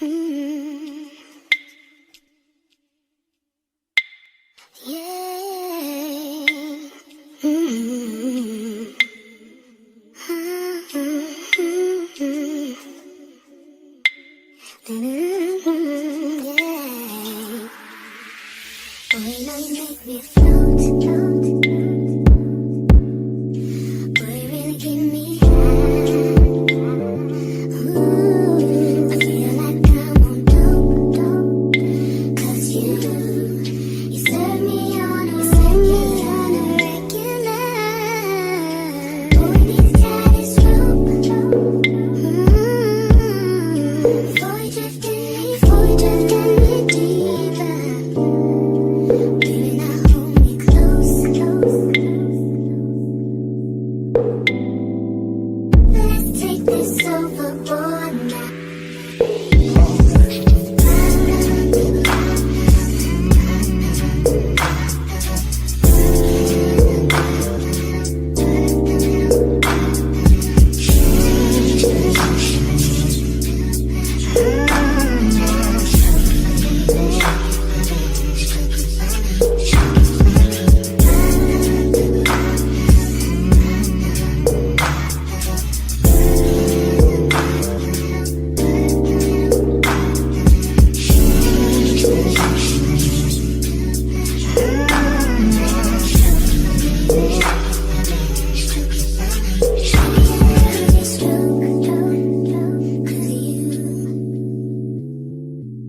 Mm. Yeah. Mm. Yeah. Boy, now you make me float, float. Boy, you really give me high. Ooh, I feel like I'm on dope, dope. 'Cause you serve me on a regular. Boy, need to tie this rope. Before you drifting me deeper. Baby, now hold me close, close. Let's take this overboard now.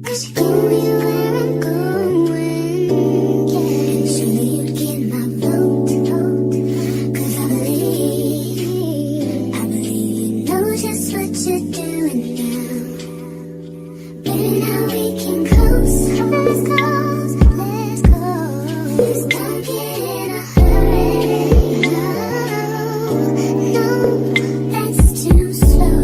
Cause you go where I'm going, yeah. And surely you'd get my vote. 'Cause I believe you know just what you're doing now. Baby, now we can close. Let's close, let's go. Let's don't get in a hurry. No, that's too slow.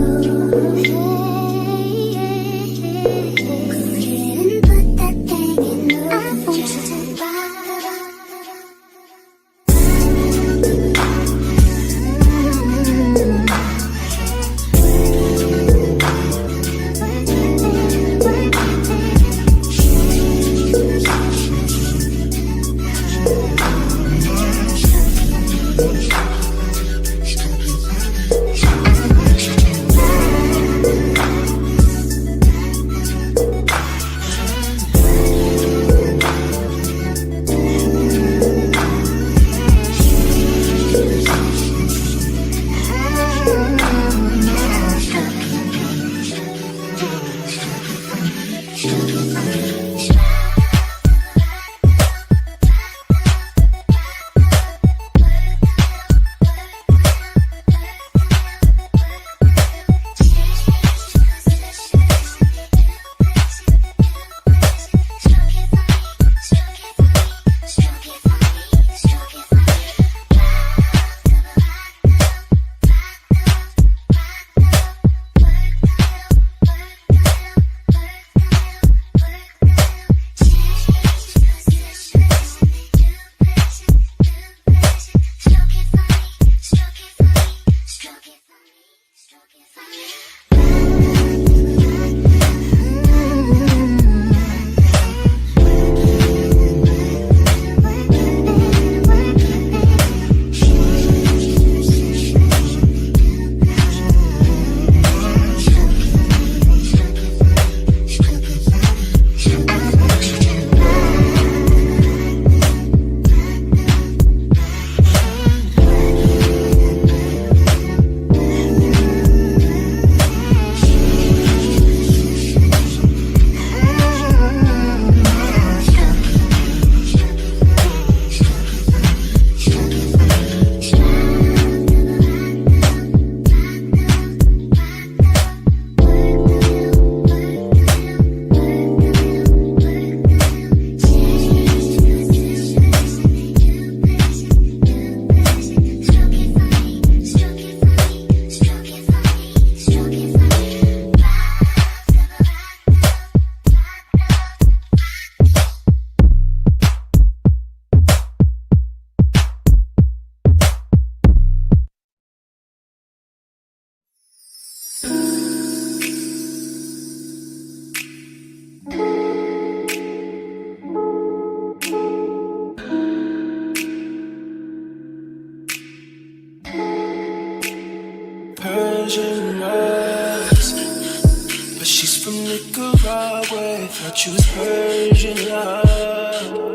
rock with, thought you was Persian love.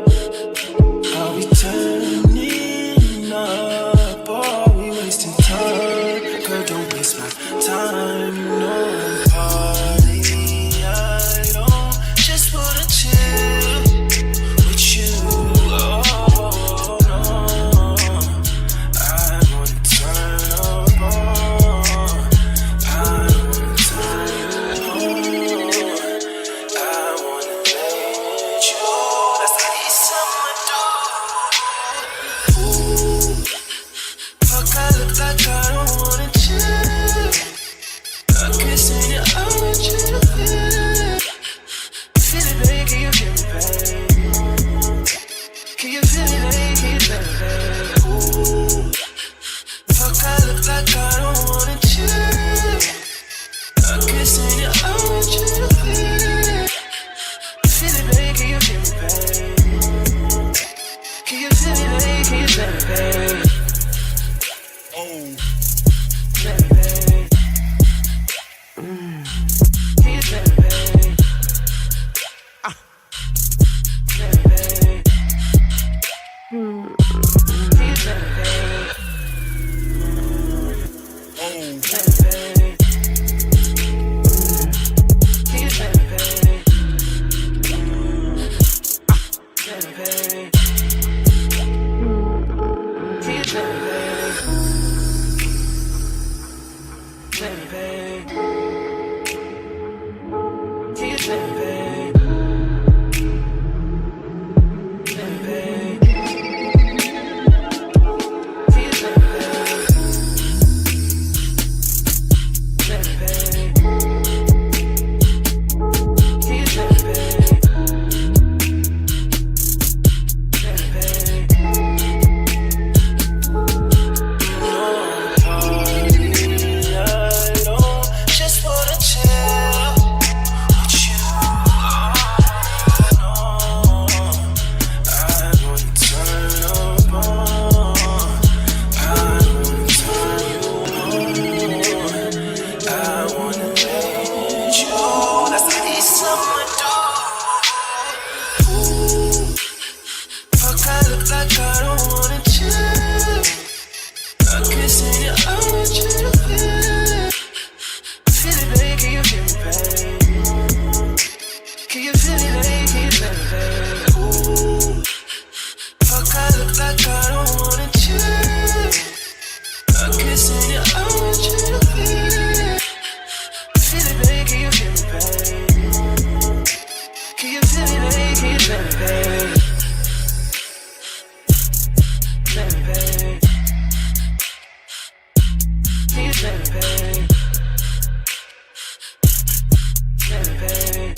Are we turning up or are we wasting time? Girl, don't waste my time. No party, I don't just wanna chill with you. Oh no, I wanna turn up on. I wanna turn you on. I wanna let you. That's how you something to do. Fuck, I look like I don't wanna chill. I kissing your orange feel. Feel it, baby, can you feel me, baby? Can you feel me, baby, can you feel me, baby? Ooh. Fuck, I look like I don't wanna chill. I kissing your orange feel. Feel it, baby, can you feel me, baby? Can you feel me, baby, can you feel me, baby? Oh, feel me, baby. Can you feel me, baby? Feel me, baby. Can you feel me, baby? Oh, feel me, baby. Can you feel me, baby? Feel me, baby. Can you feel me, baby? Feel me, baby. Can you feel me, baby? Feel me, baby. Can you feel me, baby? Feel me, baby. Can you feel me, baby? Feel me, baby. No party, I don't just wanna chill with you. Oh no, I wanna turn up on. I wanna turn you on. I wanna let you. That's how you something to do. Fuck, I look like I don't wanna chill. I kissing your orange feel. Feel it, baby, can you feel me, baby? Can you feel me, baby, can you feel me, baby? Ooh. Fuck, I look like I don't wanna chill. I kissing your orange feel. Feel it, baby, can you feel me, baby? Can you feel me, baby, can you feel me, baby? Feel me, baby. Can you feel me, baby? Feel me, baby.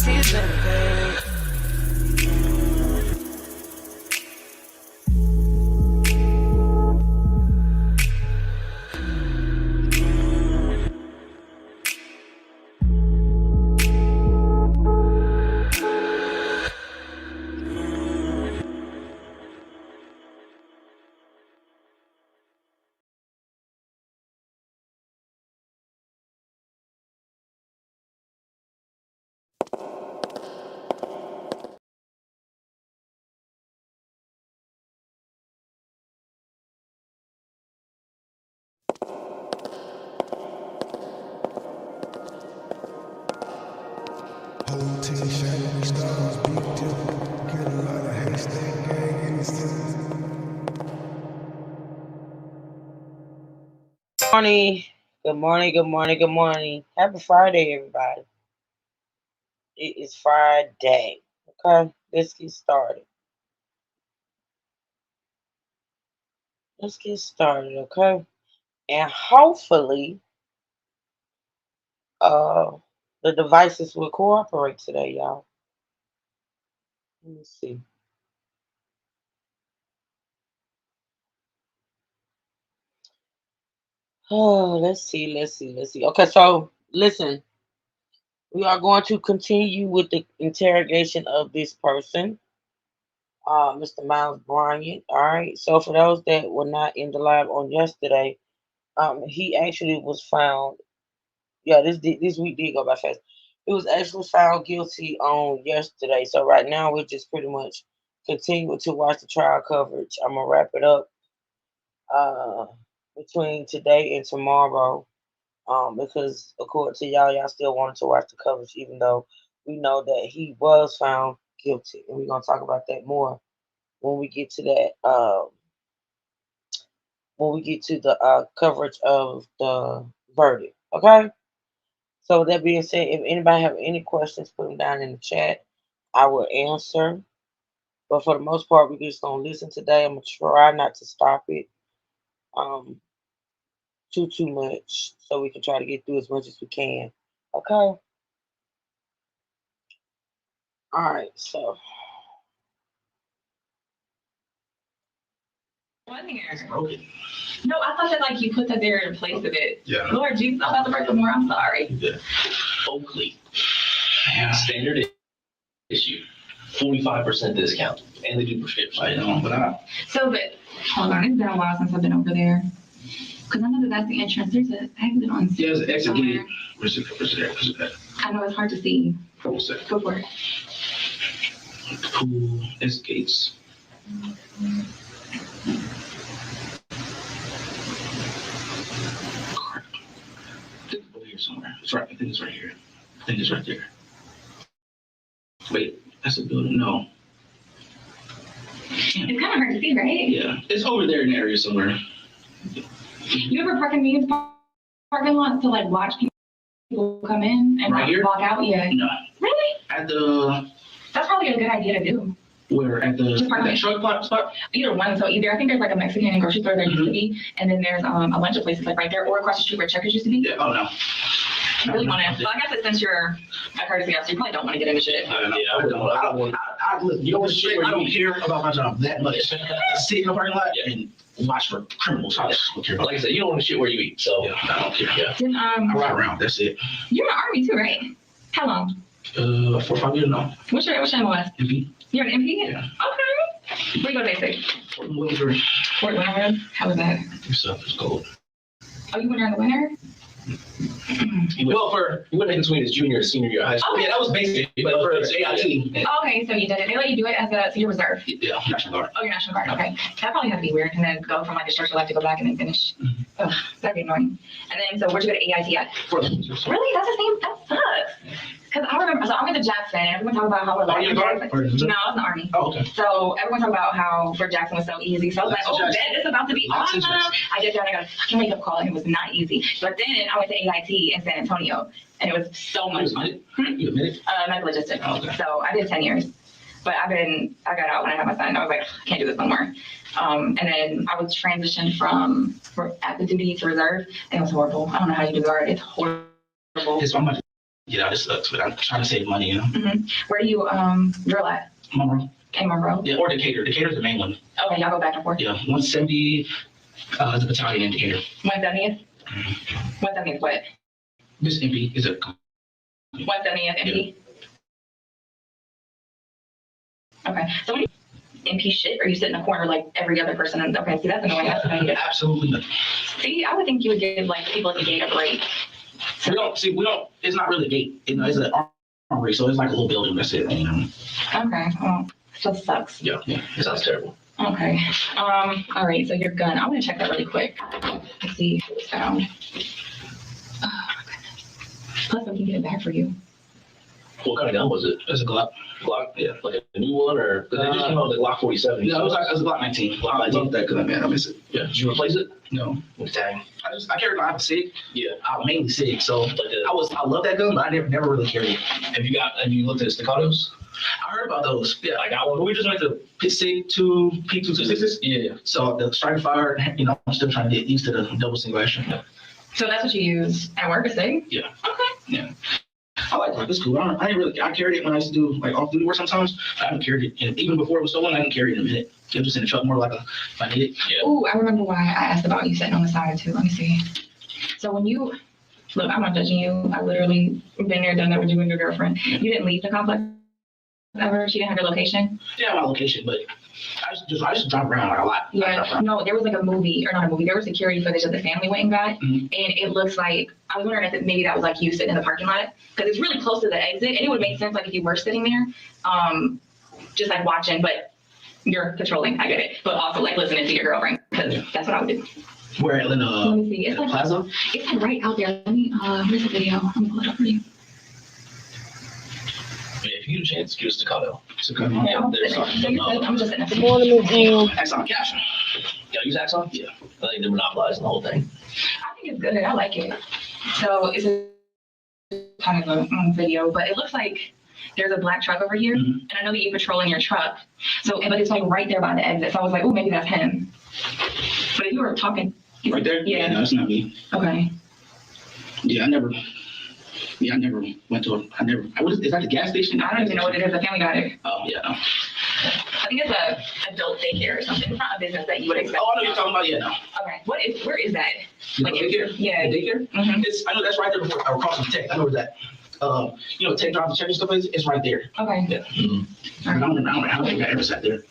Can you feel me, baby? Whole team shining stars, big tip. Get a lot of haystack gang in the city. Morning. Good morning. Good morning. Good morning. Happy Friday, everybody. It is Friday. Okay, let's get started. Let's get started. Okay, and hopefully, uh, the devices will cooperate today, y'all. Let me see. Oh, let's see. Let's see. Let's see. Okay, so listen, we are going to continue with the interrogation of this person, Mr. Miles Bryant. All right. So for those that were not in the lab on yesterday. He actually was found Yeah, this week did go by fast. He was actually found guilty on yesterday. So right now we're just pretty much continuing to watch the trial coverage. I'm gonna wrap it up uh between today and tomorrow. Because according to y'all still wanted to watch the coverage, even though we know that he was found guilty, and we're gonna talk about that more when we get to that. When we get to the coverage of the verdict. Okay. So with that being said, if anybody have any questions, put them down in the chat. I will answer. But for the most part, we're just gonna listen today. I'm gonna try not to stop it um too much, so we can try to get through as much as we can. Okay. All right. So One here. Okay. No, I thought that like you put that there in place of it. Yeah. Lord Jesus, I'm about to break the more. I'm sorry. Yeah. Oakley. Standard issue. 45% discount. And they do prescription. I know, but So, but hold on, it's been a while since I've been over there. Because I know that that's the entrance. There's an exit on. yeah, there's an exit somewhere. gate. Where's it? I know it's hard to see. Hold on a second. Go for it. Pool, it's gates. Crap. I think it's over here somewhere. It's right. I think it's right here. I think it's right there. Wait, that's a building. No. It's kind of hard to see, right? Yeah, it's over there in the area somewhere. You ever park in these parking lots to like watch people come in and Right like, here? walk out? Yeah. No. Really? At the That's probably a good idea to do. where at the Just park that it. truck spot. Either one. So either I think there's like a Mexican grocery store there used to be, and then there's a bunch of places like right there, or across the street where Checkers used to be. Yeah. Oh no. I really want to. Well, I guess that since you're a courtesy officer, you probably don't want to get into shit. I don't want. You know what? I don't care about my job that much. Sit in the parking lot and watch for criminals. I don't care. Like I said, you don't want to shit where you eat, so Yeah, I don't care. Yeah. Then I ride around. That's it. you're in the army too, right? How long? 4 or 5 years now. What's your MOS? MP. You're an MP? Yeah. Okay. Where you go to basic? Fort Williamsburg. Fort Leonard. How was that? It's cold. Oh, you went there in the winter? well, you went in between his junior and senior year of high school. Okay. Yeah, that was basic, but for AIT. Okay, so you did it. They let you do it as a senior reserve. Yeah, National Guard. Oh, you're National Guard. Okay. That probably had to be weird. And then go from like the structure life to go back and then finish. Mhm. Ugh, that'd be annoying. And then, so where'd you go to AIT at? For Really? That's the same? That sucks. Because I remember, so I'm in the Jackson, and everyone talk about how we're Are you in the Guard? No, I Or- was in the Army. Oh, okay. So everyone talk about how Fort Jackson was so easy. So I was like, oh, Jackson. that is about to be Lots of awesome. Jackson. I get there and I got a fucking wake up call, and it was not easy. But then I went to AIT in San Antonio, and it was so much fun. You admit it? Medical logistics. Oh, okay. So I did 10 years. But I got out when I had my son. I was like, I can't do this no more. And then I was transitioned from active duty to reserve, and it was horrible. I don't know how you do guard. It's horrible. It's I'm gonna get out. It sucks, but I'm trying to save money. You know. Where do you drill at? Monroe. In Monroe? Yeah, or Decatur. Decatur's the main one. Okay, y'all go back and forth. Yeah, 170. The battalion in Decatur. 170th? 170th what? This MP is a 170th MP? Okay, so when you MP shit, or you sit in a corner like every other person? And okay, see, that's annoying. That's annoying. absolutely nothing. See, I would think you would give like people at the gate a break. We don't. It's not really a gate. You know, it's an armory, so it's like a little building. That's it. You know. Okay, well, still sucks. Yeah. It sounds terrible. Okay. All right, so your gun. I'm gonna check that really quick. Let's see if it was found. Oh my goodness. Plus, we can get it back for you. What kind of gun was it? It's a Glock. Glock? Yeah. Like a new one, or because they just came out with the Glock 47. Yeah, it was a Glock 19. I love that gun, man. I miss it. Yeah. Did you replace it? No. Dang. I carried I have a SIG. Yeah. I'm mainly SIG, so Like I love that gun, but I never really carried it. have you looked at staccatos? I heard about those. Yeah, I got one. we just went to SIG 2 P226s. Yeah. So the strike fire, you know, I'm still trying to get used to the double single action. So that's what you use at work, a SIG? Yeah. Okay. I like it. It's cool. I carried it when I used to do like off duty work sometimes. I haven't carried it, and even before it was stolen, I didn't carry it in a minute. It was just in the truck more like if I need it. Yeah. Ooh, I remember why I asked about you sitting on the side too. Let me see. So when you look, I'm not judging you. I literally been there, done that with you and your girlfriend. You didn't leave the complex ever? She didn't have your location? Yeah, my location, but I just drive around like a lot. I drive Yeah, around. no, there was like a movie, or not a movie, there was security footage that the family went and got. Mhm. And it looks like, I was wondering if maybe that was like you sitting in the parking lot, because it's really close to the exit, and it would make sense like if you were sitting there, just like watching, but you're patrolling, I get it, but also like listening to your girlfriend, because that's what I would do. Where in Let me see, it's like, Plaza? it's like right out there. Let me, where's the video? I'm gonna pull it up for you. Yeah, if you get a chance, give us the call. It's a good one. Yeah, I'm there's sitting there. No, you're good. I'm just sitting Good there. morning, Ms. Jean. Exxon Cash. Y'all use Axon? Yeah. I think they're monopolizing the whole thing. I think it's good. I like it. So it's a kind of a video, but it looks like there's a black truck over here, Mhm. and I know that you're patrolling your truck. So, but it's like right there by the exit. So I was like, oh, maybe that's him. But if you were talking, Right there? Yeah. No, that's not me. okay. Yeah, I never went to is that the gas station? I don't even know what it is. The family got it. Oh, yeah, no. I think it's a adult daycare or something. It's not a business that you would expect. Oh, I know what you're talking about, yeah, no. Okay. Where is that? Like, Daycare? yeah. The daycare? Mhm. I know that's right there before, across from Tech. I know where that, Tech drive to check and stuff is, it's right there. Okay. Yeah. I don't think I ever sat there.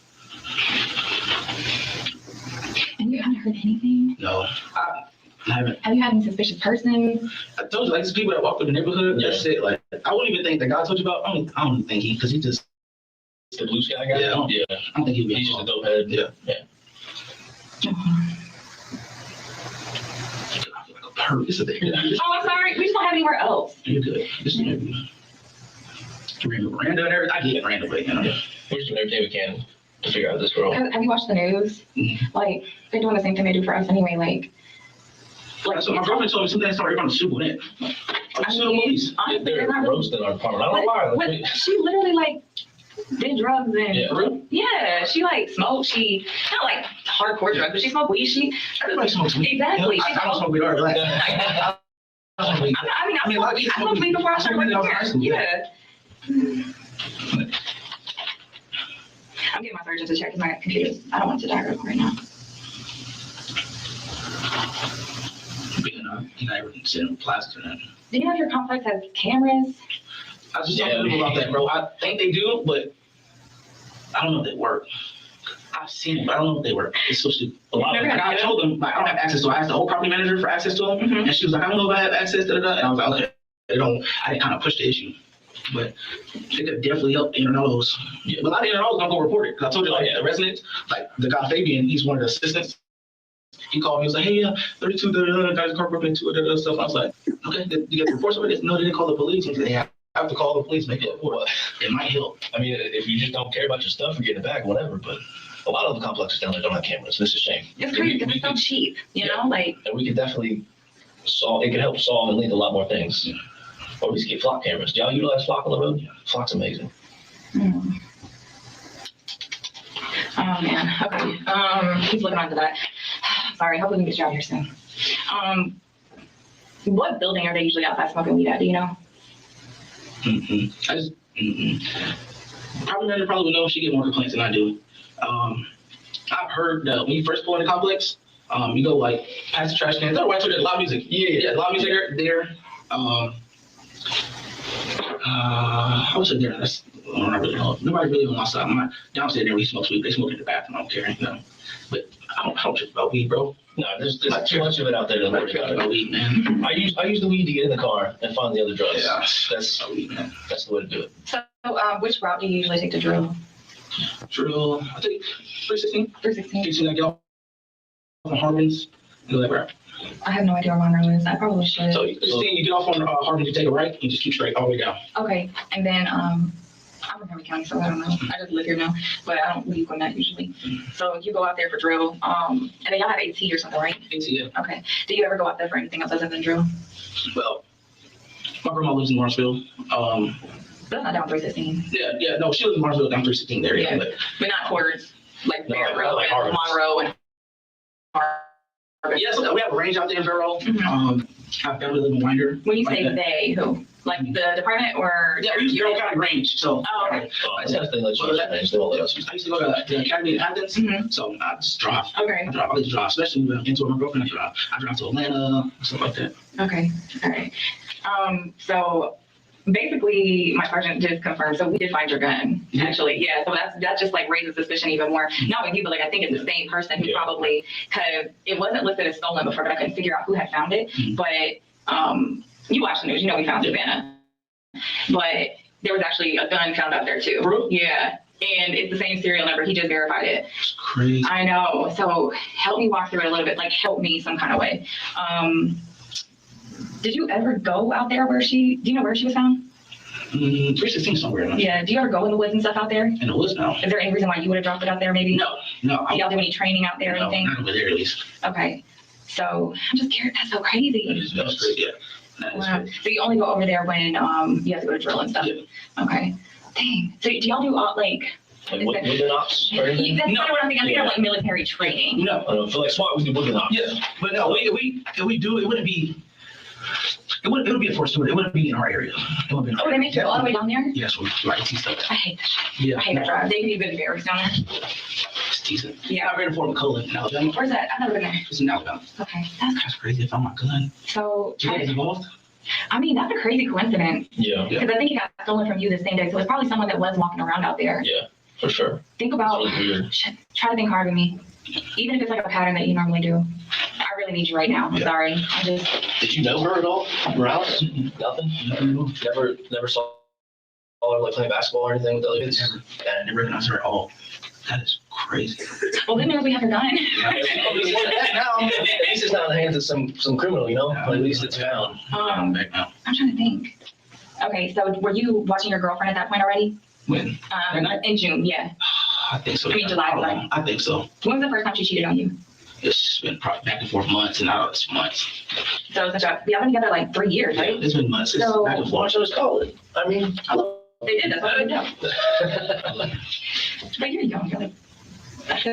And you haven't heard anything? No, I haven't. Have you had any suspicious person? I told you, like, these people that walk through the neighborhood, that's it. Like, I wouldn't even think the guy I told you about, I don't think because he just, The blue sky guy? Yeah. Yeah. I don't think he'd be He's just a involved. dope head. Yeah. Yeah. I feel like a perv. This is there. Oh, I'm sorry. We just don't have anywhere else. You're good. This is interview. Miranda and everything. I get Miranda, but, We're just doing everything we can to figure out this girl. Have you watched the news? Mhm. Like, they're doing the same thing they do for us anyway. Like So my girlfriend told me something started on the super net. I'm still movies. honestly, They're they're not really. roasting our apartment. I don't know why. What, she literally like did drugs and Yeah. yeah, she like smoked. She not like hardcore drugs, but she smoked weed. She Everybody smokes weed. exactly. I She don't smoked. smoke weed. All right, relax. I don't smoke weed. I mean, I smoked weed before I started working here. Yeah. I'm getting my surgeon to check my computer. I don't want it to die real quick right now. I ever sit in plastic or nothing. Do you know if your complex has cameras? I was just talking to them about that, bro. I think they do, but I don't know if they work. I've seen it, but I don't know if they work. It's so stupid. A lot of Never had I told them, like, I don't have access to it. I asked the whole property manager for access to them, Mhm. and she was like, I don't know if I have access to that. And I was like, okay, I didn't kind of push the issue. But it could definitely help the internos. Yeah, but a lot of internos don't go report it. Cause I told you, like, the residents, like the guy Fabian, he's one of the assistants. He called me, he was like, hey, 32, guys car broke into it, stuff. I was like, okay, did you get the reports already? No, they didn't call the police. He said, they have to call the police, make a report. It might help. I mean, if you just don't care about your stuff or getting it back, whatever. But a lot of the complexes down there don't have cameras. This is a shame. It's crazy because it's so cheap, you know? Like, And we could definitely solve. It could help solve and lead to a lot more things. Yeah. Or at least get flock cameras. Do y'all utilize flock on the road? Flock's amazing. hmm. Oh man, okay. He's looking onto that. Sorry, hopefully we can get you out here soon. What building are they usually outside smoking weed at? Do you know? I just, probably manager probably would know if she get more complaints than I do. I've heard that when you first pull in the complex, you go like past the trash can, right to the loud music. Yeah, loud music there. I was in there. That's I don't really know. Nobody really on my side. My downstairs there, we smoke weed. They smoke in the bathroom. I don't care, you know. But I don't trip about weed, bro. No, there's too much of it out there to I don't worry trip about. about weed, man. I use the weed to get in the car and find the other drugs. Yeah, That's weed, man. that's the way to do it. So, which route do you usually take to drill? Drill. I think 316. 316. 316. I get off on Harbins. And go that route. I have no idea where Monroe is. I probably should. So you get off on Harbin, you take a right, and just keep straight all the way down. Okay, and then I'm in Henry County, so I don't know. I just live here now, but I don't leave on that usually. So you go out there for drill, and then y'all have AT or something, right? ATM. Okay. Do you ever go out there for anything else other than drill? Well, my grandma lives in Lawrenceville. That's not down 316, Yeah, no, she lives in Lawrenceville, down 316 there, yeah. Yeah. but not towards like No, Bear Road like and Harvard. Monroe and. Yes, we have a range out there in Vero. Mhm. I have family live in Winder. When you say Like that. they, who? Like the department or? Yeah, we use Vero County range, so. Oh, okay. I guess they let you Well, use the whole I used to go to the Academy in Athens, Mhm. so I just drive. Okay, I always drive, especially when I'm into my girlfriend. I drive to Atlanta, stuff like that. okay, all right. So basically, my sergeant just confirmed. So we did find your gun, actually. Yeah. So that just like raises suspicion even more. Not with you, but like I think it's the same person who probably, because it wasn't listed as stolen before, but I couldn't figure out who had found it. But you watch the news, you know we found Savannah. But there was actually a gun found out there too. Really? Yeah. And it's the same serial number. He just verified it. It's crazy. I know. So help me walk through it a little bit. Like help me some kind of way. Did you ever go out there do you know where she was found? 316 somewhere. Yeah. Do you ever go in the woods and stuff out there? In the woods now. Is there any reason why you would have dropped it out there maybe? No. Did y'all do any training out there or No, anything? not over there at least. Okay. So I'm just curious. That's so crazy. That's crazy. Yeah. That is Wow. crazy. So you only go over there when you have to go to drill and stuff? Yeah. Okay. Dang. So do y'all do all like Like woodland ops or anything? that's kind of what I'm thinking. I'm thinking of like military training. No. I don't know, for like SWAT, we do woodland ops. Yeah, but no, if we do, it wouldn't be. It would be a Fort Stewart. It wouldn't be in our area. It wouldn't be in our Oh, they make you go all the way down there? Yeah, so like IT stuff. I hate that shit. Yeah, I hate that drive. They need good barracks down there. it's decent. Yeah. I ran in Fort McCullough in Alabama. Where's that? I've never been there. It's in Alabama. Okay. That's That's crazy. I found my gun. so. You guys involved? I mean, that's a crazy coincidence Yeah, because I think it got stolen from you the same day. So it's probably someone that was walking around out there. yeah, for sure. Think It's about. really weird. Shit, try to think hard with me. Even if it's like a pattern that you normally do. I really need you right now. I'm Yeah. sorry. I just. Did you know her at all? Her house? Nothing? Never saw her like playing basketball or anything with the other kids? Never. I didn't recognize her at all. That is crazy. Well, good news we have her gun. Now, at least it's not in the hands of some criminal, you know? But at least it's found. I'm back now. I'm trying to think. Okay, so were you watching your girlfriend at that point already? When? That night? In June, yeah. I think so. I mean, July, right? I think so. When was the first time she cheated on you? It's been probably back and forth months, and now it's months. So it's y'all been together like 3 years, Yeah, right? it's been months. It's So- back and Why forth. should I call it? I mean, They did, that's what they do. But you're young, you're like, that's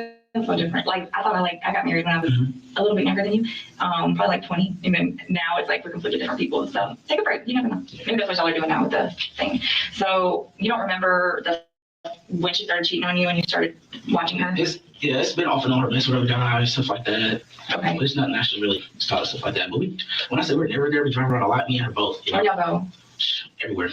so different. Like, I thought I got married when I was a little bit younger than you, probably like 20. And then now it's like we're completely different people. So take a break. You never know. Maybe that's what y'all are doing now with the thing. So you don't remember when she started cheating on you and you started watching her? It's been off and on, mess with other guys, stuff like that. Okay. But it's nothing actually really started stuff like that. But when I say we're never there, we drive around a lot, me and her both. You Where know, y'all go? everywhere.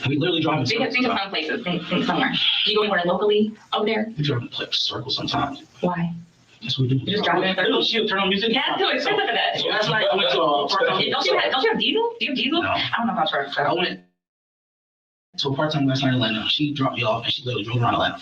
We literally drive in Think circles. of some places, think somewhere. Do you go anywhere locally over there? We drive in circles sometimes. Why? That's what we do. You just drive in circles? She'll turn on music. Yeah, too expensive for that. So that's like I went to a part-time. Don't you have diesel? Do you have diesel? No. I don't know about trucks. I So. went to a part-time last night in Atlanta. She dropped me off and she literally drove around Atlanta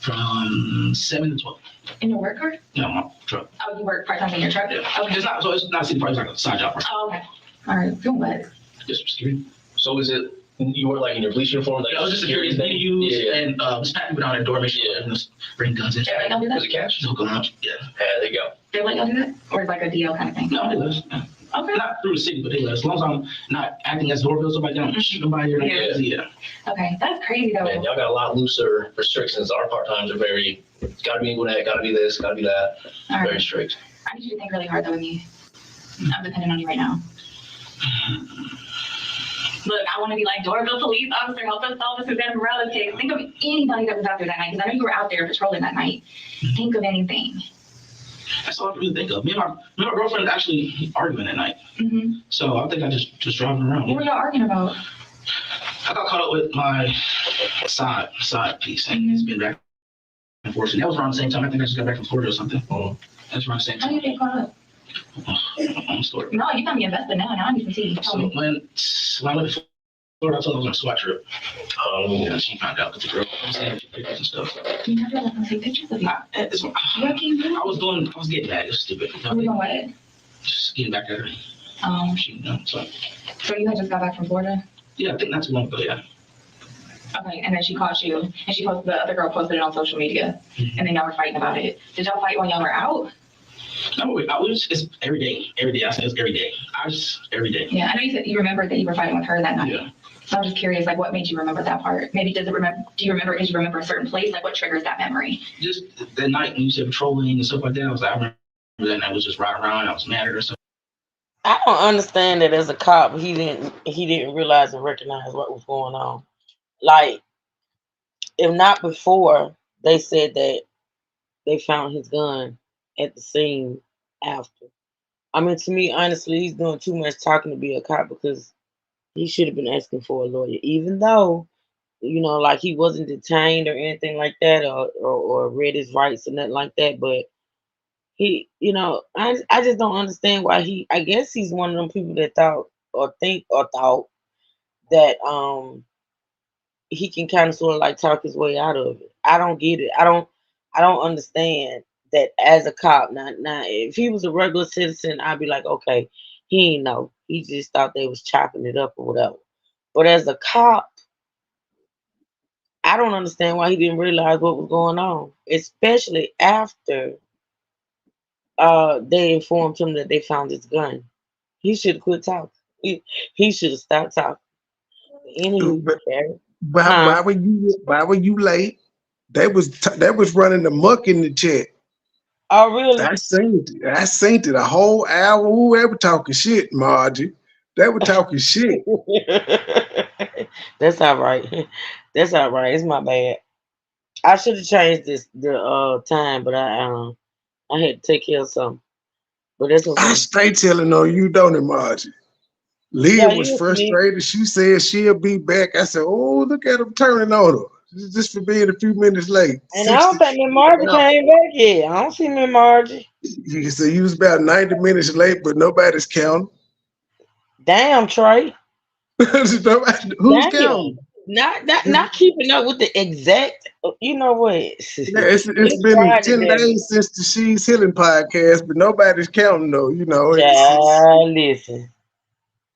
from 7 to 12. In your work car? You know, my truck. Oh, you work part-time in your truck? Yeah. Okay. It's not a city park, it's like a side job. Oh, okay. All right. Feel what? Just security. so is it, you were like in your police uniform? Like Yeah, I was just security thing? venues Yeah. and just patting people down at the door, make sure they don't bring guns in. They let y'all do Was that? it cash? Just hook 'em up. Yeah. Yeah, there you go. They let y'all do that? Or it's like a DL kind of thing? No, they let us. Yeah. Okay. Not through the city, but they let us. As long as I'm not acting as doorbell, somebody don't shoot nobody or anything. Yeah. Okay. That's crazy though. Man, y'all got a lot looser restrictions. Our part-times are very, gotta be Gwinnett, gotta be this, gotta be that. All Very right. strict. I need you to think really hard though with me. I'm depending on you right now. Look, I want to be like doorbell police officer, help us solve the Susanna Morales case. Think of anybody that was out there that night, because I know you were out there patrolling that night. Think of anything. That's all I can really think of. Me and my girlfriend actually arguing that night. Mm-hmm. So I think I just driving around. What were y'all arguing about? I got caught up with my side piece, and it's been back and forth. And that was around the same time. I think I just got back from Florida or something. That's around the same How do you time. get caught up? Long story. No, you got me invested now. Now I need some tea. Tell So me. when I went to Florida, I told her I was on a SWAT trip. Yeah. And she found out with the girl. I was saying pictures and stuff. You never let them take pictures of you. It's, What can you do? I was getting mad. It was stupid. Are we going what? Just getting back at her. She, so So you had just got back from Florida? yeah, I think not too long ago. Yeah. Okay, and then she caught you, and she posted, the other girl posted it on social media, and then y'all were fighting about it. Did y'all fight while y'all were out? No, it's every day. Every day. I say it's every day. Every day. Yeah, I know you said you remembered that you were fighting with her that night. Yeah. So I'm just curious, like, what made you remember that part? Maybe do you remember because you remember a certain place? Like, what triggers that memory? Just that night when you said patrolling and stuff like that, I remember that night was just riding around. I was mad at her. So I don't understand that as a cop, he didn't realize and recognize what was going on. Like, if not before, they said that they found his gun at the scene after. I mean, to me, honestly, he's doing too much talking to be a cop because He should have been asking for a lawyer, even though like he wasn't detained or anything like that, or read his rights or nothing like that. But I just don't understand why he. I guess he's one of them people that thought that he can kind of sort of like talk his way out of it. I don't get it. I don't understand that as a cop. Now, if he was a regular citizen, I'd be like, okay, he ain't know. He just thought they was chopping it up or whatever. But as a cop, I don't understand why he didn't realize what was going on, especially after they informed him that they found his gun. He should have quit talking. He should have stopped talking. Anywho, But Barry. why, Huh? why were you late? They was running the muck in the chat. Oh, really? I seen it. I seen it a whole hour. Ooh, they were talking shit, Margie. They were talking shit. That's all right. That's all right. It's my bad. I should have changed the time, but I had to take care of something. But that's I okay. straight telling on you, don't it, Margie? Leah Yeah, was you see. frustrated. She said she'll be back. I said, "Oh, look at him turning on her just for being a few minutes late." And I don't 60. think Miss Margie came back yet. I don't see Miss Margie. You said you was about 90 minutes late, but nobody's counting. Damn, Trey. Who's counting? Damn. Not keeping up with the exact. You know what? Yeah, it's It's been Friday, 10 damn it. days since the She's Healing podcast, but nobody's counting though. It's Child, listen.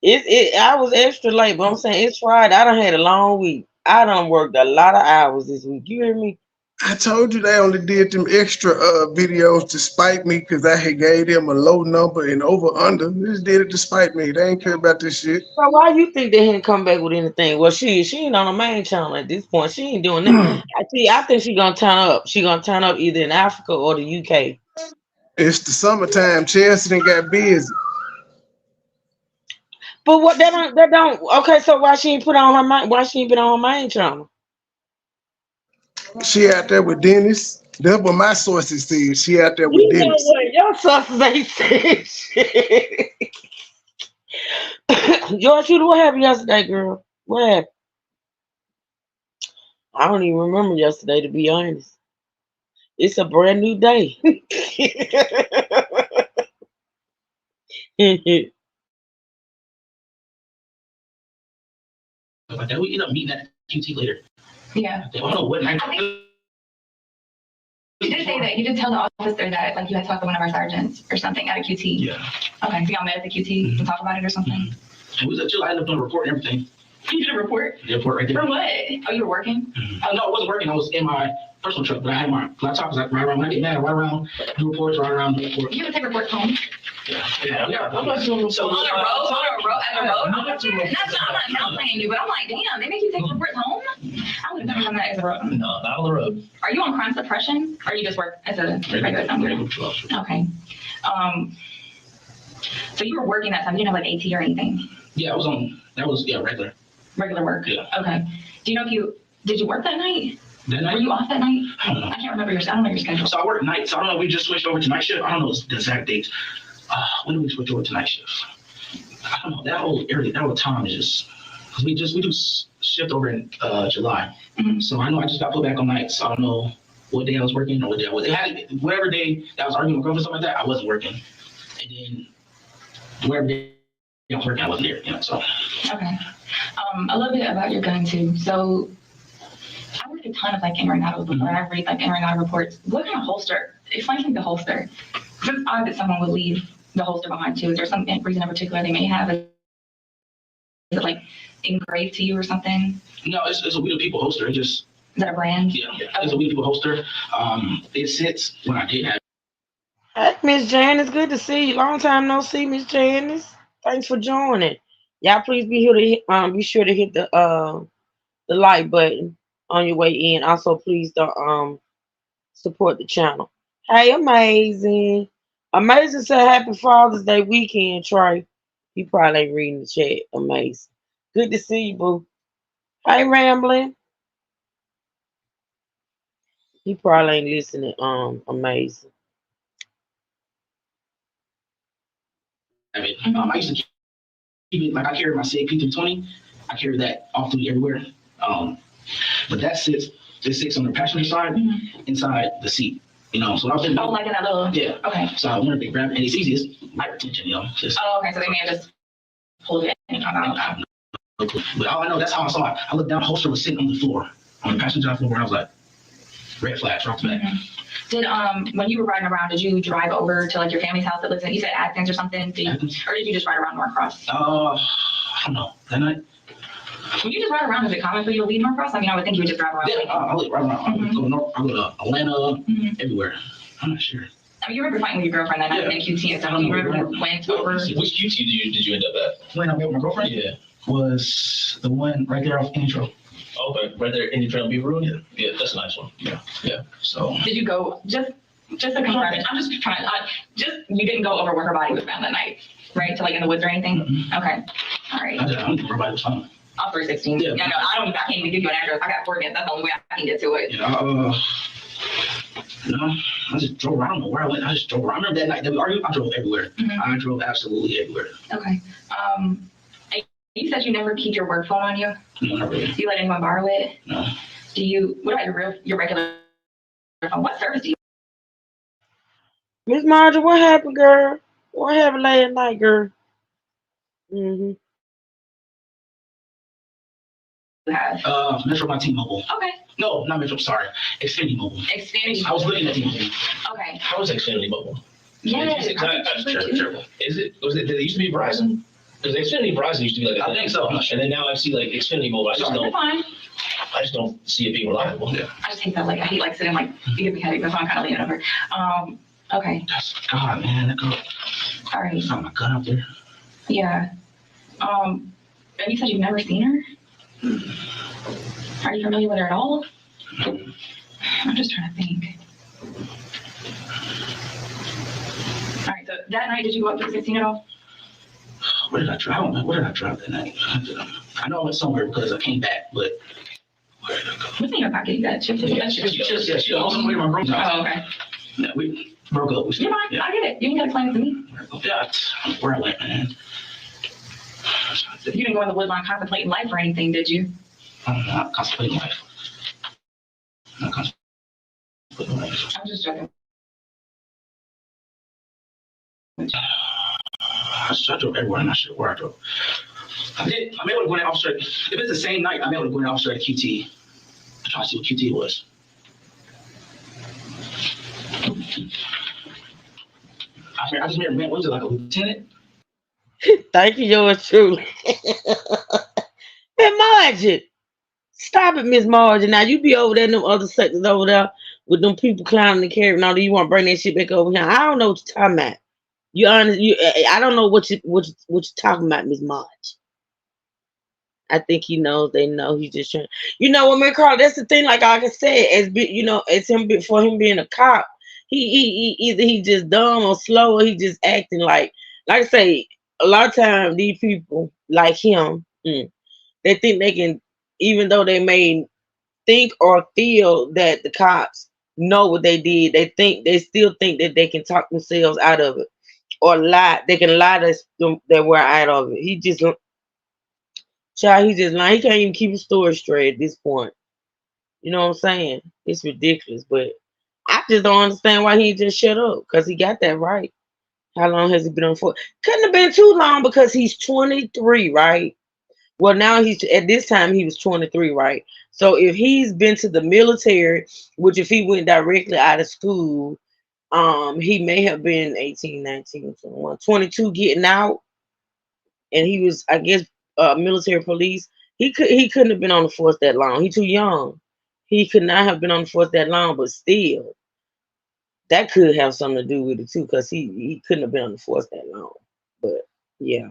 I was extra late, but I'm saying it's Friday. I done had a long week. I done worked a lot of hours this week. You hear me? I told you they only did them extra videos to spite me because I had gave them a low number and over under. They just did it to spite me. They ain't care about this shit. So why you think they didn't come back with anything? Well, she ain't on the main channel at this point. She ain't doing that. I think she gonna turn up. She gonna turn up either in Africa or the UK. It's the summertime. Chelsea done got busy. But what that don't okay, so why she ain't put on her main why she ain't been on her main channel? She out there with Dennis. That's what my sources said. She out there with You know Dennis. what? Your sources ain't said shit. George, what happened yesterday, girl? What happened? I don't even remember yesterday, to be honest. It's a brand new day. Like that, we end up meeting at QT later. Yeah. I don't know what night. I think you did say that. You did tell the officer that like you had talked to one of our sergeants or something at a QT. Yeah. Okay, so y'all met at the QT and talk about it or something. And we was chill. I ended up doing a report and everything. You did a report? The report right there. For what? Oh, you were working? No, I wasn't working. I was in my personal truck, but I had my laptop. Like right around when I get mad, right around do reports, right around do reports. You would take reports home? Yeah. I'm not doing So on a road, at the road. I'm not counseling you, but I'm like, damn, they make you take reports home? I would have never done that as a road. No, not on the road. Are you on crime suppression, or you just work as a regular number? Okay. So you were working that time. You didn't have like AT or anything. Yeah, I was on. That was regular. Regular work. Yeah. Okay. Do you know if did you work that night? That Were night. you off that night? I don't know. I can't remember I don't know your schedule. So I work nights. I don't know. If we just switched over to night shift. I don't know the exact dates. When did we switch over to night shift? I don't know. That whole area, that whole time is just because we do shift over in July. Mhm. So I know I just got put back on nights. So I don't know what day I was working or what day I was. It had whatever day that I was arguing with girls or something like that. I wasn't working, and then whatever day I was working, I wasn't there. So Okay. A little bit about your gun too. So I worked a ton of like in and out before. I read like in and out reports. What kind of holster? Explain to me the holster. It's odd that someone would leave the holster behind too. Is there some reason in particular they may have? Is it like engraved to you or something? no, it's a We the People holster. It just Is that a brand? yeah, it's a We the People holster. It sits when I did have. Hey, Miss Janice, good to see you. Long time no see, Miss Janice. Thanks for joining. Y'all, please be sure to hit the like button on your way in. Also, please don't support the channel. Hey, amazing said happy Father's Day weekend, Trey. He probably ain't reading the chat. Amazing. Good to see you, boo. Hey, Rambling. He probably ain't listening. Amazing. I used to even like I carry my SIG P320. I carry that all through everywhere. But that sits on the passenger side, inside the seat. You know, so I was thinking, Oh, like in that little. yeah. Okay. So I wanted to grab it, and it's easiest light retention. You know, just. Oh, okay. So they may have just pulled it in. But all I know, that's how I saw it. I looked down, the holster was sitting on the floor, on the passenger floor, and I was like, red flags right off the bat. Did when you were riding around, did you drive over to like your family's house that lives in? You said Athens or something. Or did you just ride around Norcross? I don't know. That night. When you just ride around, is it common for you to leave Norcross? I mean, I would think you would just drive around. Yeah, I live right around. I go to Atlanta, everywhere. I'm not sure. I mean, you remember fighting with your girlfriend that night in QT and stuff. Do you remember who went over? Which QT did you end up at? When I met with my girlfriend? Yeah. Was the one right there off intro. Okay, right there in the trail Beaver Road? Yeah, that's a nice one. Yeah. So. Did you go just to confirm it? I'm just trying. You didn't go over where her body was found that night, right? To like in the woods or anything? Okay. All right. I don't think her body was found. Off 316. Yeah. No, I can't even give you an address. I got coordinates. That's the only way I can get to it. Yeah. No, I just drove around. I don't know where I went. I just drove around. I remember that night that we argued. I drove everywhere. I drove absolutely everywhere. Okay. You said you never keep your work phone on you. No, not really. Do you let anyone borrow it? No. Do you? What about your regular phone? What service do you Miss Marjorie, what happened, girl? What happened last night, girl? have? Metro by T-Mobile. Okay. No, not Metro. Sorry, Xfinity Mobile. Xfinity. I was looking at T-Mobile. Okay. How is Xfinity Mobile? Yes. Terrible. Is it? Did it used to be Verizon? Because Xfinity Verizon used to be like I think so. And then now I see like Xfinity Mobile. You're fine. I just don't see it being reliable. Yeah. I just hate that. Like I hate like sitting like you give me headache. That's why I'm kind of leaning over. Okay. That's God, man. That girl. All right. Found my gun up there. Yeah. And you said you've never seen her? Are you familiar with her at all? I'm just trying to think. All right, so that night, did you go up to 16 at all? Where did I drive? I don't know. Where did I drive that night? I know I went somewhere because I came back, but where did I go? What's in your pocket? You got chips? Yeah, she was on the way to my brother's house. Oh, okay. Yeah, we broke up. You're fine. Yeah. I get it. You can explain it to me. Yeah, where I went, man. You didn't go in the woodline contemplating life or anything, did you? I'm not contemplating life. I'm not contemplating life. I'm just joking. I drove everywhere. I'm not sure where I drove. I'm able to go in and officer. If it's the same night, I'm able to go in and officer at QT. I'm trying to see what QT was. I just met, what was it, like a lieutenant? Thank you, yours truly. Miss Margie, stop it, Miss Margie. Now you be over there in them other sectors over there with them people clowning the carrot. Now do you want to bring that shit back over here? I don't know what you're talking about. You honest? I don't know what you're talking about, Miss Margie. I think he knows. They know. He's just trying. You know what, man, Carl? That's the thing. Like I said, as him for him being a cop, he either he just dumb or slow, or he just acting like I say. A lot of times, these people like him, they think they can, even though they may think or feel that the cops know what they did, they still think that they can talk themselves out of it or lie. They can lie that we're out of it. He just lying. He can't even keep his story straight at this point. You know what I'm saying? It's ridiculous, but I just don't understand why he just shut up, because he got that right. How long has he been on for? Couldn't have been too long, because he's 23, right? Well, now at this time he was 23, right? So if he's been to the military, which if he went directly out of school, he may have been 18, 19, 21, 22 getting out, and he was, I guess, military police. He couldn't have been on the force that long. He's too young. He could not have been on the force that long, but still. That could have something to do with it too, because he couldn't have been on the force that long. But yeah.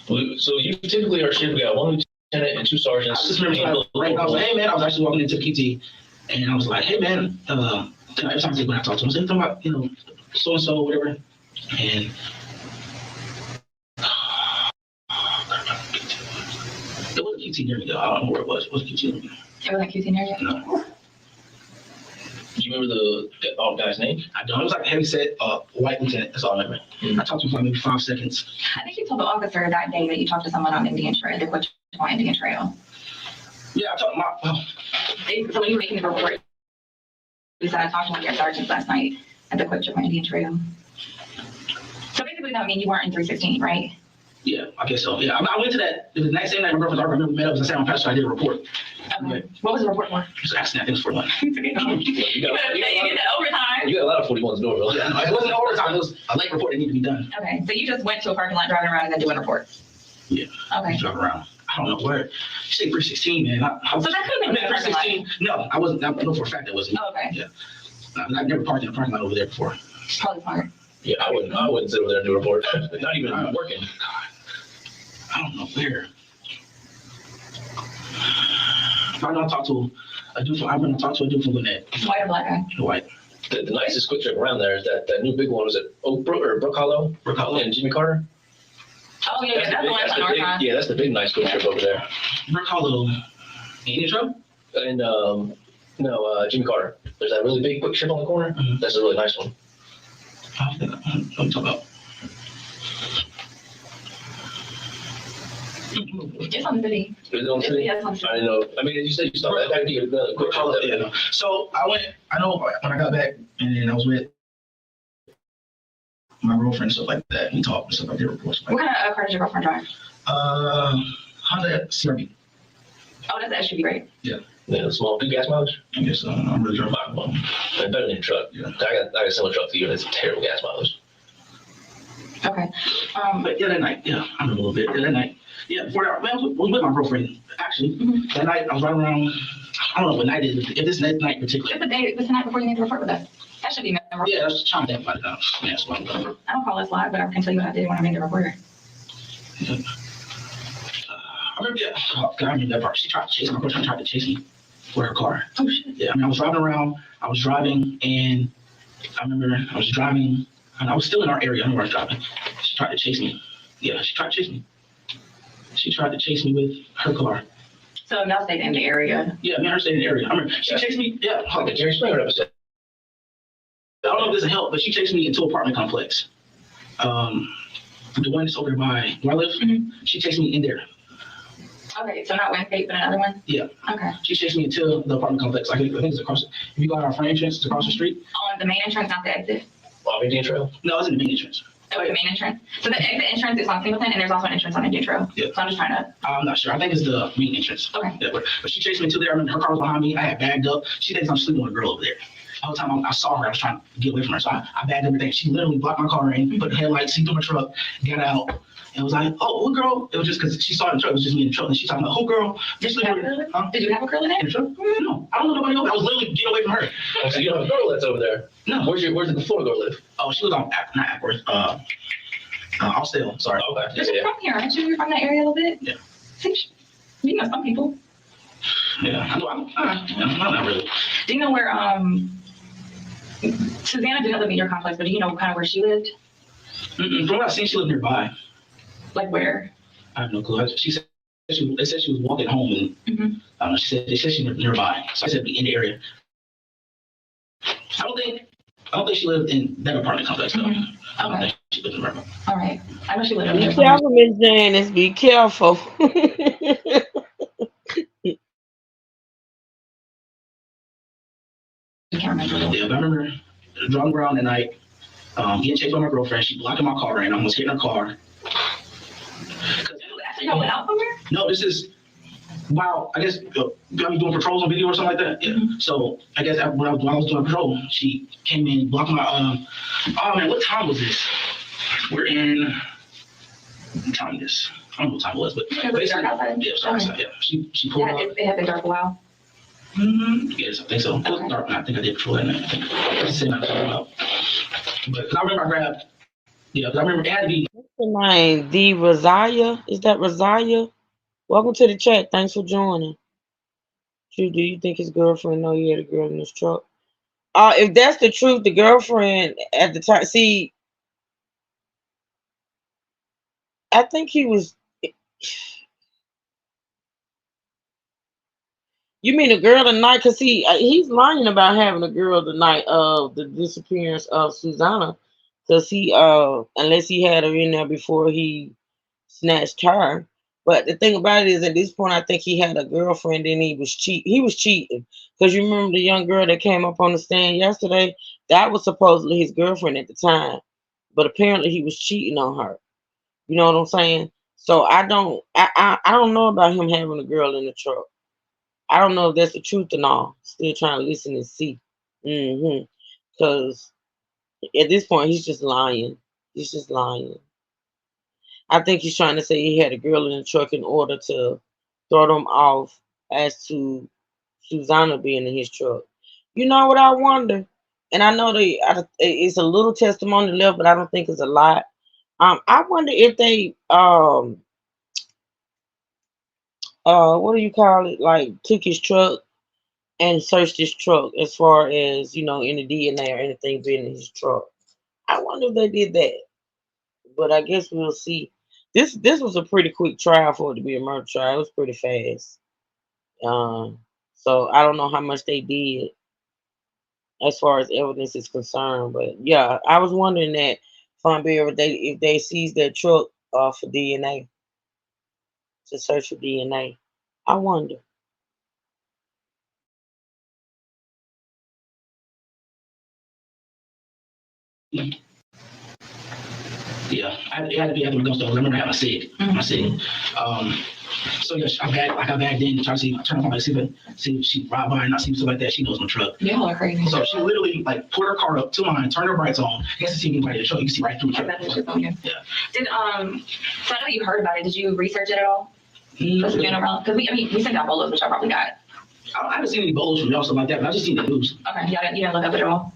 So you typically are shipped. We got one lieutenant and two sergeants. I just remember I was like, hey man, I was actually walking into QT, and I was like, hey man, every time when I talk to him, I say something about so and so whatever, and it wasn't QT near me though. I don't know where it was. It wasn't QT near me. It was like QT near you? No. You you remember the guy's name? I don't. It was like a heavy set, white lieutenant. That's all I remember. I talked to him for like maybe 5 seconds. I think you told the officer that day that you talked to someone on Indian Trail, the Wichita Indian Trail. Yeah, I talked to my. So when you were making the report, you said I talked to one of your sergeants last night at the Wichita Indian Trail. So basically, that means you weren't in 316, right? Yeah, I guess so. Yeah, I went to that. It was the next day night. My girlfriend's already met up. I sat on pastor. I did a report. Okay. What was the report for? It was an accident. I think it was 41. You did that overtime. You got a lot of 41s in Norville. Yeah, no, it wasn't overtime. It was a late report that needed to be done. Okay, so you just went to a parking lot driving around and then doing reports? Yeah. Okay. Drive around. I don't know where. You say 316, man. So that could have been the parking lot. 316. No, I wasn't. I know for a fact that wasn't. Oh, okay. Yeah. I've never parked in a parking lot over there before. Probably smart. Yeah, I wouldn't sit over there and do a report. Not even working. I don't know where. I know I talked to a dude from. I remember I talked to a dude from Gwinnett. White or black guy? White. The nicest quick trip around there is that new big one. Was it Oak Brook or Brook Hollow? Brook Hollow. And Jimmy Carter. Oh, yeah, that's the one that's on North Side. Yeah, that's the big nice quick trip over there. Brook Hollow. Indian Trail? And no, Jimmy Carter. There's that really big quick trip on the corner. Mhm. That's a really nice one. I think what I'm talking about. It's on the city. Is it on the city? Yeah, it's on the city. I didn't know. I mean, you said you stopped. That would be another quick trip. Yeah, no. So I went. I know when I got back, and then I was with my girlfriend and stuff like that. We talked and stuff like that. Reports. What kind of car did your girlfriend drive? Honda CRV. Oh, that's the SUV, right? Yeah, the small, good gas mileage. I guess I'm really driving. Well, better than a truck. Yeah. I got a similar truck to you, and it's terrible gas mileage. Okay. But yeah, that night, yeah, I remember a little bit. Yeah, that night, yeah, before that, I was with my girlfriend actually. Mhm. That night, I was riding around. I don't know what night it is. If this night in particular. It was the night before you made the report with us. That should be memorable. Yeah, I was trying to think about it. Yeah, so I'm done. I don't call this live, but I can tell you what I did when I made the report. I remember, yeah, oh, God, I remember that part. She tried to chase me. My girlfriend tried to chase me with her car. Oh, shit. Yeah, I mean, I was driving around. I was driving, and I remember I was driving, and I was still in our area. I remember I was driving. She tried to chase me. Yeah, she tried to chase me. She tried to chase me with her car. So y'all stayed in the area. Yeah, me and her stayed in the area. I remember she chased me. Yeah, Like the Jerry Springer episode. I don't know if this will help, but she chased me into an apartment complex. The one that's over there by where I live. Mhm. She chased me in there. Okay, so not Westgate, but another one? Yeah. Okay. She chased me into the apartment complex. I think it's across. If you go out our front entrance, it's across the street. On the main entrance, not the exit? Off Indian Trail. No, it's in the main entrance. Oh, the main entrance? So the exit entrance is on Singleton, and there's also an entrance on Indian Trail. Yeah. So I'm just trying to, I'm not sure. I think it's the main entrance. okay. Yeah, but she chased me to there. I remember her car was behind me. I had bagged up. She thinks I'm sleeping with a girl over there. The whole time I saw her, I was trying to get away from her. So I bagged everything. She literally blocked my car in, put the headlights, see through my truck, got out, and was like, "Oh, who girl?" It was just because she saw it in the truck. It was just me in the truck. And she talking about, "Who girl?" Did you have a girl? Huh? Did you have a girl in In there? the truck? No, I don't know nobody over there. I was literally getting away from her. Oh, so you don't have a girl that's over there. No. Where's the Florida girl live? Oh, she was on not Ackworth. Austell. Sorry. Okay. You're Yeah. from here, aren't you? You're from that area a little bit? Yeah. See, you know some people. Yeah, I know. I'm not really. Do you know where, Susanna didn't live in your complex, but do you know kind of where she lived? From what I've seen, she lived nearby. Like where? I have no clue. She said they said she was walking home, and Mhm. they said she lived nearby. So I said be in the area. I don't think she lived in that apartment complex though. Mhm. I don't Okay. think she lived in Merrill. All right. I know she lived up Be there somewhere. careful, Miss Janice. Be careful. I can't remember. Yeah, but I remember driving around that night, getting chased by my girlfriend. She blocking my car and I almost hitting her car. After y'all went out somewhere? No, this is wow. I guess got me doing patrols on video or something like that. Yeah. So I guess when I was doing patrol, she came in, blocked my. Oh man, what time was this? We're in. What time is this? I don't know what time it was, but It was basically, dark outside? yeah, sorry, Okay. yeah. She pulled Yeah, up. it had been dark a while. Yes, I think so. It was dark, and I think I did patrol that night. I think that's the same night I talking about. But 'cause I remember I grabbed. Yeah, 'cause I remember it had to be. What's your name? The Rosalia? Is that Rosalia? Welcome to the chat. Thanks for joining. Do you think his girlfriend know he had a girl in his truck? If that's the truth, the girlfriend at the time. See, I think he was. You mean a girl tonight? Cause he's lying about having a girl the night of the disappearance of Susanna. Cause unless he had her in there before he snatched her. But the thing about it is, at this point, I think he had a girlfriend and he was He was cheating. Cause you remember the young girl that came up on the stand yesterday? That was supposedly his girlfriend at the time. But apparently he was cheating on her. You know what I'm saying? So I don't know about him having a girl in the truck. I don't know if that's the truth or not. Still trying to listen and see. Because at this point, he's just lying. He's just lying. I think he's trying to say he had a girl in the truck in order to throw them off as to Susanna being in his truck. You know what I wonder? And I know it's a little testimony left, but I don't think it's a lot. I wonder if they what do you call it? Like took his truck and searched his truck as far as any DNA or anything being in his truck. I wonder if they did that, but I guess we'll see. This was a pretty quick trial for it to be a murder trial. It was pretty fast. So I don't know how much they did as far as evidence is concerned, but yeah, I was wondering that Fonbear if they seized their truck for DNA to search for DNA. I wonder. Yeah, it had to be after the gun store. I remember having a SIG. My SIG. So yeah, I got back in, trying to turn on my see if she ride by and not see stuff like that. She knows my truck. Y'all are crazy. So she literally like pulled her car up to mine, turned her brights on. I guess to see anybody in the truck. You can see right through the truck. Yeah. Did so I know you heard about it. Did you research it at all? Because we sent out bolos, which I probably got. I haven't seen any bolos from y'all stuff like that, but I just seen the news. Okay, you didn't look up it at all.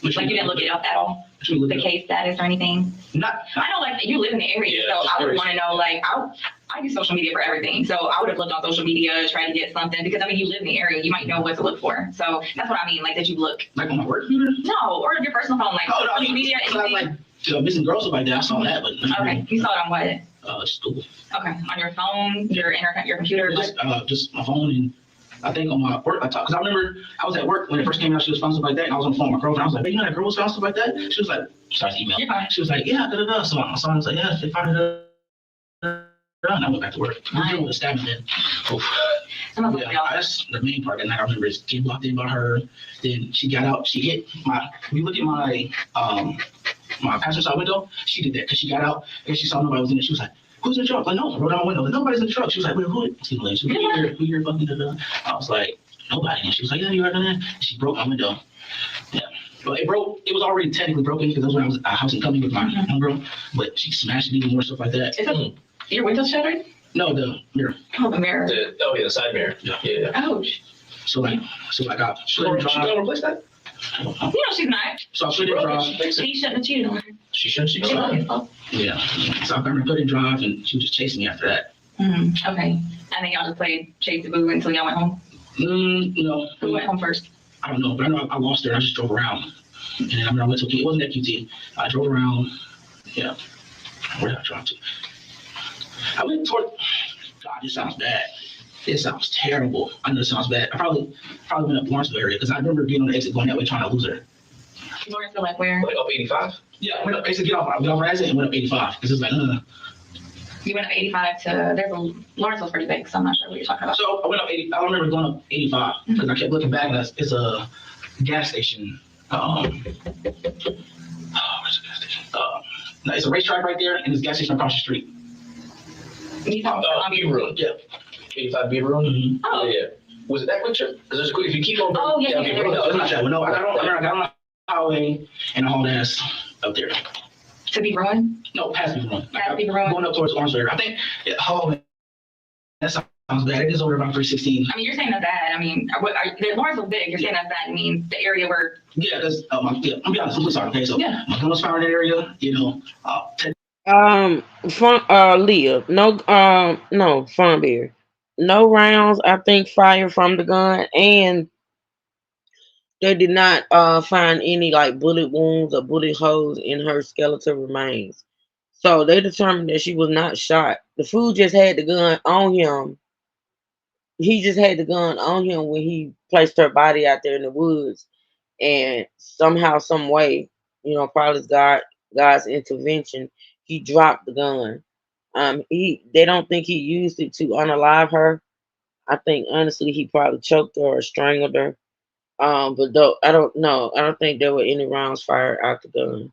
Like you didn't look it up at all. The case status or anything. Not. I know, like you live in the area, so I would want to know. Like I use social media for everything, so I would have looked on social media, try to get something because you live in the area, you might know what to look for. So that's what I mean. Like, did you look? Like on my work computer? No, or your personal phone, like social media. Like missing girls stuff like that. I saw that, but okay, you saw it on what? Just Google. Okay, on your phone, your internet, your computer. Just my phone and. I think on my work laptop, because I remember I was at work when it first came out. She was found stuff like that, and I was on the phone with my girlfriend. I was like, "Hey, you know that girl was found stuff like that?" She was like, "Starts email." She was like, "Yeah, da da da." So my son was like, "Yeah, they found it." And I went back to work. We dealing with a stabbing then. That's the main part. And I remember is getting blocked in by her. Then she got out. She hit my. We look at my my passenger side window. She did that because she got out and she saw nobody was in it. She was like, "Who's in the truck?" Like, no, I rolled down my window. Like, nobody's in the truck. She was like, "Wait, who?" Excuse me, who you're fucking da. I was like, "Nobody." And she was like, "Yeah, you heard of that?" And she broke my window. Yeah. Well, it broke. It was already technically broken because that was when I was housing company with my homegirl. But she smashed me and more stuff like that. Your window shattered? No, the mirror. Oh, the mirror. The side mirror. Yeah. Ouch. So I She gonna replace that? She's not. So I put it in drive. He shouldn't have cheated on her. She shouldn't. Yeah. So I put it in drive and she was just chasing me after that. Okay. And then y'all just played Chase the Boo until y'all went home? No. Who went home first? I don't know, but I know I lost her and I just drove around. And then I remember I went to it wasn't at QT. I drove around. Yeah. Where did I drive to? I went toward. God, this sounds bad. This sounds terrible. I know it sounds bad. I probably went up Lawrenceville area because I remember getting on the exit going that way trying to lose her. Lawrenceville, like where? Like up 85? Yeah, I went up exit, get off my exit and went up 85 because it's like, You went up 85 to, Lawrenceville's pretty big, so I'm not sure what you're talking about. So I went up 80. I remember going up 85 because I kept looking back and it's a gas station. Where's the gas station? No, it's a racetrack right there and there's a gas station across the street. You talking about Beaver Road. Yeah. 85 Beaver Road? Mm-hmm. Oh. Yeah. Was it that quick trip? Because there's a quick, if you keep on. Oh, yeah. Beaver Road. No, it's not that one. No, I got on the highway and I hauled ass up there. To be ruined? No, past Beaver Road. Past Beaver Road? Going up towards Lawrenceville. I think, that sounds bad. It is over about 316. You're saying that's bad. Lawrenceville's big. You're saying that's bad. I mean, the area where. Yeah, that's, I'm be honest, I'm sorry. Okay, so my gun was found in that area, Leah, no, Fonbear. No rounds, I think, fired from the gun, and they did not find any like bullet wounds or bullet holes in her skeletal remains. So they determined that she was not shot. The fool just had the gun on him he just had the gun on him when he placed her body out there in the woods, and somehow, some way, probably God's intervention, he dropped the gun. They don't think he used it to unalive her. I think honestly he probably choked her or strangled her. But though I don't know, I don't think there were any rounds fired out the gun.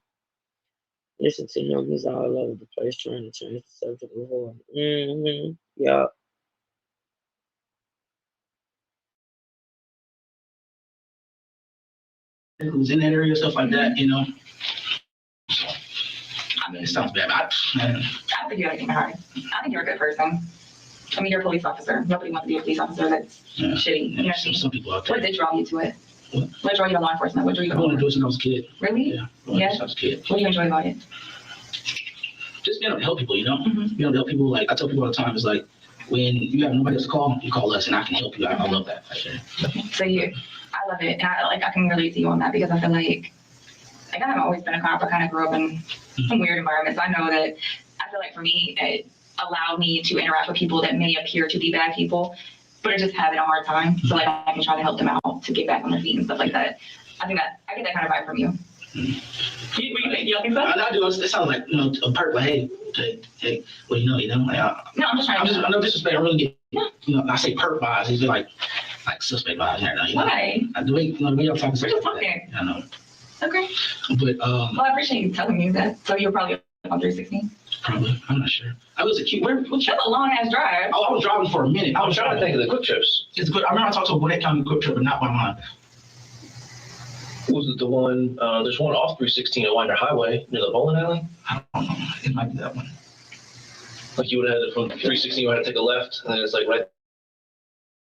Listen to him; he's all over the place trying to change the subject of war. Yeah. Who's in that area, stuff like that, you know. So, I mean, it sounds bad. I don't think you have anything to hide. I think you're a good person. I mean, you're a police officer. Nobody wants to be a police officer that's shitty. You know what I mean? Some people out there. What did draw you to it? What drew you to law enforcement? What drew you I to wanted to do it since I was a kid. Really? Yeah. Yeah. Since I was a kid. What do you enjoy about it? Just being able to help people, you know. Mhm. Being able to help people, like I tell people all the time, it's like when you have nobody else to call, you call us, and I can help you. I love that. So I love it, and I can relate to you on that because I feel like I've always been a cop. I kind of grew up in some weird environments. I know that I feel like for me, it allowed me to interact with people that may appear to be bad people, but are just having a hard time. So like I can try to help them out to get back on their feet and stuff like that. I think that I get that kind of vibe from you. What do you think? You don't think so? I do. It sounds like a perk. Like hey, well, you know. Like, No, I'm just trying to. I know disrespect. I really get. I say perk vibes. It's like suspect vibes. Why? The way the way y'all talking. We're just talking. I know. Okay. But Well, I appreciate you telling me that. So you're probably on 316. probably. I'm not sure. I was a cute. That's a long ass drive. Oh, I was driving for a minute. I was trying to think of the quick trips. It's good. I remember I talked to a Gwinnett County quick trip, but not by mine. Was it the one, there's one off 316 at Winder Highway near the bowling alley? I don't know. It might be that one. Like you would have had it from 316, you had to take a left, and then it's like right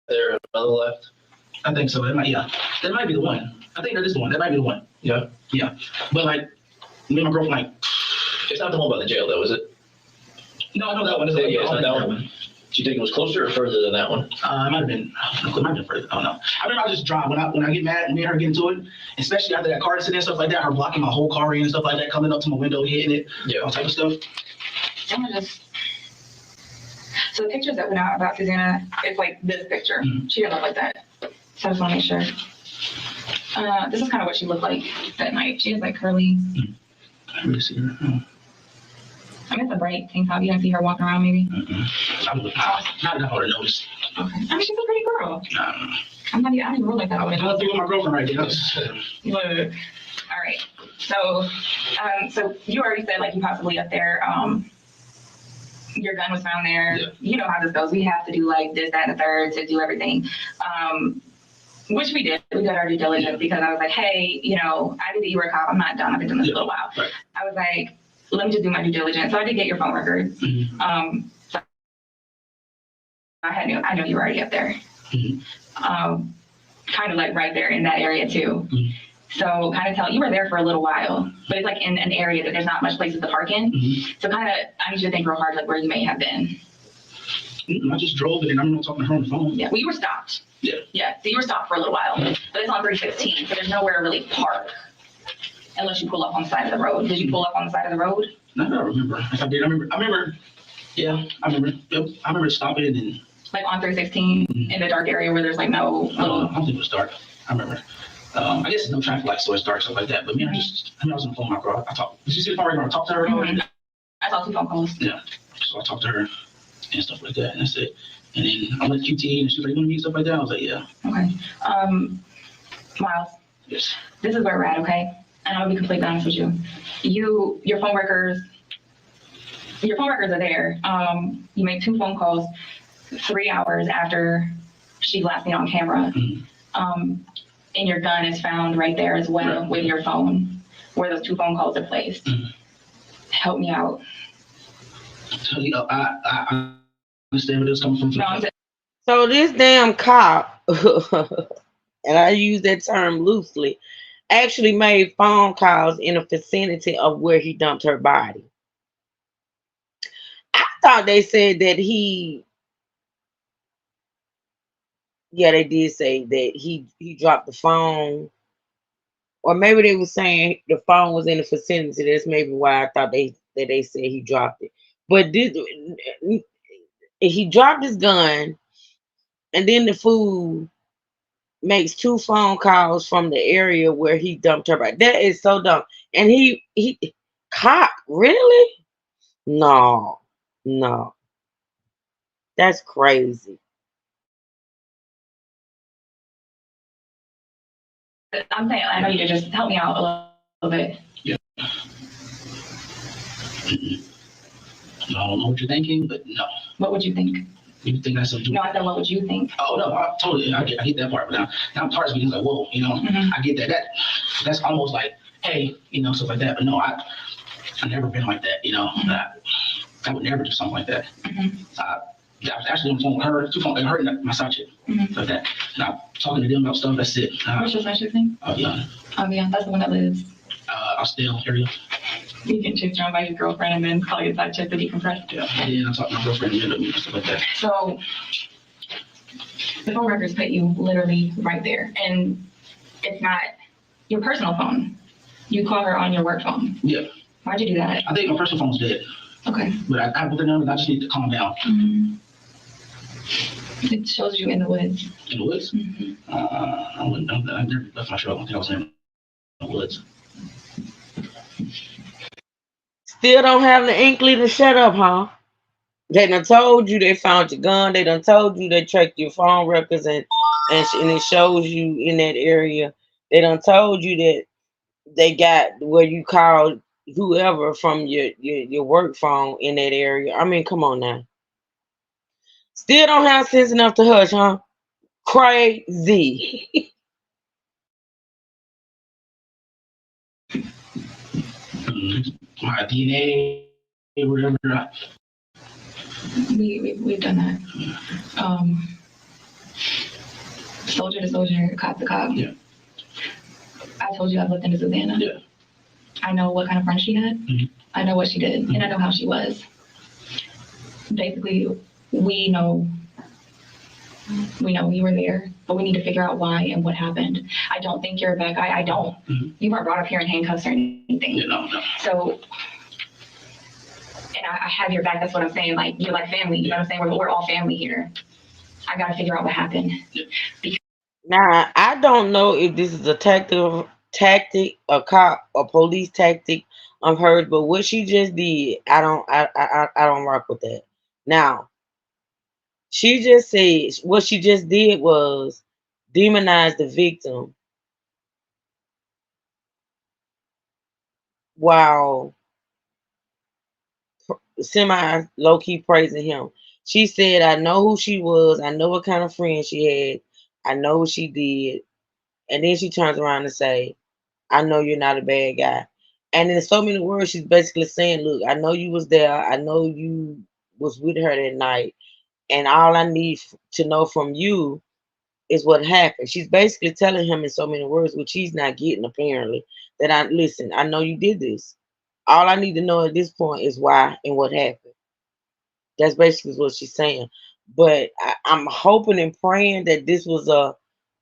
there, another left. I think so. That might be the one. I think that is the one. That might be the one. Yeah. But like, me and my girlfriend, like, It's not the one by the jail though, is it? no, I know that one. Yeah, it's not that one. Do you think it was closer or further than that one? It might have been. It might have been further. I don't know. I remember I just drive when I get mad and me and her get into it, especially after that car accident and stuff like that. Her blocking my whole car in and stuff like that, coming up to my window, hitting it, Yeah. all type of stuff. I'm gonna just. So the pictures that went out about Susanna, it's like this picture. Mhm. She didn't look like that. So I just want to make sure. This is kind of what she looked like that night. She has like curly. I really see her. I mean, it's a bright tank top. You didn't see her walking around, maybe. Not enough to notice. Okay. I mean, she's a pretty girl. Nah. I don't even look like that. I'm not thinking my girlfriend right there. Look. All right. So you already said like you possibly up there. Your gun was found there. Yeah. You know how this goes. We have to do like this, that, and the third to do everything. Which we did. We did our due diligence because I was like, hey, I knew that you were a cop. I'm not done. I've been doing this for a little while. Right. I was like, let me just do my due diligence. So I did get your phone records. Mhm. So I knew you were already up there. Mhm. Kind of like right there in that area too. Mhm. So kind of tell you were there for a little while, but it's like in an area that there's not much places to park in. Mhm. So kind of I need you to think real hard like where you may have been. I just drove it and I'm not talking to her on the phone. Yeah, well you were stopped. Yeah. Yeah, so you were stopped for a little while, but it's on 316, so there's nowhere to really park unless you pull up on the side of the road. Did you pull up on the side of the road? No, I don't remember. If I did, I remember. Yeah, I remember. Yep, I remember stopping and. Like on 316 in the dark area where there's like no I little. don't think it was dark. I remember. I guess there's no traffic lights, so it's dark, stuff like that. But me, I was on the phone with my girl. I talked. Did you see the phone right now? I talked to her. Mhm. I saw 2 phone calls. Yeah. So I talked to her and stuff like that, and that's it. And then I went to QT, and she was like, "You want to meet?" Stuff like that. I was like, "Yeah." Okay. Miles, Yes. this is where we're at, okay? And I'll be completely honest with you. Your phone records are there. You made 2 phone calls 3 hours after she last seen on camera. Mhm. And your gun is found right there as well Right. with your phone, where those 2 phone calls are placed. Mhm. Help me out. So I understand where this comes from. No, I'm just, So this damn cop, and I use that term loosely, actually made phone calls in the vicinity of where he dumped her body. I thought they said that they did say that he dropped the phone, or maybe they were saying the phone was in the vicinity. That's maybe why I thought they said he dropped it. But he dropped his gun. and then the fool makes 2 phone calls from the area where he dumped her body. That is so dumb. And he cop, really? No, no, that's crazy. I'm saying, I know you could just help me out a little bit. I don't know what you're thinking, but no. What would you think? You think that's something? No, I said, what would you think? Oh no, I get that part. But now parts because like, whoa, Mhm. I get that. That's almost like, hey, stuff like that. But no, I've never been like that. I would never do something like that. Mhm. I was actually on the phone with her, her and my side chick, Mhm. like that. Now talking to them about stuff. That's it. What's your friendship name? Yeah, That's the one that lives. Austell area. You can chase around by your girlfriend and then call your side chick to decompress. Yeah, and then I talked to my girlfriend and stuff like that. So the phone records put you literally right there, and it's not your personal phone. You call her on your work phone. Yeah, Why'd you do that? I think my personal phone's dead, Okay. but I put the number. I just need to calm down. Mhm. It shows you in the woods. In the woods. Mhm. I wouldn't. I never left my truck. I don't think I was in the woods. Still don't have the inkling to shut up, huh? They done told you they found your gun. They done told you they tracked your phone records and it shows you in that area. They done told you that they got where you called whoever from your work phone in that area. I mean, come on now. Still don't have sense enough to hush, huh? Crazy. My DNA, whatever. We've done that. Soldier to soldier, cop to cop. Yeah. I told you I looked into Susanna. Yeah. I know what kind of friend she had. Mhm. I know what she did, and I know how she was. Basically, we know you were there, but we need to figure out why and what happened. I don't think you're a bad guy. I don't. Mhm. You weren't brought up here in handcuffs or anything. No. So, and I have your back. That's what I'm saying. Like, you're like family. You know what I'm saying? We're all family here. I got to figure out what happened. Now, I don't know if this is a tactic, a police tactic of hers, but what she just did, I don't rock with that. Now, she just said what she just did was demonize the victim while semi low key praising him. She said, I know who she was, I know what kind of friend she had, I know what she did. And then she turns around and say, I know you're not a bad guy. And in so many words, she's basically saying, look, I know you was there, I know you was with her that night, and all I need to know from you is what happened. She's basically telling him in so many words, which he's not getting apparently, that I know you did this. All I need to know at this point is why and what happened. That's basically what she's saying. But I'm hoping and praying that this was a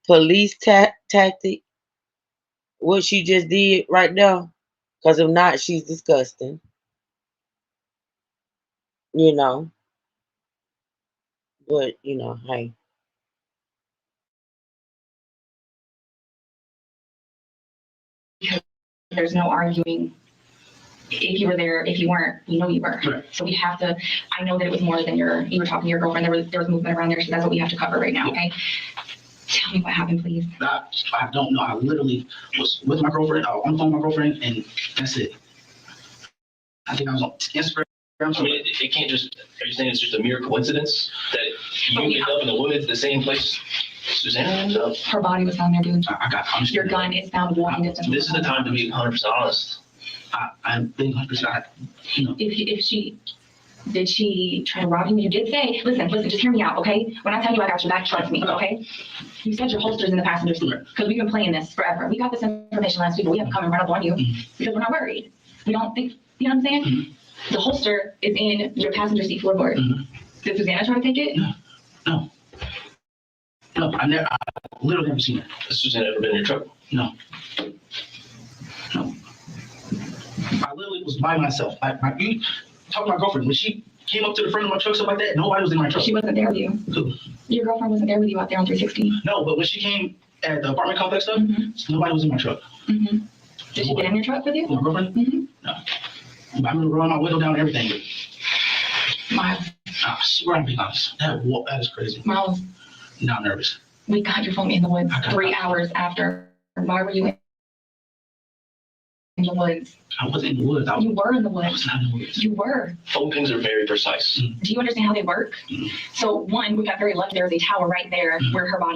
police tactic, what she just did right now. Because if not, she's disgusting. You know. But, hey. There's no arguing if you were there, if you weren't, you know you were. Right. So we have to, I know that it was more than you were talking to your girlfriend, there was movement around there, so that's what we have to cover right now, okay? Tell me what happened, please. I don't know. I literally was with my girlfriend, on the phone with my girlfriend, and that's it. I think I was on Instagram. I mean, it can't just, are you saying it's just a mere coincidence that you But we end up in the woods, the same place Susanna ended up? Her body was found there, dude. I got honest. Your gun is found walking distance. This is the time to be 100% honest. I'm being 100%. Did she try to rob you? You did say, listen, just hear me out, okay? When I tell you I got your back, trust me, okay? You said your holster's in the passenger seat, because we've been playing this forever. We got this information last week, but we haven't come and run up on you because we're not worried. We don't think, you know what I'm saying? Mhm. The holster is in your passenger seat floorboard. Did Susanna try to take it? No, I literally never seen her. Has Susanna ever been in your truck? No. I literally was by myself. You talk to my girlfriend when she came up to the front of my truck, stuff like that. Nobody was in my truck. She wasn't there with you. Who? Your girlfriend wasn't there with you out there on 360. No, but when she came at the apartment complex stuff, nobody was in my truck. Mm-hmm. Did she get in your truck with you? My girlfriend? Mm-hmm. No. I remember rolling my window down and everything. Miles, I swear I'm being honest. That is crazy. Miles, Now I'm nervous. we got your phone in the woods Okay. 3 hours after. Why were you in the woods? I wasn't in the woods. I You were in the was woods. not in the woods. You were. Phone pings are very precise. Do you understand how they work? Mhm. So one, we got very lucky. There's a tower right there Mhm. where her body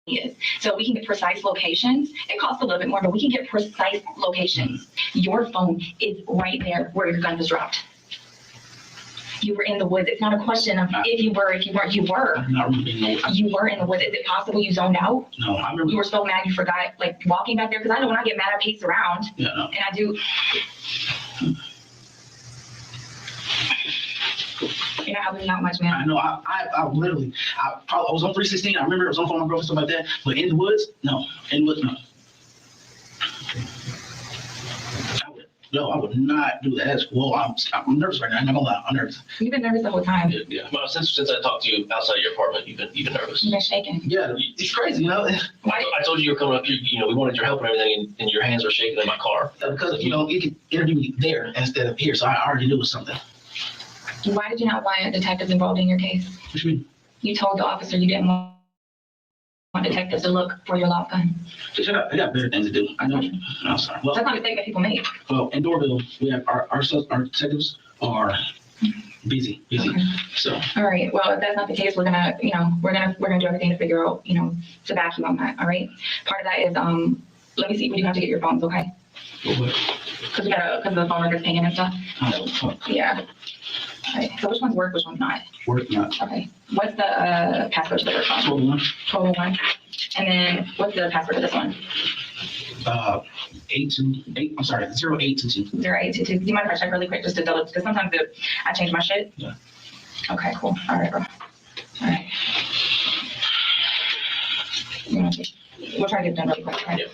is. So we can get precise locations. It costs a little bit more, but we can get precise locations. Your phone is right there where your gun was dropped. You were in the woods. It's not a question of if you were, if you weren't. You were. I do not remember being in the woods. You were in the woods. Is it possible you zoned out? No, I remember. You were so mad you forgot, like, walking back there? Because I know when I get mad, I pace around. Yeah, no. And I do. You're not helping me out much, man. I know. I literally, I was on 316. I remember I was on the phone with my girlfriend, stuff like that. But in the woods, no. In the woods, no. I would not do that. Well, I'm nervous right now. I'm not gonna lie. I'm nervous. You've been nervous the whole time. Yeah. Well, since I talked to you outside your apartment, you've been nervous. You've been shaking. Yeah, it's crazy, you know. Why? I told you you were coming up here. We wanted your help and everything, and your hands were shaking in my car. Because you could interview me there instead of here, so I already knew it was something. Why did you not want detectives involved in your case? What you mean? You told the officer you didn't want detectives to look for your lock gun. Shut up. I got better things to do. I know. I'm sorry. Well, That's not a mistake that people make. well, in Dorville, we have our detectives are busy. Okay. So All right. Well, if that's not the case, we're gonna do everything to figure out, to back you on that. All right. Part of that is let me see when you have to get your phones, okay? what? Because the phone record's pinging and stuff. Oh, fuck. Yeah. All right. So which ones work? Which ones not? Work not. Okay. What's the password to the first one? 12-1. 1201. And then what's the password to this one? 828. I'm sorry, 0822. 0822. Do you mind if I check really quick just to double? Because sometimes I change my shit. Yeah. Okay, cool. All right, bro. All right. We'll try to get it done really quick. Okay?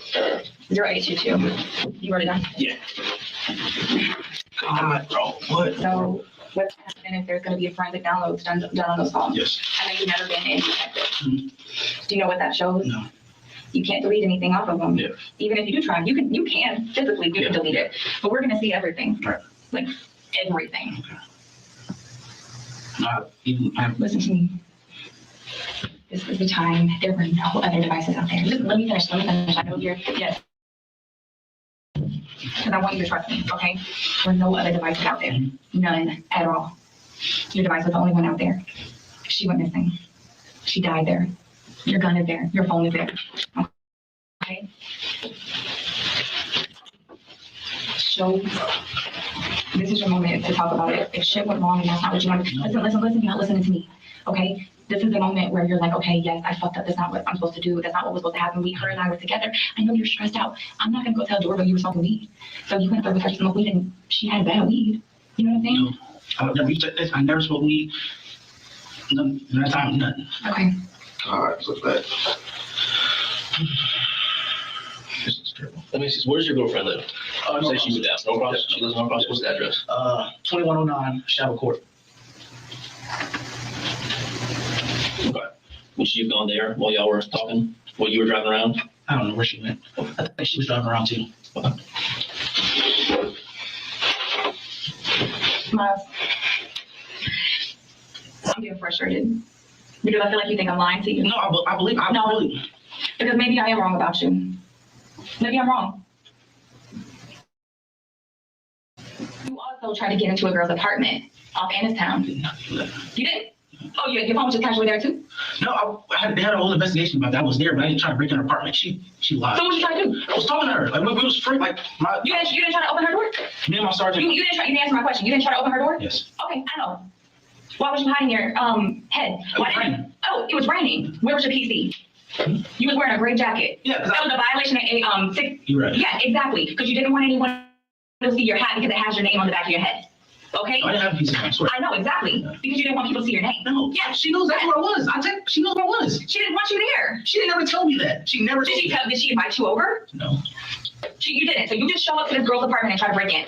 0822. You already done? Yeah. God, bro. What? So what's happening if there's going to be a forensic download done on those phones? Yes. I know you've never been in detective. Mhm. Do you know what that shows? No. You can't delete anything off of them. Yeah. Even if you do try, you can physically Yeah. delete it, but we're going to see everything. Right. Like everything. Listen to me. This is the time. There were no other devices out there. Just let me finish. I know you're, yes. Because I want you to trust me, okay? There were no other devices out there. None at all. Your device was the only one out there. She went missing. She died there. Your gun is there. Your phone is there. Okay? So, this is your moment to talk about it. If shit went wrong and that's not what you want to do, listen, you're not listening to me, okay? This is the moment where you're like, okay, yes, I fucked up. That's not what I'm supposed to do. That's not what was supposed to happen. Her and I were together. I know you're stressed out. I'm not going to go tell Dora you were smoking weed. So you went up there with her to smoke weed and she had bad weed. You know what I'm saying? No. I never smoked weed. None that time, nothing. Okay. God, so bad. This is terrible. Let me see. Where's your girlfriend live? You say she moved out. No problem. She lives in Norcross. What's the address? 2109 Shadow Court. Okay. Would she have gone there while y'all were talking? While you were driving around? I don't know where she went. I think she was driving around too. Miles, I'm getting frustrated because I feel like you think I'm lying to you. No, I believe. No. Really. Because maybe I am wrong about you. Maybe I'm wrong. You also tried to get into a girl's apartment off Annistown. You did? Oh, yeah, your phone was just casually there too? No, they had a whole investigation about that. I was there, but I didn't try to break in her apartment. She lied. So what you trying to do? I was talking to her. Like, we was free. Like, You didn't try to open her door? me and my sergeant. You didn't answer my question. You didn't try to open her door? Yes. Okay, I know. Why was you hiding your head? was raining. Oh, it was raining. Where was your PC? You was wearing a gray jacket. Yeah, 'cause That was a violation of 6. You're right. Yeah, exactly. Because you didn't want anyone to see your hat because it has your name on the back of your head. Okay? I didn't have a piece of mind, I swear. I know, exactly. Because you didn't want people to see your name. No, Yeah. she knows that's where I was. She knows where I was. She didn't want you there. She didn't ever tell me that. She never told me that. Did she invite you over? No. You didn't. So you just show up to this girl's apartment and try to break in.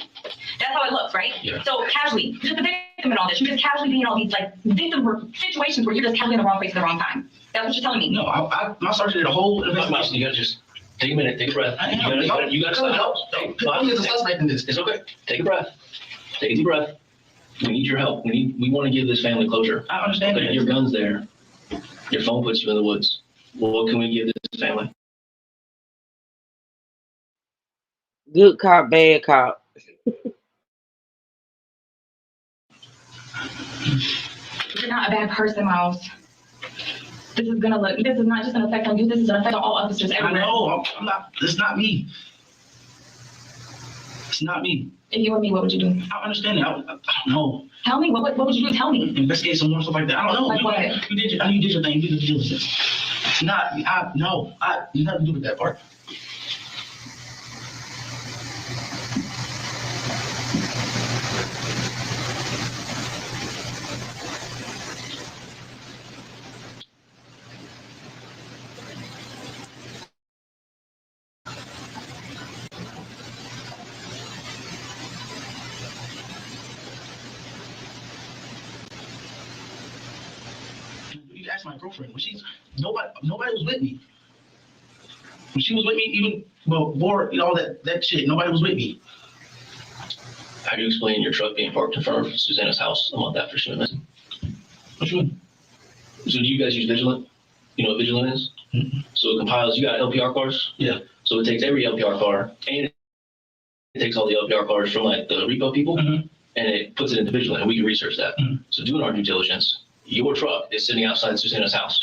That's how it looks, right? Yeah. So casually, just the victim in all this. You're just casually being in all these like victim situations where you're just casually in the wrong place at the wrong time. That's what you're telling me. No, my sergeant did a whole investigation. You gotta just take a minute, take a breath. I am. You gotta stop. I'm the suspect in this. It's okay. Take a breath. Take a deep breath. We need your help. We want to give this family closure. I understand Okay, that. your gun's there. Your phone puts you in the woods. What can we give this family? Good cop, bad cop. You're not a bad person, Miles. This is not just an effect on you, this is an effect on all officers I everywhere. know. I'm not. It's not me. It's not me. If you were me, what would you do? I understand that. I don't know. Tell me, what would you do? Tell me. Investigate some more stuff like that. I don't know. Like what? You did your thing. You did your diligence. It's not. No. Nothing to do with that part. You ask my girlfriend. Nobody was with me. When she was with me, even before all that shit, nobody was with me. How do you explain your truck being parked in front of Susanna's house a month after she went missing? What you mean? So do you guys use Vigilant? You know what Vigilant is? Mm-hmm. So it compiles, you got LPR cars? Yeah. So it takes every LPR car and it takes all the LPR cars from like the repo people Mhm. and it puts it into Vigilant and we can research that. Mhm. So doing our due diligence, your truck is sitting outside Susanna's house.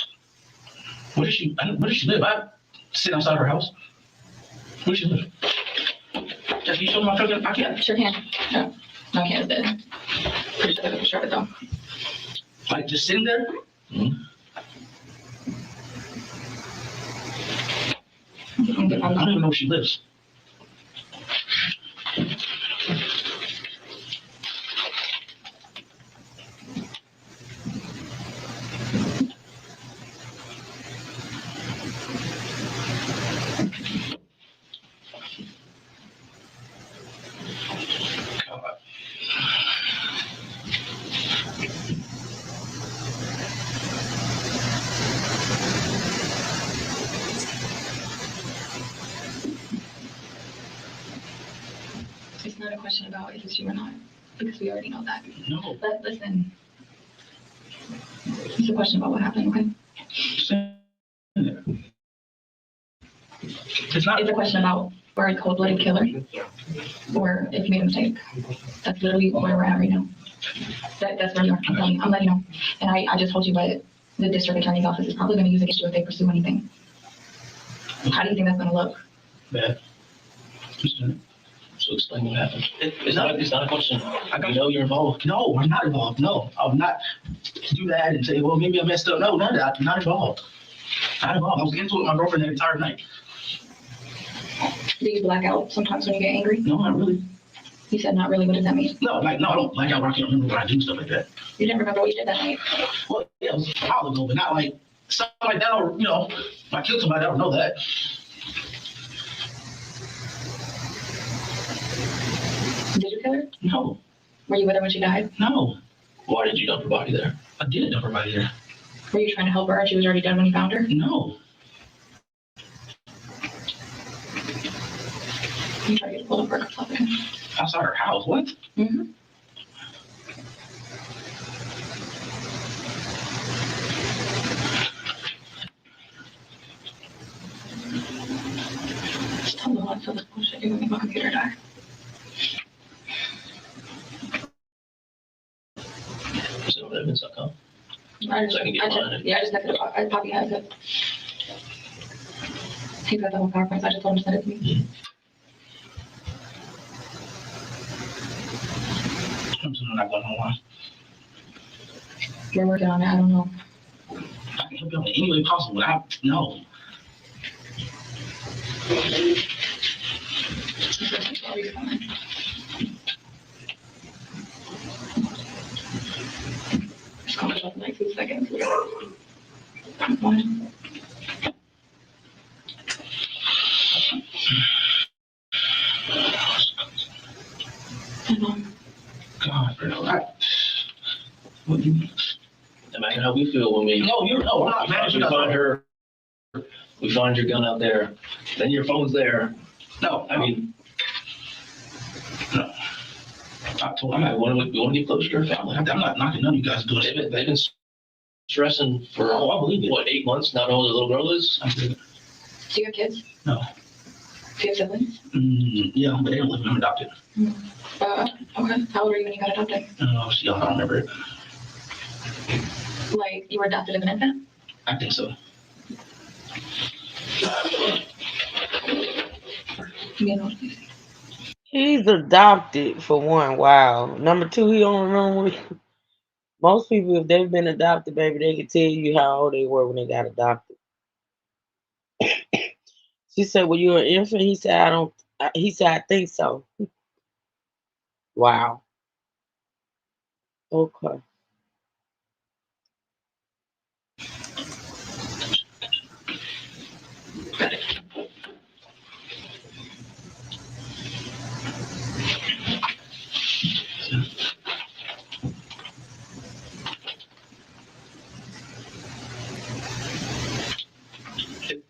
Where does she live? I sit outside her house. Where does she live? Can you show me my truck? I can't. Sure can. No, I can't. It's dead. Pretty sure I have a picture of it though. Like just sitting there? Mhm. I'm I good. don't even know where she lives. God. It's not a question about if it's you or not, because we already know that. No. But listen, it's a question about what happened, okay? It's not. It's a question about were a cold-blooded killer or if you made a mistake. That's literally where we're at right now. That's where we are. I'm telling you. I'm letting you know. And I just told you what the district attorney's office is probably going to use against you if they pursue anything. How do you think that's going to look? Bad. So explain what happened. It's It's not a question. I got You know you're involved. No, I'm not involved. No, I'm not do that and say, well, maybe I messed up. No, none of that. I'm not involved. Not involved. I was into it with my girlfriend the entire night. Do you black out sometimes when you get angry? No, not really. You said not really. What does that mean? No, I don't like how I can't remember when I do stuff like that. You didn't remember what you did that night. Well, yeah, it was a while ago, but not like something like that. Or if I killed somebody, I don't know that. Did you kill her? No, Were you with her when she died? no, Why did you dump her body there? I didn't dump her body there. Were you trying to help her and she was already dead when you found her? No, You tried to get a hold of her or something. outside her house. What? Mm-hmm. Tell me what for this bullshit. You're gonna make my computer die. Is it on evidence.com? I just, So I can get mine. yeah, I just left it. Poppy has it. He's got the whole PowerPoint, so I just told him to send it to me. I'm not going online. We're working on it. I don't know. I can help you in any way possible. No. it up in like 2 seconds. One. God, bro. What do you mean? Imagine how we feel when we. No, I'm not mad. We find her. We find your gun out there. Then your phone's there. No, I mean, I told we him. want to get close to your family. I'm not knocking none of you guys doing They've it. been stressing for Oh, I believe it. what, 8 months? Not knowing who the little girl is. Do you have kids? No. Do you have siblings? Yeah, but they don't live. I'm adopted. Okay. How old were you when you got adopted? I was young. I don't remember it. Like, you were adopted as an infant? I think so. You know, He's adopted for one. Wow. Number two, he don't remember. Most people, if they've been adopted, baby, they can tell you how old they were when they got adopted. She said, "Well, you're an infant." He said, "I don't." He said, "I think so." Wow. Okay.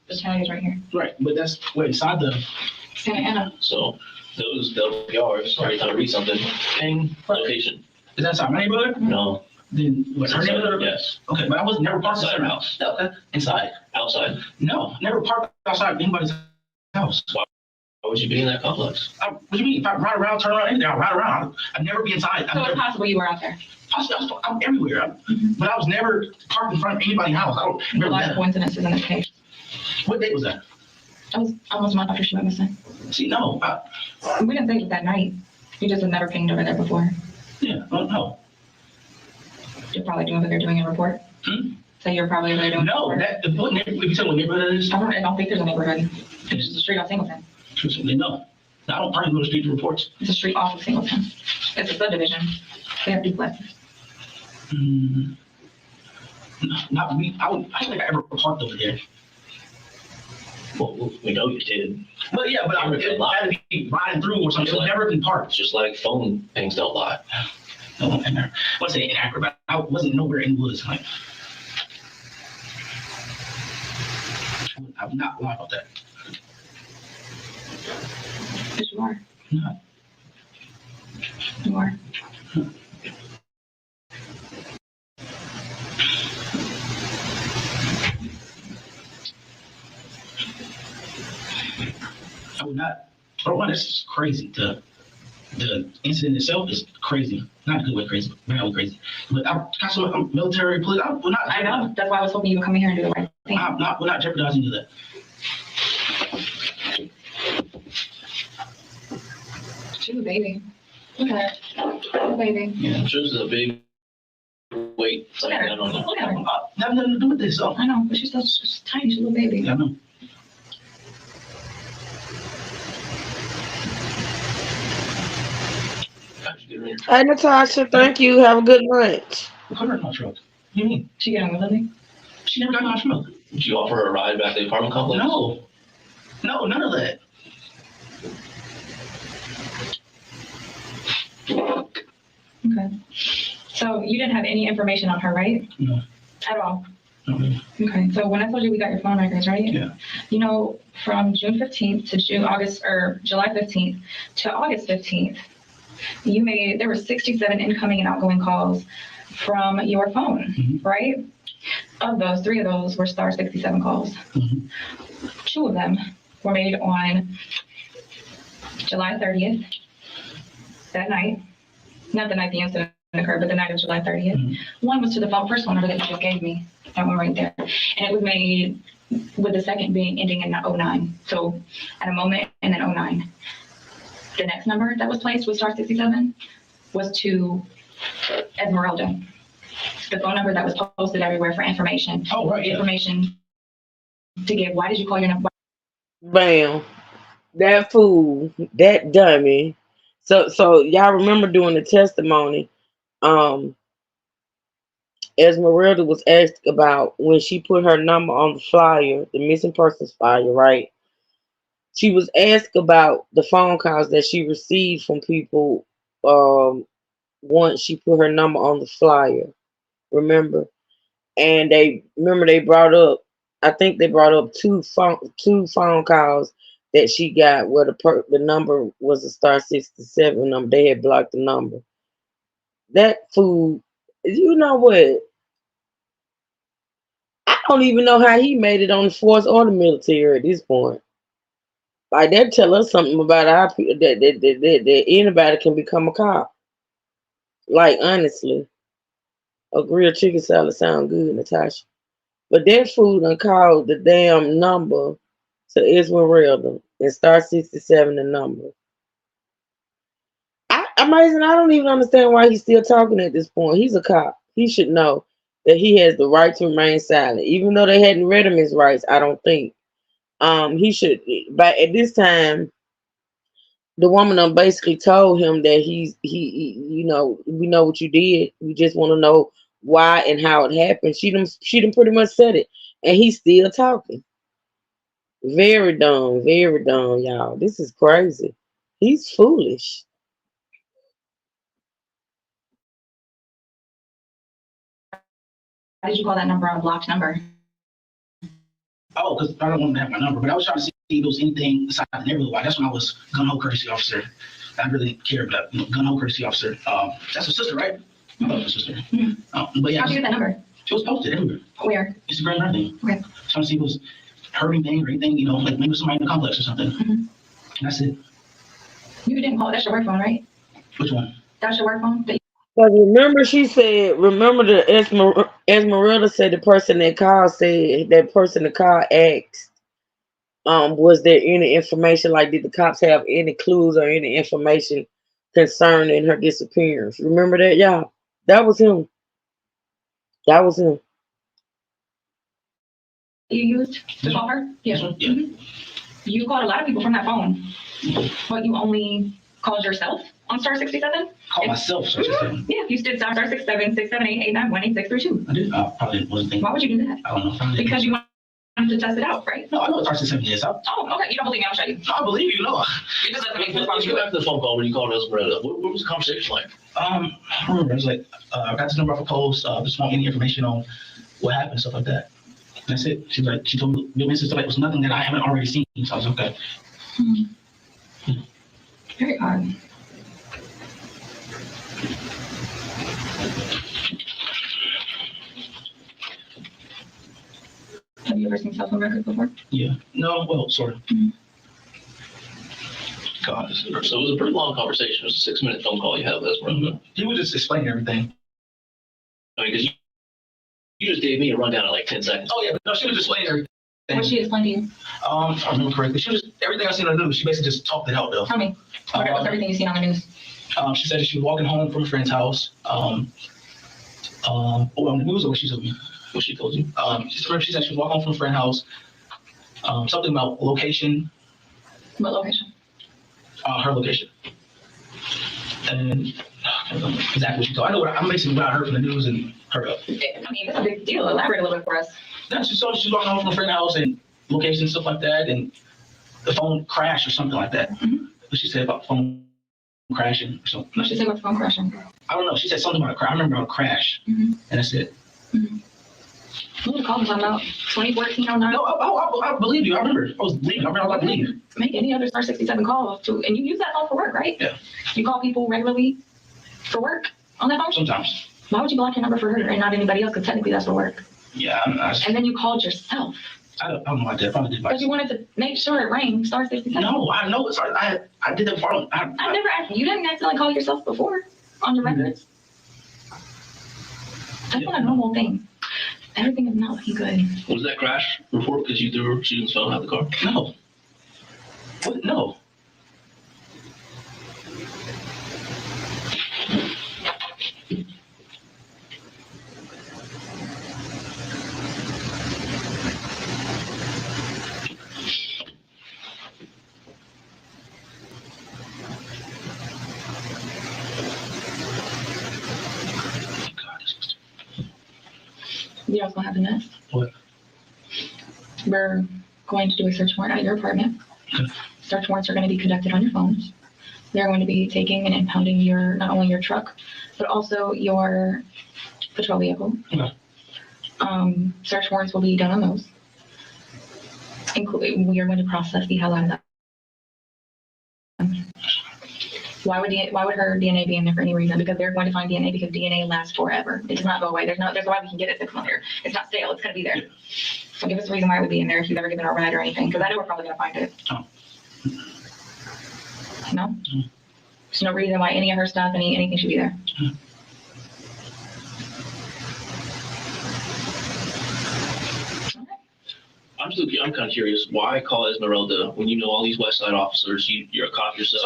the county is right here. Right, but that's inside the. Santa Ana. So those LPRs, every time I read something, ping location. Is that inside my neighborhood? No. Then what? Her neighborhood? Yes. Okay, but I was never parked Inside inside her her house. house. No, inside. Outside. No, never parked outside anybody's house. Why would you be in that complex? What do you mean? If I ride around, turn around, anything, I'll ride around. I'd never be inside. So it's possible you were out there. I'm everywhere. But I was never parked in front of anybody's house. I don't A remember lot of that. coincidences in this case. What date was that? That was almost a month after she went missing. See, no. We didn't say it was that night. You just had never pinged over there before. Yeah, no. You're probably doing over there doing a report. So you're probably over there doing a No, report. what neighborhood, if you tell me what neighborhood it is, I don't think there's a neighborhood. It's just a street off Singleton. truthfully, no. I don't park in those street reports. It's a street off of Singleton. It's a subdivision. They have duplexes. No, not me. I don't think I ever parked over there. Well, we know you did. But yeah, but I would have to be riding through or something. It would never been parked. It's just like phone pings don't lie. No, I never. I wasn't say inaccurate, but I wasn't nowhere in the woods. Like, I would not lie about that. Yes, you are. No. You are. I would not. Oh, wow, this is crazy. The incident itself is crazy. Not a good way crazy, but very crazy. But I'm military police. I will not. I know. That's why I was hoping you would come in here and do the right thing. We're not jeopardizing that. She's a baby. Look at her. She's a baby. Yeah. Just a big weight. It's like, I don't know. Look at her. Have nothing to do with this. So. I know, but she's just tiny. She's a little baby. Yeah, I know. How'd you get her in your truck? Hey, Natasha, thank you. Have a good lunch. Put her in my truck. What do you mean? She getting with me? She never got in my truck. Did you offer her a ride back to the apartment complex? No. No, none of that. Okay. So you didn't have any information on her, right? No. At all? Okay. Okay, so when I told you we got your phone records, right? Yeah. You know, from June 15th to July 15th to August 15th, there were 67 incoming and outgoing calls from your phone, Mhm. right? Of those, 3 of those were star 67 calls. Mhm. 2 of them were made on July 30th, that night. Not the night the incident occurred, but the night of July 30th. Mhm. One was to the phone, first one number that you just gave me, that one right there. And it was made with the second being ending in 09. So at a moment and then 09. The next number that was placed with star 67 was to Esmeralda. The phone number that was posted everywhere for information. Oh, right, yeah. Information to give. Why did you call your number? Bam. That fool, that dummy. So y'all remember doing the testimony. Esmeralda was asked about when she put her number on the flyer, the missing persons flyer, right? She was asked about the phone calls that she received from people once she put her number on the flyer. Remember? And they brought up, I think they brought up two phone calls that she got where the number was a star 67 number. They had blocked the number. That fool, you know what? I don't even know how he made it on the force or the military at this point. Like that tell us something about our people that anybody can become a cop. Like honestly, a grilled chicken salad sound good, Natasha. But that fool done called the damn number to Esmeralda and star 67 the number. Amazing. I don't even understand why he's still talking at this point. He's a cop. He should know that he has the right to remain silent, even though they hadn't read him his rights. I don't think. He should. But at this time, the woman basically told him that you know, we know what you did. We just want to know why and how it happened. She done pretty much said it, and he's still talking. Very dumb, y'all. This is crazy. He's foolish. Why did you call that number a blocked number? Oh, because I don't want to have my number, but I was trying to see if there was anything aside the neighborhood watch. That's when I was gun ho courtesy officer. I really care about gun ho courtesy officer. That's her sister, right? I thought it was her sister. But yeah, How'd you get that number? she was posted everywhere. Where? Instagram and everything. Okay. Trying to see if it was her anything or anything, you know, like maybe somebody in the complex or something. And that's it. You didn't call. That's your work phone, right? Which one? That's your work phone. But remember, she said, remember the Esmeralda said the person that called said that person that called asked, was there any information, like did the cops have any clues or any information concerning her disappearance? Remember that, y'all? That was him. That was him. You used to call her? Yeah. Yeah. You called a lot of people from that phone, but you only called yourself on star 67? Call myself, sir. Yeah, you did star 67 678 89 18 632. I did. I probably wasn't thinking. Why would you do that? I don't know. Probably Because you wanted to test it out, right? no, I know what Tarzan 7 is. Oh, okay. You don't believe me? I'll show you. I believe you, no. It just doesn't make sense. Let's go back to the phone call when you called Esmeralda. What was the conversation like? I remember. It was like, I got this number off a post. Just want any information on what happened, stuff like that. And that's it. She was like, she told me the message stuff like it was nothing that I haven't already seen. So I was okay. Very odd. Have you ever seen cell phone records before? Yeah. No, well, sort of. God, so it was a pretty long conversation. It was a 6-minute phone call you had with Esmeralda. He was just explaining everything. I mean, because you just gave me a rundown in like 10 seconds. Oh, yeah, but no, she was explaining everything. What she explained to you? If I remember correctly, she was everything I seen on the news. She basically just talked it out, though. Tell me. What's everything you've seen on the news? She said that she was walking home from a friend's house. On the news, or what she told me? What she told you? She said she was walking home from a friend's house. Something about location. What location? Her location. And I don't know exactly what she told. I know I'm basically what I heard from the news and her. I mean, it's a big deal. Elaborate a little bit for us. Yeah, she told she's walking home from a friend's house and location, stuff like that, and the phone crashed or something like that. What she said about the phone crashing or something. What she said about the phone crashing? I don't know. She said something about a crash. I remember about a crash, and that's it. What the call was talking about? 2014 09? No, I believe you. I remember. I was leaving. I remember I was about to leave. Make any other star 67 call to, and you use that phone for work, right? Yeah. You call people regularly for work on that phone? Sometimes. Why would you block your number for her and not anybody else? Because technically that's for work. Yeah, And then you called yourself. I don't know about that. I probably did. Because you wanted to make sure it rang star 67. No, I know it's hard. I did that for. I never asked you. Didn't accidentally call yourself before on your records. That's not a normal thing. Everything is not looking good. Was that crash report because you threw her student's phone out of the car? No. What? No. You know what's gonna happen next? What? We're going to do a search warrant at your apartment. Okay. Search warrants are going to be conducted on your phones. They're going to be taking and impounding your, not only your truck, but also your patrol vehicle. Okay. Search warrants will be done on those. We are going to process the hell out of that. Why would her DNA be in there for any reason? Because they're going to find DNA because DNA lasts forever. It does not go away. There's a way we can get it 6 months later. It's not stale. It's going to be there. So give us a reason why it would be in there if you've ever given it a ride or anything, because I know we're probably going to find it. Oh. No? There's no reason why any of her stuff, anything should be there. I'm kind of curious. Why call Esmeralda when you know all these West Side officers? You're a cop yourself.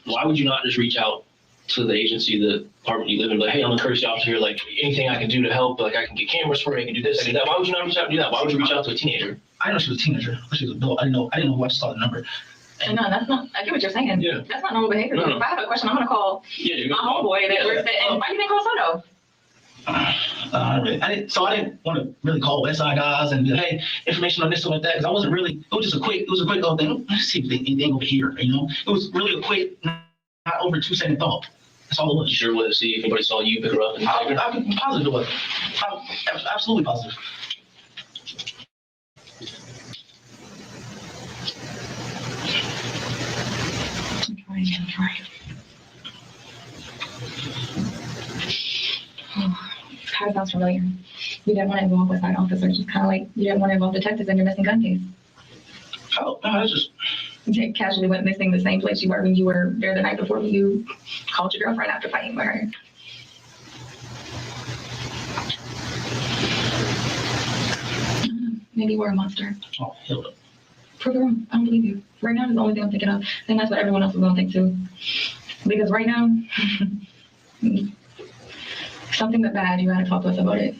So Why would you not just reach out to the agency, the department you live in, like, hey, I'm a courtesy officer here. Like, anything I can do to help, like, I can get cameras for you, I can do this, I can do that. Why would you not reach out and do that? Why would you reach out to a teenager? I know she was a teenager. She was an adult. I didn't know who. I just saw the number. And no, that's not, I get what you're saying. Yeah. That's not normal behavior. No. If I have a question, I'm going to call Yeah, you're my gonna call. homeboy that works at, and why do you think call Soto? I didn't want to really call West Side guys and be like, hey, information on this, stuff like that, because I wasn't really. It was just a quick little thing. Let's see if anything over here. You know, it was really a quick, not over 2-second thought. That's all it was. You sure wanted to see if anybody saw you pick her up and take her? I'm positive it was. I'm absolutely positive. I'm trying. Kind of sounds familiar. You didn't want to involve West Side officers, just kind of like you didn't want to involve detectives in your missing gun case. Oh, no, that's just. You casually went missing the same place you were when you were there the night before when you called your girlfriend after fighting with her. Maybe you were a monster. Oh, hell no. Prove it wrong. I don't believe you. Right now is the only thing I'm thinking of. And that's what everyone else is going to think too. Because right now, something that bad, you gotta talk to us about it.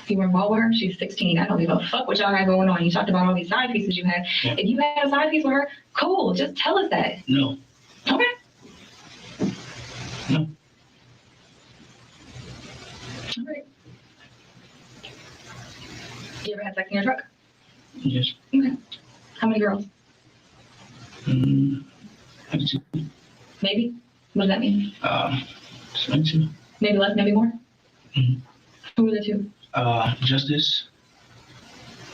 If you were involved with her, she's 16. I don't give a fuck what y'all got going on. You talked about all these side pieces you had. Yeah. If you had a side piece with her, cool. Just tell us that. No. Okay. No. All right. You ever had sex in your truck? Yes. Okay. How many girls? Maybe two. Maybe? What does that mean? Maybe two. Maybe less, maybe more? Mhm. Who were the two? Justice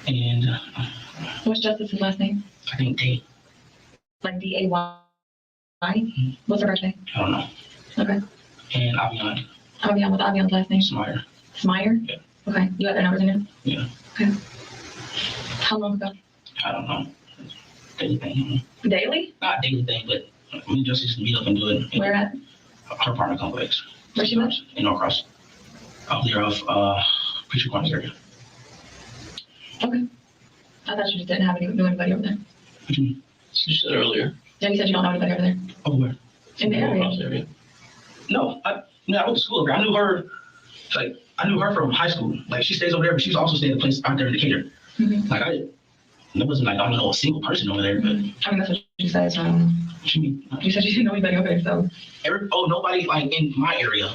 and What's Justice's last name? I think Day. Like D-A-Y? What's her birthday? I don't know. Okay. And Avion Avion, what's Avion's last name? Smyer. Smyer? Yeah. Okay. You got their numbers in there? Yeah. Okay. How long ago? I don't know. Daily thing. Daily? Not daily thing, but me and Justice meet up and do it. Where at? Her apartment complex. Where she lives? In Norcross. Up there off Preacher Corners area. Okay. I thought you just didn't know anybody over there. What you mean? You said earlier. Yeah, you said you don't know anybody over there. Over where? In the Norcross area. area. No, I went to school over there. I knew her from high school. Like, she stays over there, but she's also staying at a place out there in Decatur. Mhm. Like, it wasn't like I don't know a single person over there, but I mean, that's what you said, so. she mean, You said you didn't know anybody over there, so. nobody like in my area,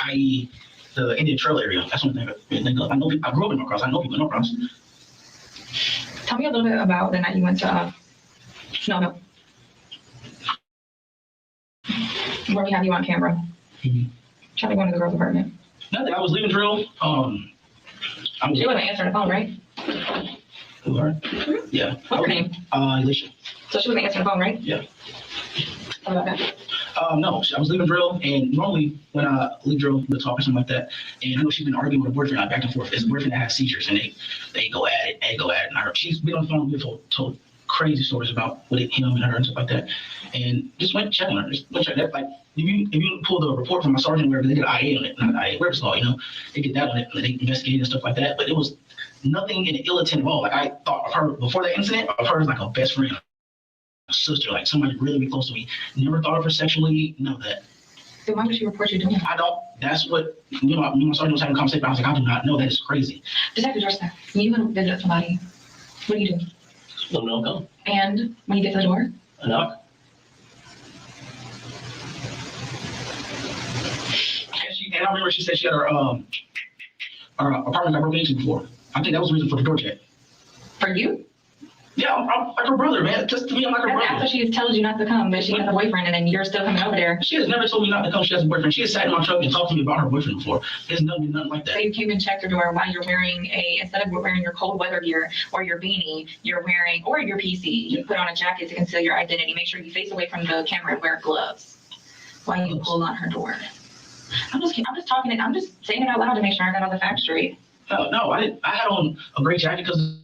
i.e. the Indian Trail area. That's one thing I think of. I know people, I grew up in Norcross. I know people in Norcross. Tell me a little bit about the night you went to Snowhill. Where we have you on camera. Mhm. Try to go into the girl's apartment. Nothing. I was leaving drill. I'm She wasn't answering the phone, right? Who her? Yeah. What's her name? Alicia. So she wasn't answering the phone, right? Yeah. How about that? No, I was leaving drill, and normally when I leave drill, we'll talk or something like that. And I know she's been arguing with her boyfriend back and forth. It's a boyfriend that has seizures, and they go at it, And she's been on the phone, we've told crazy stories about him and her and stuff like that. And just went checking her. Just went check that. Like, if you pull the report from my sergeant, wherever they did an IA on it, not IA, wherever it's called, they get that on it, and they investigate and stuff like that. But it was nothing in ill intent at all. Like, I thought of her before that incident, of her as like a best friend, a sister, like somebody really close to me. Never thought of her sexually, none of that. Then why would she report you doing that? I don't. That's what me and my sergeant was having a conversation. I was like, I do not know. That is crazy. Detective Joseph, when you go to visit somebody, what do you do? Let them know I'm coming. And when you get to the door, A knock. And I remember she said she had her our apartment got broken into before. I think that was the reason for the door check. For you? Yeah, I'm like her brother, man. Just to me, I'm like her That's brother. after she told you not to come, but she has a boyfriend, and then you're still coming over there. She has never told me not to come. She has a boyfriend. She has sat in my truck and talked to me about her boyfriend before. There's nothing like So that. you came and checked her door while you're wearing instead of wearing your cold weather gear or your beanie, you're wearing, or your PC, you put on a jacket to conceal your identity. Make sure you face away from the camera and wear gloves while you pull on her door. I'm just talking it. I'm just saying it out loud to make sure I got all the facts straight. No, I didn't. I had on a gray jacket because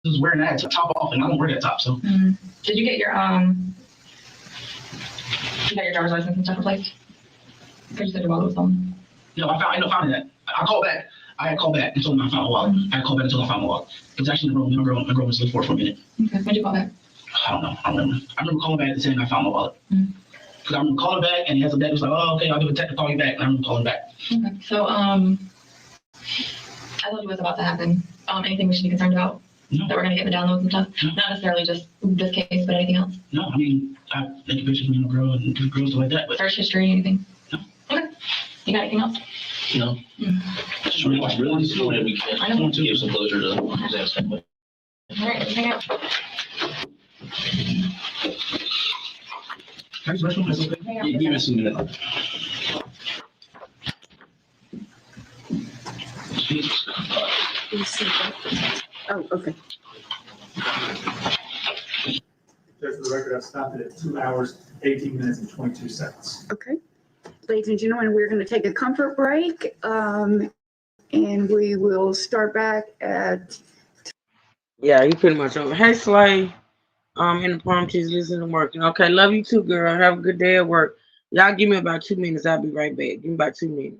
I was wearing that top off, and I don't wear that top. So Did you get your driver's license and stuff replaced? Because you said your wallet was stolen. no, I ended up finding that. I called back. I had called back and told them I found my wallet. I had called back until I found my wallet. It was actually in the room. My girl was looking for it for a minute. Okay, when'd you call back? I don't know. I don't remember. I remember calling back and saying I found my wallet. Mhm. Because I remember calling back, and he has a dad was like, "Oh, okay, I'll give a text to call you back." And I remember calling back. Okay, so I told you what's about to happen. Anything we should be concerned about? No. That we're gonna get the downloads and stuff? No. Not necessarily just this case, but anything else? No, I mean, I take pictures of me and a girl and do girls stuff like that. But Search history, anything? No. Okay. You got anything else? No. Just really so that we I know. can give some closure to Zach's family. All right, hang out. can I use the restroom? That's okay. Hang out. Give us a minute. Jesus. Oh, okay. Just for the record, I stopped it at 2 hours, 18 minutes and 22 seconds. Okay. Ladies and gentlemen, we're going to take a comfort break, and we will start back at. Yeah, he pretty much over. Hey, Slay. In the palm trees, listening and working. Okay, love you too, girl. Have a good day at work. Y'all give me about 2 minutes. I'll be right back. Give me about 2 minutes.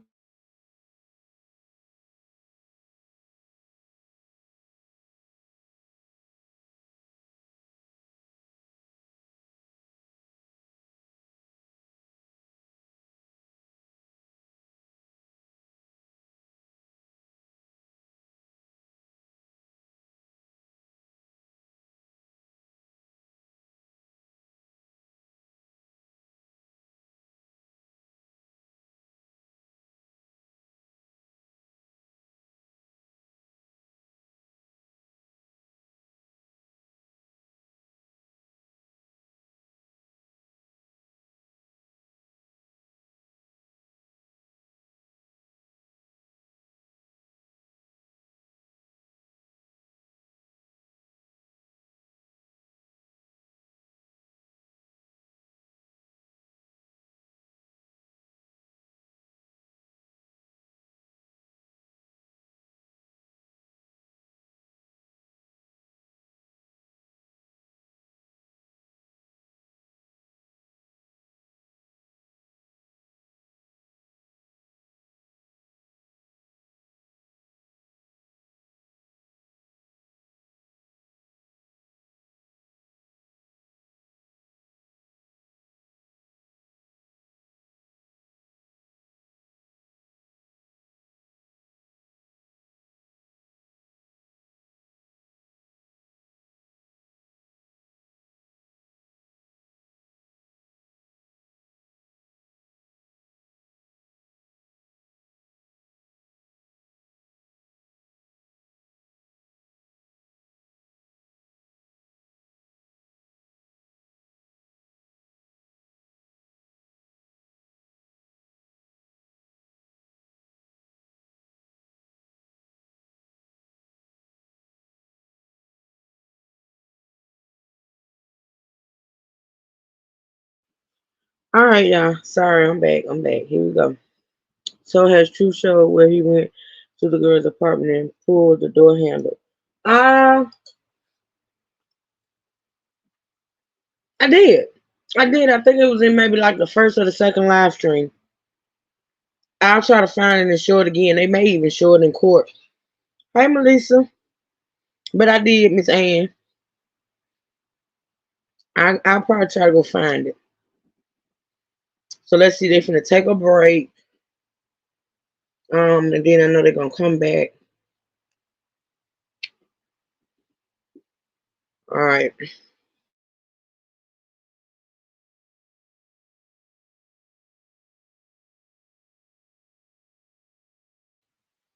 All right, y'all. Sorry, I'm back. Here we go. So has True showed where he went to the girl's apartment and pulled the door handle. Uh, I did. I did. I think it was in maybe like the first or the second live stream. I'll try to find it and show it again. They may even show it in court. Hey, Melissa. But I did, Miss Ann. I'll probably try to go find it. So let's see. They're finna take a break. And then I know they're gonna come back. All right.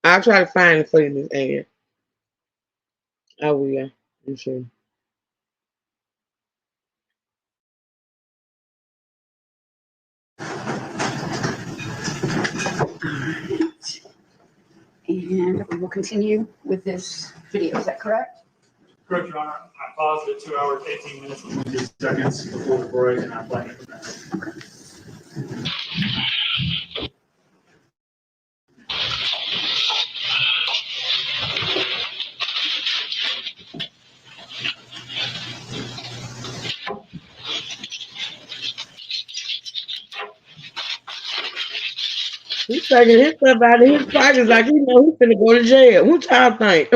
I'll try to find it for you, Miss Ann. I will. I'm sure. And we will continue with this video. Is that correct? Correct, Your Honor. I paused at 2 hours, 18 minutes, and 22 seconds before the break, and I'm playing it from there. He's taking his stuff out of his pockets like he know he's finna go to jail. What y'all think?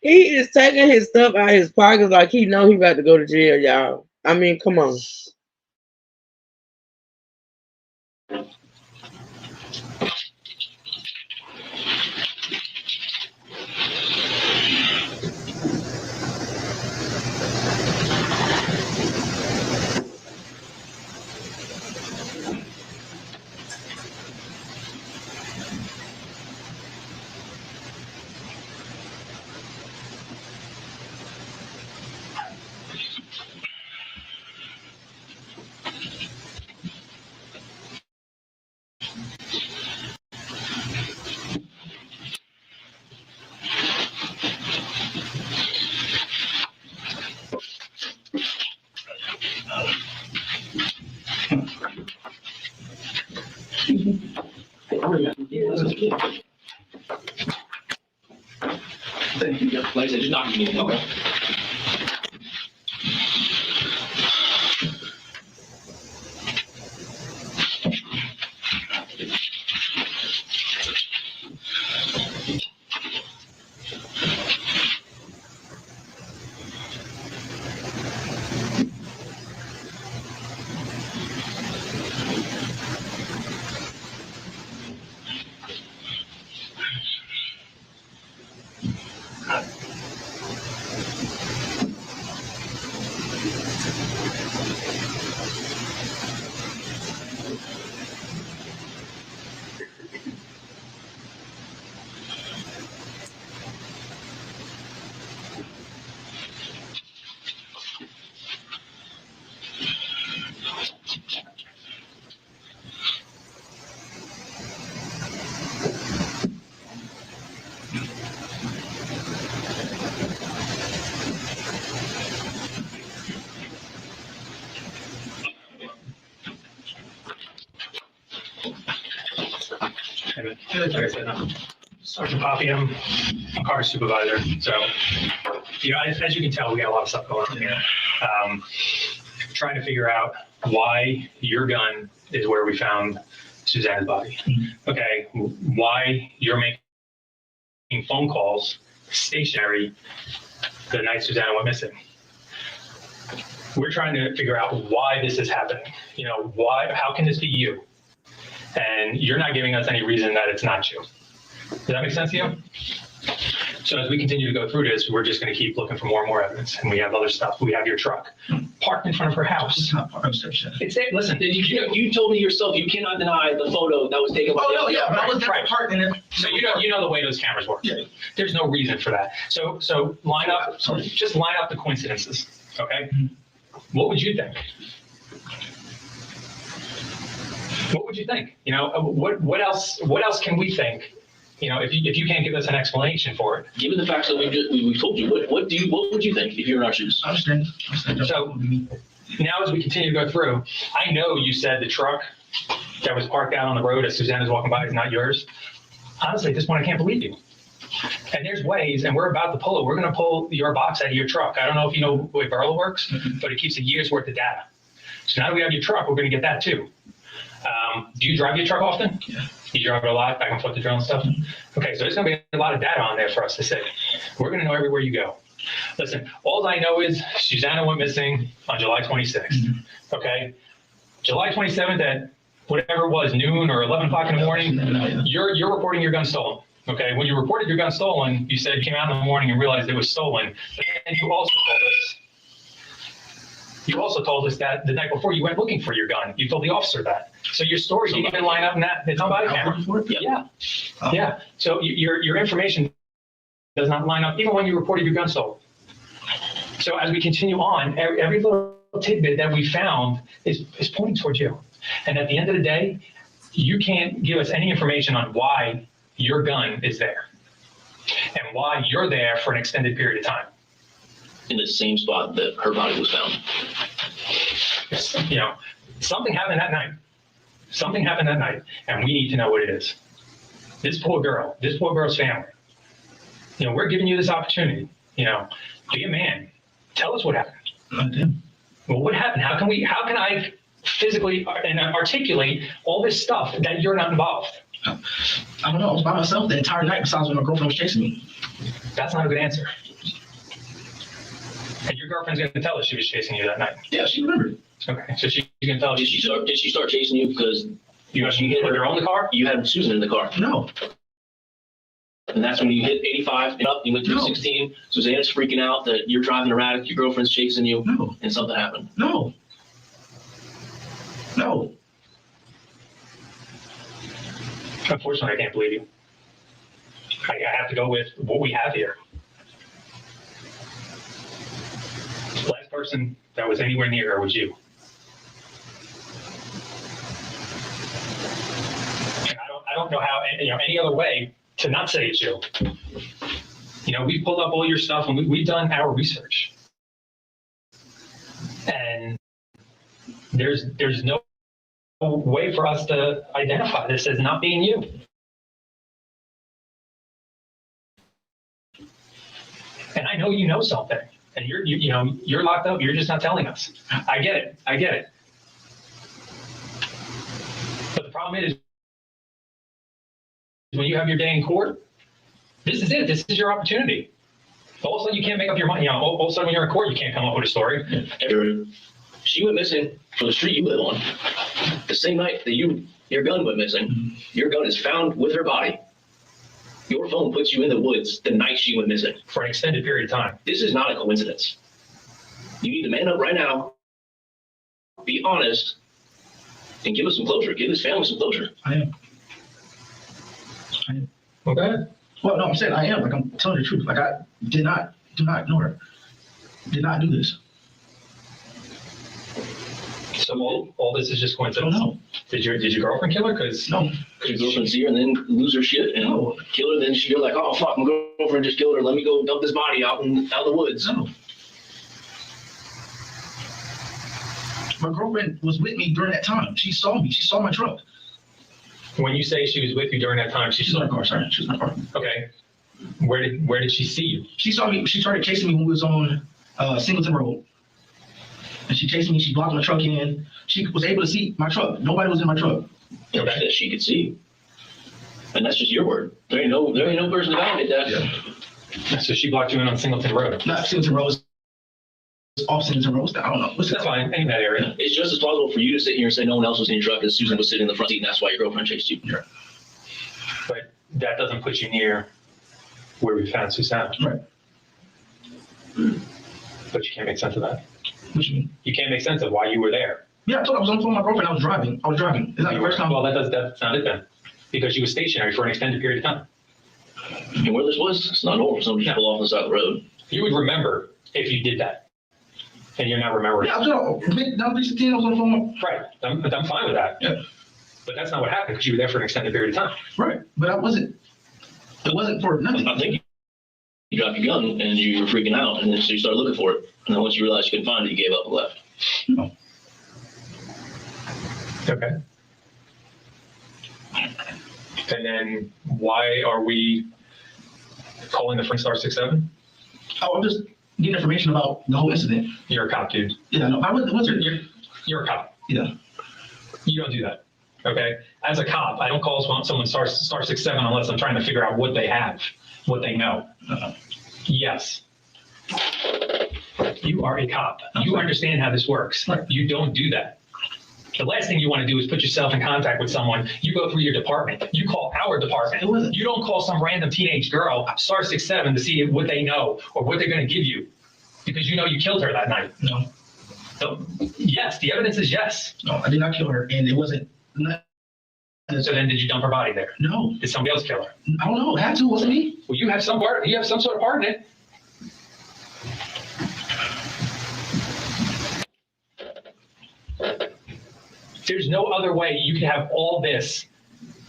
He is taking his stuff out of his pockets like he know he about to go to jail, y'all. I mean, come on. Like I said, just knock me in. Okay. Like I said, I'm Sergeant Poppy, I'm a car supervisor. So, as you can tell, we got a lot of stuff going on here. Trying to figure out why your gun is where we found Susanna's body. Okay, why you're making phone calls stationary the night Susanna went missing. We're trying to figure out why this is happening. Why? How can this be you? And you're not giving us any reason that it's not you. Does that make sense to you? So as we continue to go through this, we're just going to keep looking for more and more evidence. And we have other stuff. We have your truck parked in front of her house. It's not part of the It's it. Listen, You told me yourself you cannot deny the photo that was taken. Oh, no, yeah, but I was Right. that part in it. so you know the way those cameras work. Yeah. There's no reason for that. So line up. Just line up the coincidences. Okay. What would you think? What would you think? What else can we think? If you can't give us an explanation for it. Given the facts that we've told you, what would you think if you're in our shoes? I understand. So now as we continue to go through, I know you said the truck that was parked out on the road as Susanna's walking by is not yours. Honestly, at this point, I can't believe you. And there's ways, and we're about to pull it. We're going to pull your box out of your truck. I don't know if you know the way Burla works, but it keeps a year's worth of data. So now that we have your truck, we're going to get that too. Do you drive your truck often? Yeah. You drive it a lot, back and forth to drill and stuff? Okay, so there's going to be a lot of data on there for us to see. We're going to know everywhere you go. Listen, all I know is Susanna went missing on July 26th. Okay? July 27th at whatever it was, noon or 11 o'clock in the morning, you're reporting your gun stolen. Okay? When you reported your gun stolen, you said you came out in the morning and realized it was stolen. And you also told us You also told us that the night before you went looking for your gun. You told the officer that. So your story didn't even line up in that. It's on body camera. Yeah. Yeah. So your information does not line up even when you reported your gun stolen. So as we continue on, every little tidbit that we found is pointing towards you. And at the end of the day, you can't give us any information on why your gun is there and why you're there for an extended period of time. In the same spot that her body was found. You know, something happened that night. Something happened that night, and we need to know what it is. This poor girl's family. You know, we're giving you this opportunity. You know, be a man. Tell us what happened. I did. Well, what happened? How can I physically and articulate all this stuff that you're not involved? I don't know. I was by myself the entire night besides when my girlfriend was chasing me. That's not a good answer. And your girlfriend's going to tell us she was chasing you that night. Yeah, she remembered. Okay, so she's going to tell us. Did she start chasing you because you hit her on the car? You had Susan in the car. No. And that's when you hit 85 and up, you went through 16. Susanna's freaking out that you're driving erratic, your girlfriend's chasing you, No. and something happened. No. No. Unfortunately, I can't believe you. I have to go with what we have here. The last person that was anywhere near her was you. And I don't know how, any other way to not say it's you. You know, we pulled up all your stuff and we've done our research. And there's no way for us to identify this as not being you. And I know you know something, and you're locked up. You're just not telling us. I get it. But the problem is, when you have your day in court, this is it. This is your opportunity. All of a sudden, you can't make up your mind. All of a sudden, when you're in court, you can't come up with a story. She went missing from the street you live on. The same night that your gun went missing, your gun is found with her body. Your phone puts you in the woods the night she went missing. For an extended period of time. This is not a coincidence. You need to man up right now, be honest, and give us some closure. Give this family some closure. I am. Okay. Well, no, I'm saying I am. Like, I'm telling the truth. Like, I do not ignore her. Did not do this. So all this is just I don't coincidence. know. Did your girlfriend kill her? Because No. Your girlfriend see her and then lose her shit and kill her. Then she'll like, oh fuck, my girlfriend just killed her. Let me go dump this body out in the woods. No. My girlfriend was with me during that time. She saw me. She saw my truck. when you say she was with you during that time, She's in my car. Sorry, she was in my car. okay. Where did she see you? She saw me. She started chasing me when we was on Singleton Road. And she chased me. She blocked my truck in. She was able to see my truck. Nobody was in my truck. Okay. That she could see. And that's just your word. There ain't no person that validated that. So she blocked you in on Singleton Road. Not Singleton Road. It's off Singleton Road. I don't know. What's That's that? fine, in that area. It's just as plausible for you to sit here and say no one else was in your truck as Susan was sitting in the front seat and that's why your girlfriend chased you. Yeah. But that doesn't put you near where we found Susanna. Right. But you can't make sense of that. What you mean? You can't make sense of why you were there. Yeah, I told her I was on the phone with my girlfriend. I was driving. It's not the first time. Well, that's not it then. Because she was stationary for an extended period of time. And where this was, it's not normal for somebody to pull off on the side of the road. You would remember if you did that. And you're not remembering. Yeah, I was on the phone. Right. I'm fine with that. Yeah. But that's not what happened because you were there for an extended period of time. Right. But I wasn't. It wasn't for nothing. I think you dropped your gun and you were freaking out and then so you started looking for it. And then once you realized you couldn't find it, you gave up and left. No. Okay. And then why are we calling the Front Star 67? Oh, I'm just getting information about the whole incident. You're a cop, dude. Yeah, no, I wasn't. You're a cop. Yeah. You don't do that. Okay. As a cop, I don't call someone star 67 unless I'm trying to figure out what they have, what they know. Yes. You are a cop. You understand how this works. Right. You don't do that. The last thing you want to do is put yourself in contact with someone. You go through your department. You call our department. It wasn't. You don't call some random teenage girl, star 67, to see what they know or what they're going to give you because you know you killed her that night. No. So, yes, the evidence is yes. No, I did not kill her, and it wasn't. So then did you dump her body there? No, Did somebody else kill her? I don't know. It had to, wasn't me. Well, you have some part, you have some sort of part in it. There's no other way you can have all this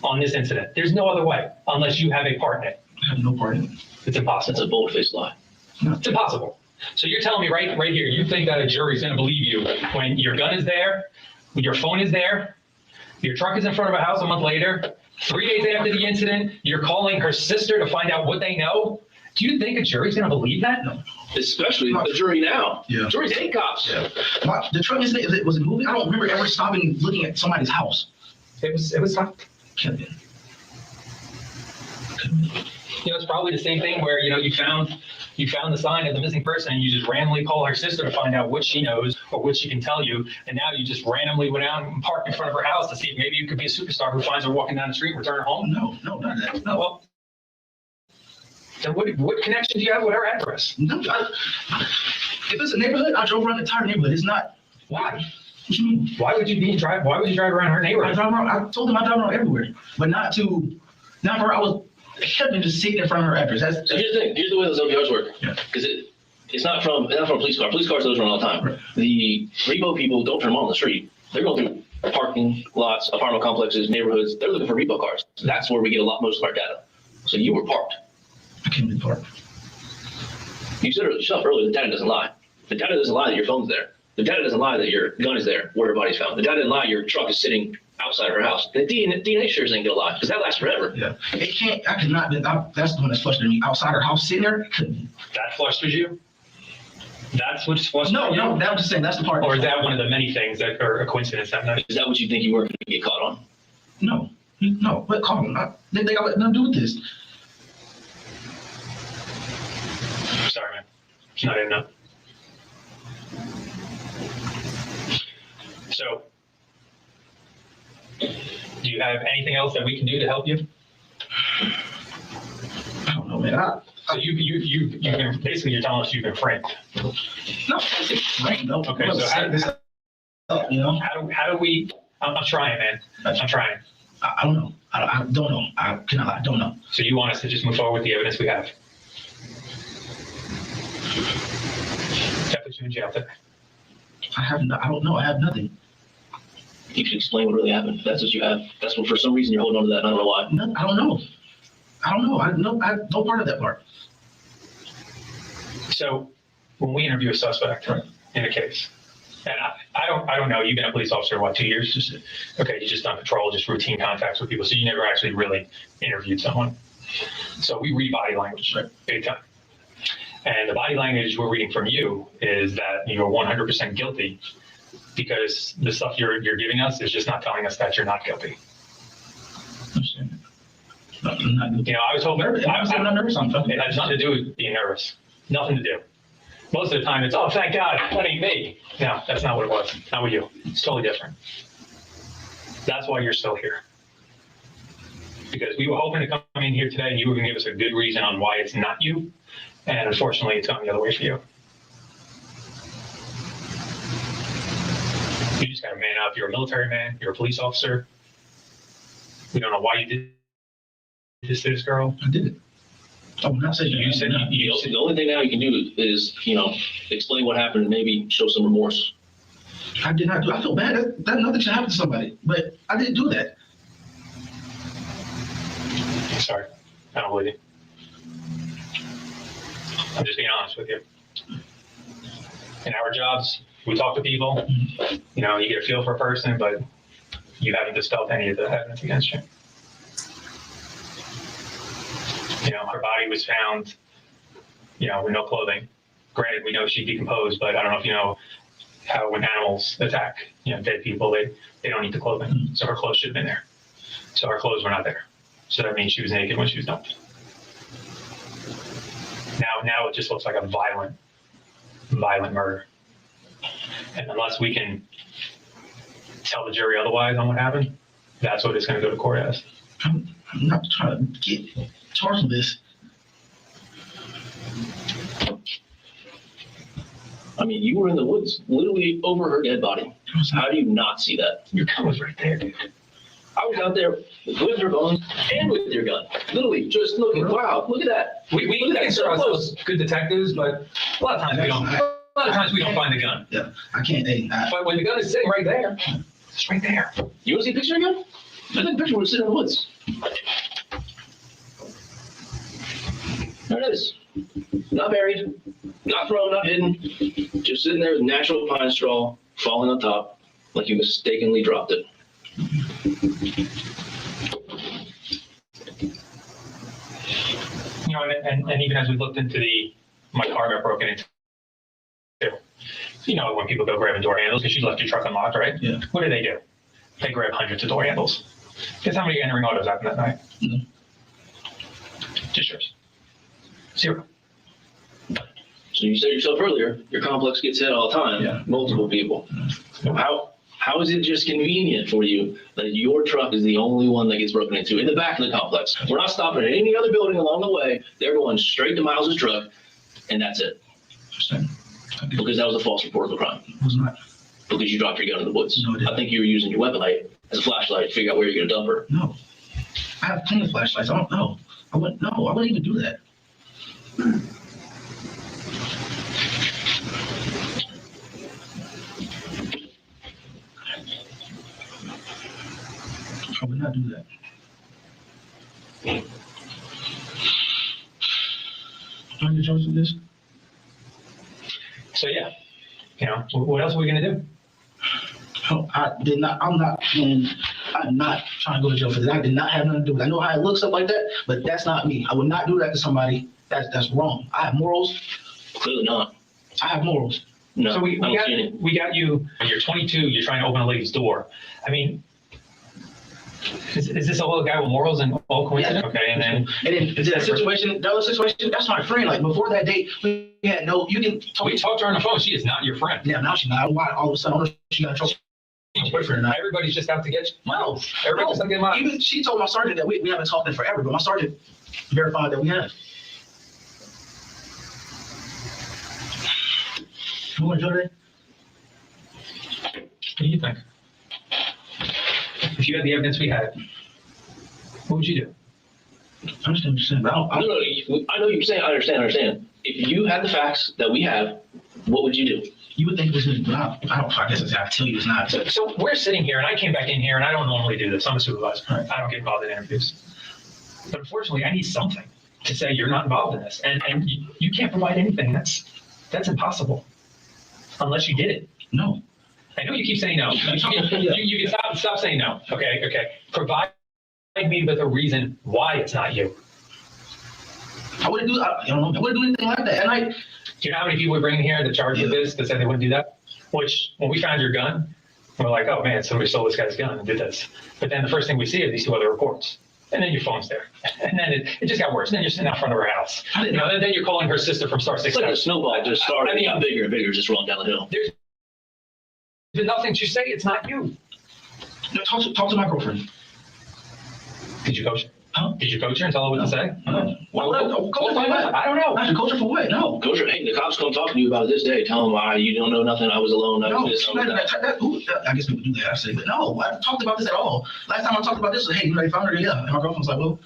on this incident. There's no other way unless you have a part in it. I have no part in it. It's That's impossible. a bold-faced lie. It's impossible. So you're telling me right here, you think that a jury's going to believe you when your gun is there, when your phone is there, your truck is in front of a house a month later, 3 days after the incident, you're calling her sister to find out what they know? Do you think a jury's going to believe that? No. Especially the jury now. Yeah. Juries hate cops. Yeah. The truck was it moving? I don't remember ever stopping looking at somebody's house. It was tough. Could've been. You know, it's probably the same thing where, you know, you found the sign of the missing person and you just randomly call her sister to find out what she knows or what she can tell you. And now you just randomly went out and parked in front of her house to see if maybe you could be a superstar who finds her walking down the street and return her home. No, none of that. No. Well, then what connection do you have with her address? No, if it's a neighborhood, I drove around the entire neighborhood. It's not. Why? What you mean? Why would you drive around her I neighborhood? drive around. I told them I drive around everywhere, but not for her. I was having to sit in front of her address. So here's the thing. Here's the way those LPRs work. Yeah. Because it's not from a police car. Police cars those run all the time. Right. The repo people don't turn them on the street. They're going through parking lots, apartment complexes, neighborhoods. They're looking for repo cars. That's where we get most of our data. So you were parked. I can't be parked. You said it yourself earlier. The data doesn't lie. The data doesn't lie that your phone's there. The data doesn't lie that your gun is there where her body's found. The data doesn't lie your truck is sitting outside her house. The DNA sure ain't gonna lie because that lasts forever. Yeah. It can't. I could not. That's the one that's frustrating me. Outside her house, sitting there. Couldn't. That flusters you? That's what's frustrating you? No. I'm just saying that's the part. Or is that one of the many things that are a coincidence that night? Is that what you think you weren't going to get caught on? No. But call them. They got nothing to do with this. Sorry, man. I didn't know. So, do you have anything else that we can do to help you? I don't know, man. So you've been, basically you're telling us you've been framed. No, it's right. No. Okay, so how do we, I'm trying, man. I'm trying. I don't know. I don't know. I don't know. So you want us to just move forward with the evidence we have? That puts you in jail today. I don't know. I have nothing. You should explain what really happened. That's what you have. That's what, for some reason, you're holding on to that. And I don't know why. I don't know. I have no part of that part. So when we interview a suspect in a case, and I don't know, you've been a police officer, what, 2 years? Okay, you just done patrol, just routine contacts with people. So you never actually really interviewed someone. So we read body language, big time. And the body language we're reading from you is that you're 100% guilty because the stuff you're giving us is just not telling us that you're not guilty. I'm not You know, I was told nervous. I'm not nervous. It has nothing to do with being nervous. Nothing to do. Most of the time it's, oh, thank God, that ain't me. No, that's not what it was. Not with you. It's totally different. That's why you're still here. Because we were hoping to come in here today and you were going to give us a good reason on why it's not you. And unfortunately, it's gone the other way for you. You just got to man up. You're a military man. You're a police officer. We don't know why you did this to this girl. I did it. I would not say You said you The only thing now you can do is, explain what happened and maybe show some remorse. I did not do. I feel bad. That nothing should happen to somebody, but I didn't do that. Sorry, I don't believe you. I'm just being honest with you. In our jobs, we talk to people, you get a feel for a person, but you haven't dispelled any of the evidence against you. Her body was found, with no clothing. Granted, we know she decomposed, but I don't know if you know how when animals attack, dead people, they don't eat the clothing. So her clothes should have been there. So her clothes were not there. So that means she was naked when she was dumped. Now it just looks like a violent murder. And unless we can tell the jury otherwise on what happened, that's what it's going to go to court as. I'm not trying to get charged with this. I mean, you were in the woods, literally over her dead body. How do you not see that? Your gun was right there, dude. I was out there with your phone and with your gun. Literally, just looking. Wow, look at that. We Look at that, consider so ourselves good detectives, but a lot of times we don't. A lot of times we don't find the gun. Yeah, I can't. Hey, But when the gun is sitting right there, it's right there. You want to see a picture again? I took a picture when we were sitting in the woods. There it is. Not buried, not thrown, not hidden. Just sitting there with natural pine straw falling on top like you mistakenly dropped it. You know, and even as we looked into my car got broken into. You know, when people go grabbing door handles, because you left your truck unlocked, right? Yeah. What do? They grab hundreds of door handles. Guess how many entering autos happened that night? Mhm. Just yours. 0. So you said yourself earlier, your complex gets hit all the time, Yeah. multiple people. How is it just convenient for you that your truck is the only one that gets broken into in the back of the complex? We're not stopping at any other building along the way. They're going straight to Miles's truck, and that's it. Because that was a false report of a crime. It was not. Because you dropped your gun in the woods. No, I didn't. I think you were using your weapon light as a flashlight to figure out where you're going to dump her. No. I have plenty of flashlights. I don't know. I wouldn't even do that. I would not do that. Are you Joseph this? So yeah, you know, what else are we gonna do? No, I'm not trying to go to jail for this. I did not have nothing to do with it. I know how it looks up like that, but that's not me. I would not do that to somebody. That's wrong. I have morals. Clearly not. I have morals. No, So I don't see any. we got you. When you're 22, you're trying to open a lady's door. I mean, is this a little guy with morals and all coincidence? Yeah. Okay, and then The other situation, that's my friend. Like before that date, we had no, you can talk. we talked to her on the phone. She is not your friend. Yeah, now she's not. Why all of a sudden, she got in trouble. Boyfriend and I. Everybody's just out to get you. No, Everybody's just out to get mine. Even she told my sergeant that we haven't talked in forever, but my sergeant verified that we have. You want to enjoy that? What do you think? If you had the evidence we had, what would you do? I understand what you're saying, but I No, I know you're saying, I understand. If you had the facts that we have, what would you do? you would think this is, but I guess I tell you it's not. So we're sitting here, and I came back in here, and I don't normally do this. I'm a supervisor. Right. I don't get involved in interviews. But unfortunately, I need something to say you're not involved in this, and you can't provide anything. That's impossible, unless you did it. No. I know you keep saying no. You can stop saying no. Okay. Provide me with a reason why it's not you. I wouldn't do. I don't know. I wouldn't do anything like that. And I. Do you know how many people we bring in here to charge with this that said they wouldn't do that? Which, when we found your gun, we're like, oh man, somebody stole this guy's gun and did this. But then the first thing we see are these 2 other reports. And then your phone's there. And then it just got worse. And then you're sitting out front of her house. You know, and then you're calling her sister from Star 6. It's like a snowball just started. It got bigger and bigger, just rolling down the hill. There's been nothing to say. It's not you. No, talk to my girlfriend. Did you coach her? Huh? Did you coach her and tell her what to say? Well, I don't know. I should coach her for what? No. Coach, hey, the cops come talk to you about it this day. Tell them why you don't know nothing. I was alone. I No, was this, I was that. I guess people do that. I say, but no, I haven't talked about this at all. Last time I talked about this was, hey, you know, they found her. Yeah. And my girlfriend was like, well.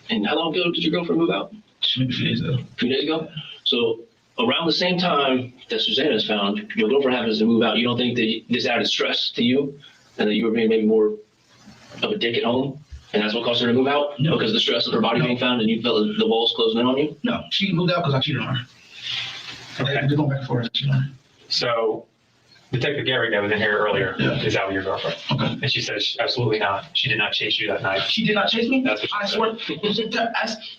And how long ago did your girlfriend move out? Maybe a few days ago. A few days ago? So around the same time that Susanna is found, your girlfriend happens to move out. You don't think that this added stress to you and that you were being maybe more of a dick at home? And that's what caused her to move out? No. Because of the stress of her body being found and you felt the walls closing in on you? No, she moved out because I cheated on her. Okay. They're going back and forth. I cheated on her. So Detective Gary that was in here earlier Yeah. is out with your girlfriend. Okay. And she says absolutely not. She did not chase you that night. She did not chase me. That's what she I said.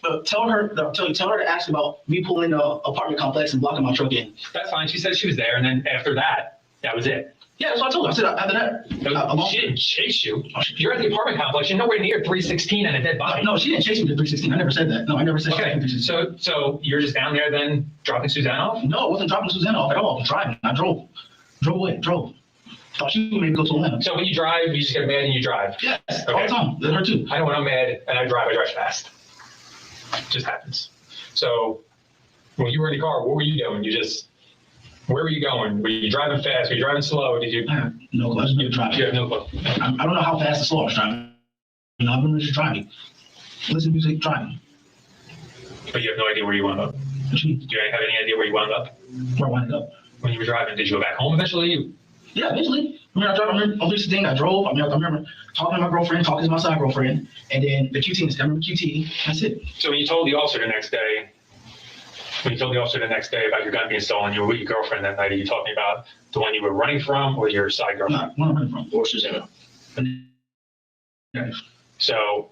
swear. Tell her to ask about me pulling the apartment complex and blocking my truck in. That's fine. She said she was there, and then after that, that was it. Yeah, that's what I told her. I said after that. She didn't chase you. You're at the apartment complex. You're nowhere near 316 and a dead body. No, she didn't chase me to 316. I never said that. No, I never said. Okay, so you're just down there then dropping Suzanne off? No, I wasn't dropping Susanna off at all. I was driving. I drove away. Thought she would maybe go to Atlanta. So when you drive, you just get mad and you drive? Yes, all Okay. the time. Her too. I know when I'm mad and I drive fast. It just happens. So when you were in the car, what were you doing? Where were you going? Were you driving fast? Were you driving slow? Did you? I have no clue. I was never driving. You have no clue. I don't know how fast or slow I was driving. I've been just driving. Listen to music, driving. But you have no idea where you wound up. What you mean? Do you have any idea where you wound up? Where I wound up? When you were driving, did you go back home eventually? Yeah, eventually. I remember on this thing, I drove. I remember talking to my girlfriend, talking to my side girlfriend, and then the QT, I remember QT, that's it. So when you told the officer the next day about your gun being stolen, you were with your girlfriend that night, are you talking about the one you were running from or your side girlfriend? No, one I'm running from. Or Susanna. Yeah. So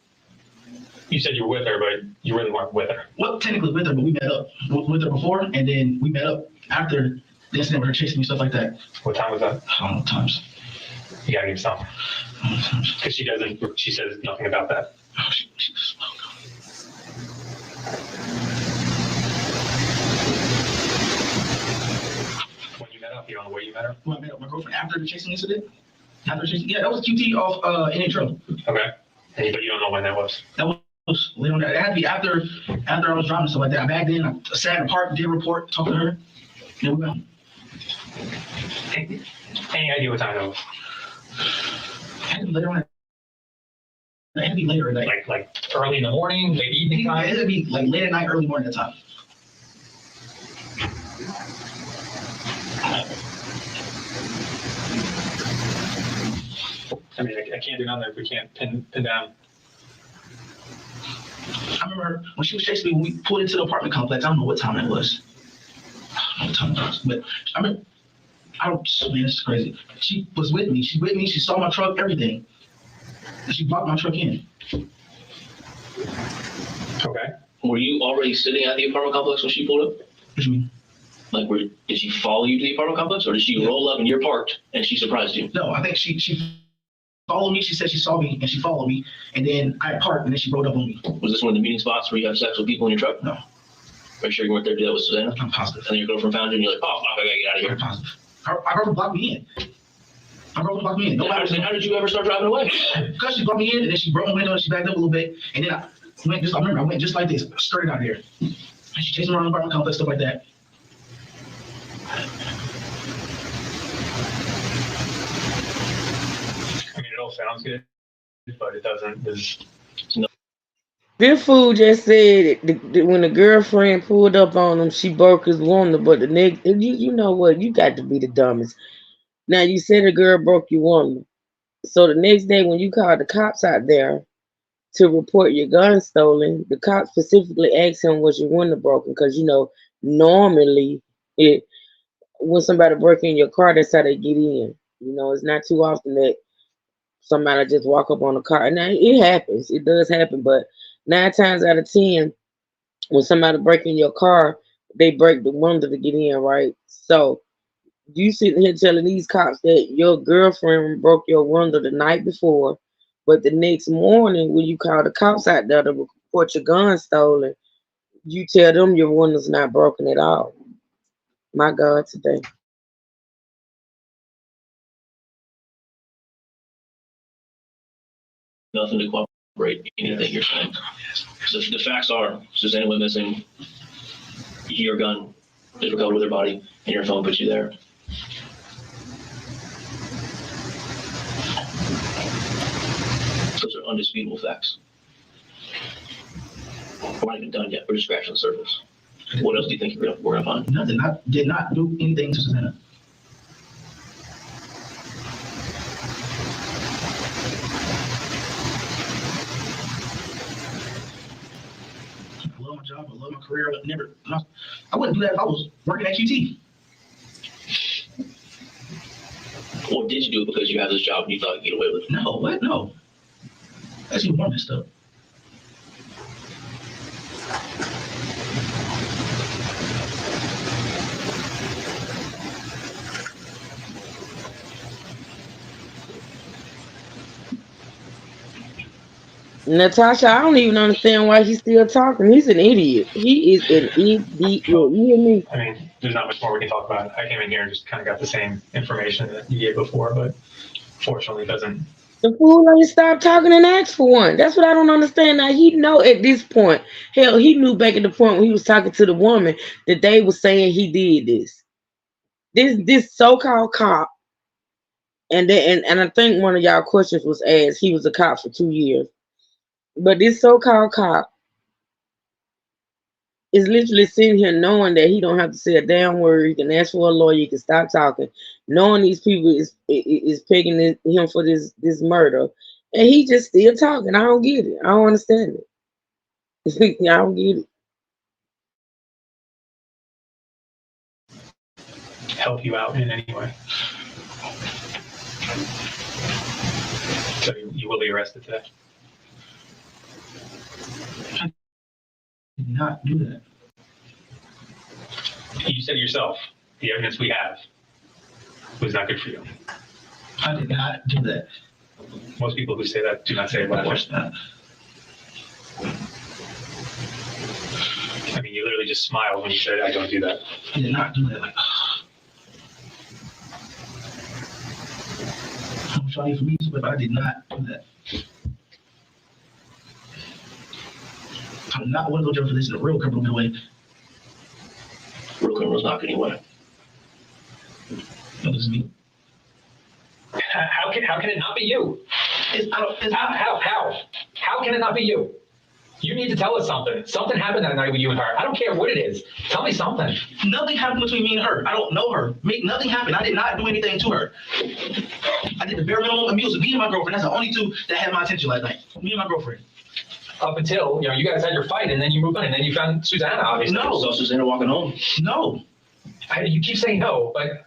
you said you were with her, but you really weren't with her. Well, technically with her, but we met up with her before, and then we met up after the incident with her chasing me, stuff like that. What time was that? I don't know, times. You gotta give me something. I don't know, times. Because she says nothing about that. Oh, she was, oh, God. When you met up, you don't know where you met her? Well, I met up with my girlfriend after the chasing incident. Yeah, that was QT off NHO. Okay. But you don't know when that was? That was later on. It had to be after I was driving, stuff like that. I bagged in, I sat in the park, did a report, talked to her. Then we went. Any idea what time it was? Had to be later on. It had to be later at night. Like early in the morning, late evening It time? had to be like late at night, early morning at the time. I mean, I can't do nothing if we can't pin down. I remember when she was chasing me, when we pulled into the apartment complex, I don't know what time it was. I don't know what time it was, but I mean, man, this is crazy. She was with me. She's with me. She saw my truck, everything. And she blocked my truck in. Okay. Were you already sitting at the apartment complex when she pulled up? What you mean? Like, did she follow you to the apartment complex, or did she roll up and you're parked and she surprised you? No, I think she followed me. She said she saw me and she followed me. And then I parked and then she rode up on me. Was this one of the meeting spots where you have sex with people in your truck? No. Are you sure you weren't there to do that with Susanna? I'm positive. And then your girlfriend found you and you're like, oh, I gotta get out of I'm here. positive. My girlfriend blocked me in. My girlfriend blocked me in. How did you ever start driving away? Because she blocked me in and then she broke my window and she backed up a little bit. And then I went just like this, straight out of here. And she chased me around the apartment complex, stuff like that. I mean, it all sounds good, but it doesn't. This fool just said that when the girlfriend pulled up on him, she broke his window. But the next, you know what? You got to be the dumbest. Now you said the girl broke your window, so the next day when you called the cops out there to report your gun stolen, the cops specifically asked him, "Was your window broken?" Because normally when somebody break in your car, that's how they get in. It's not too often that somebody just walk up on a car. Now it happens, it does happen, but 9 times out of 10, when somebody break in your car, they break the window to get in, right? So you sitting here telling these cops that your girlfriend broke your window the night before, but the next morning when you call the cops out there to report your gun stolen, you tell them your window's not broken at all. My God, today. Nothing to corroborate anything you're saying. So the facts are, Susanna went missing, your gun is recovered with her body, and your phone puts you there. Those are undisputable facts. We're not even done yet. We're just scratching the surface. What else do you think we're gonna find? Nothing. I did not do anything to Susanna. I love my job. I love my career. I wouldn't do that if I was working at QT. Or did you do it because you have this job and you thought you'd get away with it? No, what? No. That's even more messed up. Natasha, I don't even understand why he's still talking. He's an idiot. He is an idiot. You hear me? I mean, there's not much more we can talk about. I came in here and just kind of got the same information that you gave before, but fortunately it doesn't The fool ain't stop talking and ask for one. That's what I don't understand. Now he know at this point. Hell, he knew back at the point when he was talking to the woman that they was saying he did this. This so-called cop, and I think one of y'all questions was asked. He was a cop for 2 years, but this so-called cop is literally sitting here knowing that he don't have to say a damn word. He can ask for a lawyer. He can stop talking, knowing these people is pegging him for this murder, and he just still talking. I don't get it. I don't understand it. I don't get it. Help you out in any way. So you will be arrested today. Did not do that. You said it yourself. The evidence we have was not good for you. I did not do that. Most people who say that do not say it Of like course that. not. I mean, you literally just smiled when you said, I don't do that. I did not do that. Like, I'm trying for me, but I did not do that. I'm not one to go jail for this in a real criminal way. Real criminals not getting away. That was me. How can it not be you? How can it not be you? You need to tell us something. Something happened that night with you and her. I don't care what it is. Tell me something. Nothing happened between me and her. I don't know her. Nothing happened. I did not do anything to her. I did the bare minimum. It was me and my girlfriend. That's the only two that had my attention last night. Me and my girlfriend. Up until, you guys had your fight and then you moved on and then you found Susanna, obviously. No. So Susanna walking home. No. You keep saying no, but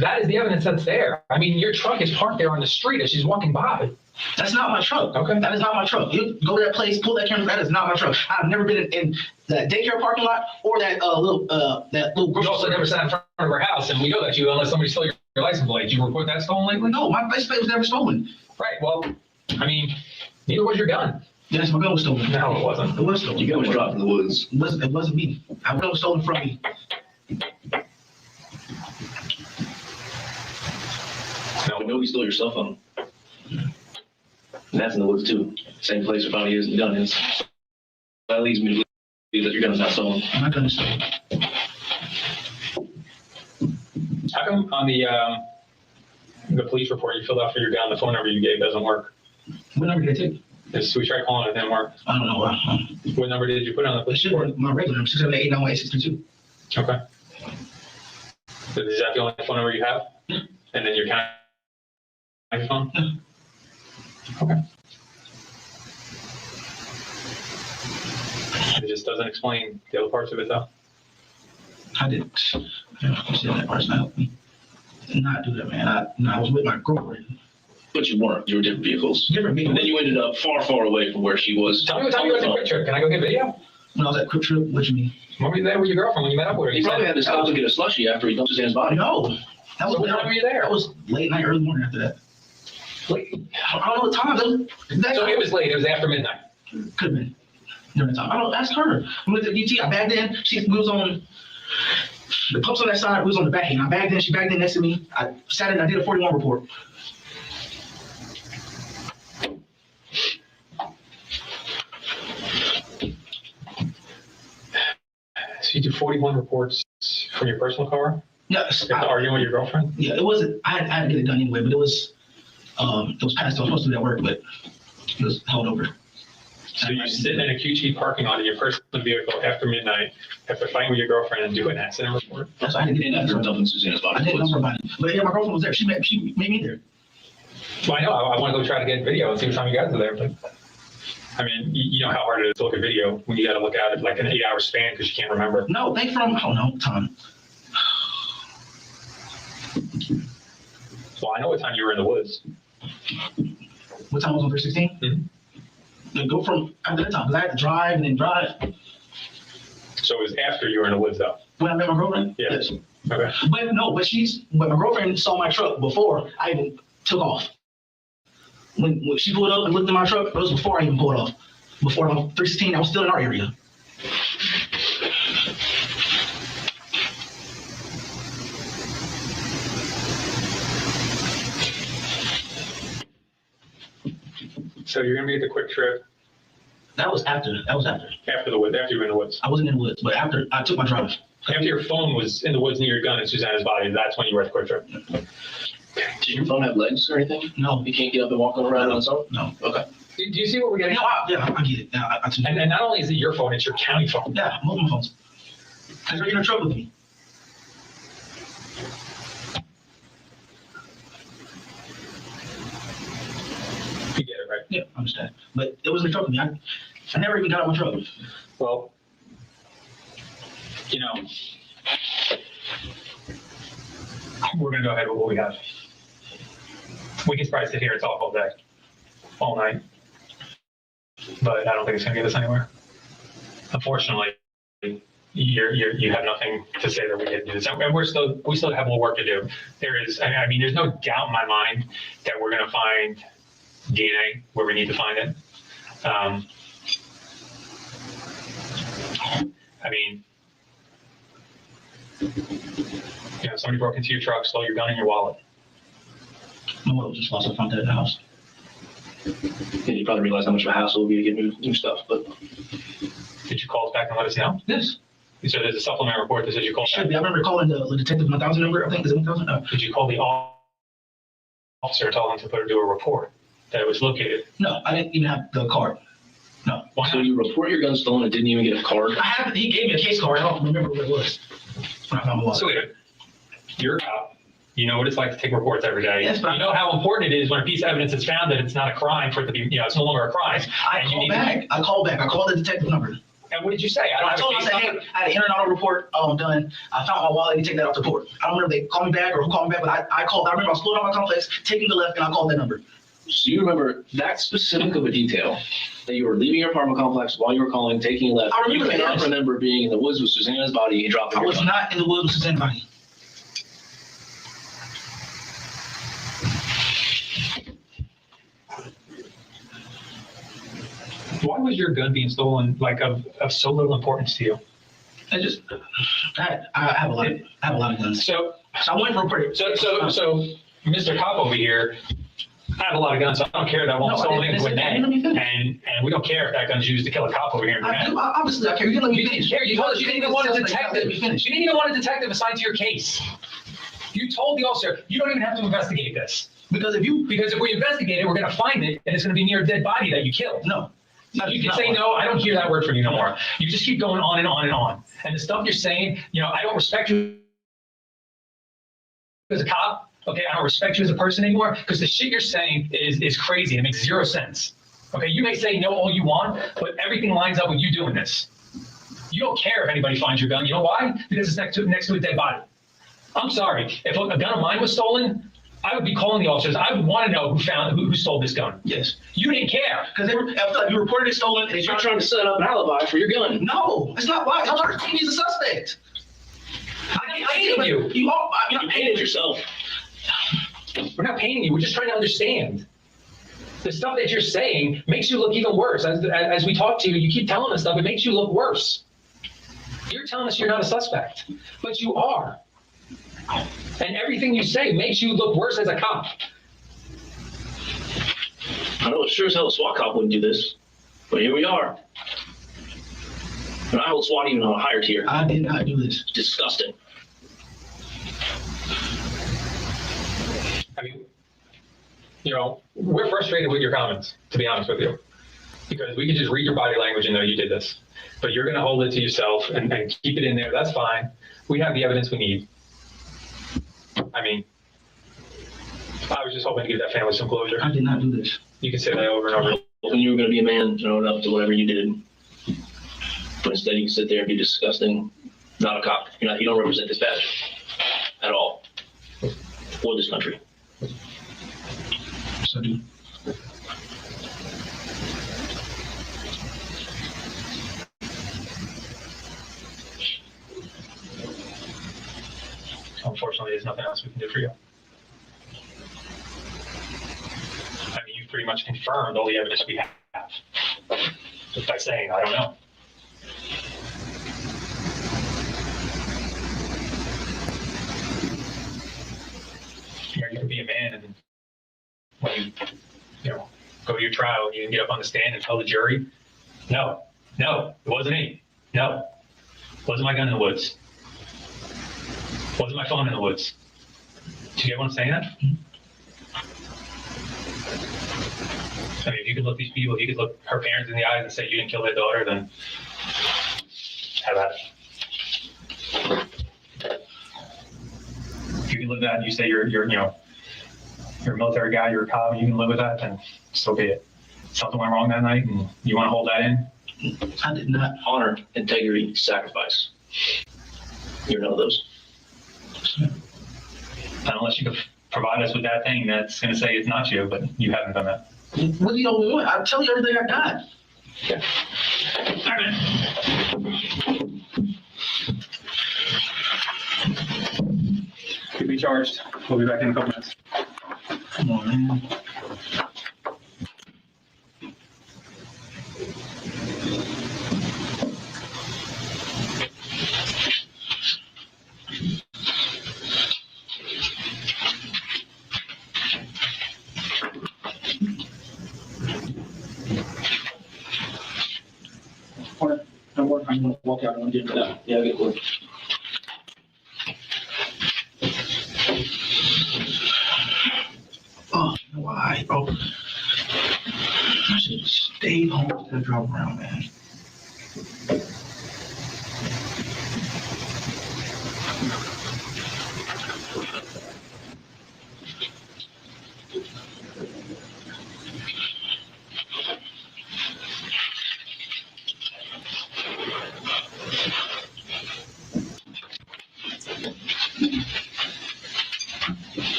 that is the evidence that's there. I mean, your truck is parked there on the street as she's walking by. That's not my truck. Okay. That is not my truck. You go to that place, pull that camera. That is not my truck. I've never been in that daycare parking lot or that little You grocery also store. never sat in front of her house, and we know that you, unless somebody stole your license plate. Did you report that stolen lately? No, my license plate was never stolen. Right, well, I mean, neither was your gun. Yes, my gun was stolen. No, it wasn't. It was stolen. Your gun was dropped in the woods. It wasn't me. My gun was stolen from me. No, nobody stole your cell phone. And that's in the woods too. Same place where found his gun is. That leads me to believe that your gun is not stolen. My gun is stolen. How come on the police report you filled out for your gun, the phone number you gave doesn't work? What number did I take? We tried calling it, it didn't work. I don't know. What number did you put on the It police should report? have been my regular number, 678-918-632. Okay. So is that the only phone number you have? And then your county phone? Okay. It just doesn't explain the other parts of it, though. I didn't. I said that person helped me. Did not do that, man. I was with my girlfriend. But you weren't. You were different vehicles. Different And then vehicles. you ended up far, far away from where she was. Tell me about the quick trip. Can I go get video? When I was at Quick Trip, what you mean? When were you there with your girlfriend when you met up with her? He probably had to stop and get a slushie after he dumped his body. No. That was So what time were you there? That was late night, early morning after that. Late. I don't know the time. So it was late. It was after midnight. Could have been during the time. I don't ask her. We went to UT. I bagged in. We was on the pumps on that side. We was on the back end. I bagged in. She bagged in next to me. I sat in. I did a 41 report. So you do 41 reports from your personal car? Yes. After arguing with your girlfriend? Yeah, it wasn't. I had to get it done anyway, but it was passed. I was supposed to do that work, but it was held over. So you sit in a QT parking lot in your personal vehicle after midnight, after fighting with your girlfriend and do an accident report? That's why I had to get And it after done. dumping Susanna's I body. didn't know her body, but yeah, my girlfriend was there. She made me there. Well, I know. I want to go try to get video and see what time you guys are there, but I mean, you know how hard it is to look at video when you got to look at it like an 8-hour span because you can't remember. No, they from I don't know time. Well, I know what time you were in the woods. What time was on 316? Mhm. Go from after that time because I had to drive and then drive. So it was after you were in the woods, though. When I met my girlfriend. Yeah. Yes. Okay. But my girlfriend saw my truck before I even took off. When she pulled up and looked at my truck, it was before I even pulled off. Before 316, I was still in our area. So you're gonna be at the Quick Trip That was after. after the woods, after you were in the woods. I wasn't in the woods, but after I took my drive. After your phone was in the woods near your gun and Susanna's body, that's when you were at the Quick Trip. Did your phone have legs or anything? No, You can't get up and walk around on its own? no. Okay. Do you see what we're getting? Yeah, I get it. Yeah, I took And not only is it your phone, it's your county phone. yeah, mobile phones. Because they're in trouble with me. You get it, right? Yeah, I understand. But it wasn't trouble with me. I never even got out of trouble. Well, you know, we're gonna go ahead with what we have. We can probably sit here and talk all day, all night, but I don't think it's gonna get us anywhere. Unfortunately, you have nothing to say that we didn't do this, and we still have more work to do. There's no doubt in my mind that we're gonna find DNA where we need to find it. Somebody broke into your truck, stole your gun and your wallet. My wallet was just lost. I found that at the house. And you probably realize how much of a hassle it would be to get new stuff, but Did you call us back and let us know? Yes. So there's a supplement report that says you called Should back. be. I remember calling the detective 1000 number. I think is it 1000? Did you call the officer and tell them to do a report that it was located? No, I didn't even have the card. No. Why so not? you report your gun stolen and didn't even get a card? I have. He gave me a case card. I don't remember what it was. When I found my wallet. So wait a minute. You're a cop. You know what it's like to take reports every day. Yes, but you know how important it is when a piece of evidence is found that it's not a crime for it to be, it's no longer a crime. I And you called need to- back. I called back. I called the detective number. And what did you say? I don't I have told a him, I case said, number. hey, I had an internet auto report done. I found my wallet. They take that off the port. I don't remember if they called me back or who called me back, but I called. I remember I was pulling out my complex, taking the left, and I called that number. So you remember that specific of a detail, that you were leaving your apartment complex while you were calling, taking a left. I remember You that, cannot yes. remember being in the woods with Susanna's body and dropping I your was gun. not in the woods with anybody. Why was your gun being stolen of so little importance to you? I just, I have a lot of guns. So So I went for a pretty. So, Mr. Cop over here, I have a lot of guns, so I don't care that one No, I stolen didn't in say that. Let me Gwinnett, finish. and we don't care if that gun's used to kill a cop over here in I Gwinnett. do, obviously I care. You didn't let me You finish. didn't care. You told us you didn't even want a detective. Let me finish. You didn't even want a detective assigned to your case. You told the officer, you don't even have to investigate this. Because if we investigate it, we're gonna find it, and it's gonna be near a dead body that you killed. no. You can say, no, I don't hear that word from you no more. You just keep going on and on and on. And the stuff you're saying, I don't respect you as a cop. Okay, I don't respect you as a person anymore because the shit you're saying is crazy. It makes zero sense. Okay, you may say no all you want, but everything lines up with you doing this. You don't care if anybody finds your gun. You know why? Because it's next to a dead body. I'm sorry. If a gun of mine was stolen, I would be calling the officers. I would want to know who stole this gun. Yes. You didn't care. Because after you reported it stolen, You're trying to set up an alibi for your gun. No, it's not why. I'm trying to think he's a suspect. I'm not painting you. You painted yourself. We're not painting you. We're just trying to understand. The stuff that you're saying makes you look even worse. As we talk to you, you keep telling us stuff. It makes you look worse. You're telling us you're not a suspect, but you are. And everything you say makes you look worse as a cop. I know sure as hell a SWAT cop wouldn't do this, but here we are. And I hold SWAT even on a higher tier. I did not do this. Disgusting. We're frustrated with your comments, to be honest with you, because we can just read your body language and know you did this. But you're going to hold it to yourself and keep it in there. That's fine. We have the evidence we need. I was just hoping to give that family some closure. I did not do this. You can say that over and over. Hoping you were going to be a man, own up to whatever you did. But instead you can sit there and be disgusting. Not a cop. You don't represent this badge at all. Or this country. So do. Unfortunately, there's nothing else we can do for you. You've pretty much confirmed all the evidence we have. Just by saying, I don't know. You can be a man and when you go to your trial, you can get up on the stand and tell the jury, no, it wasn't me. No, wasn't my gun in the woods. Wasn't my phone in the woods. Do you get what I'm saying? I mean, if you could look these people, if you could look her parents in the eyes and say you didn't kill their daughter, then have at it. If you can live that and you say you're a military guy, you're a cop, and you can live with that, then so be it. Something went wrong that night and you want to hold that in? I did not. Honor, integrity, sacrifice. You're none of those. Unless you could provide us with that thing that's going to say it's not you, but you haven't done that. What do you want? I'll tell you everything I got. Okay. All right, man. You'll be charged. We'll be back in a couple minutes. Come on, man. Don't worry, I'm gonna walk out and get into that. Yeah, get work. Oh, you know why? Oh, I should have stayed home instead of driving around, man.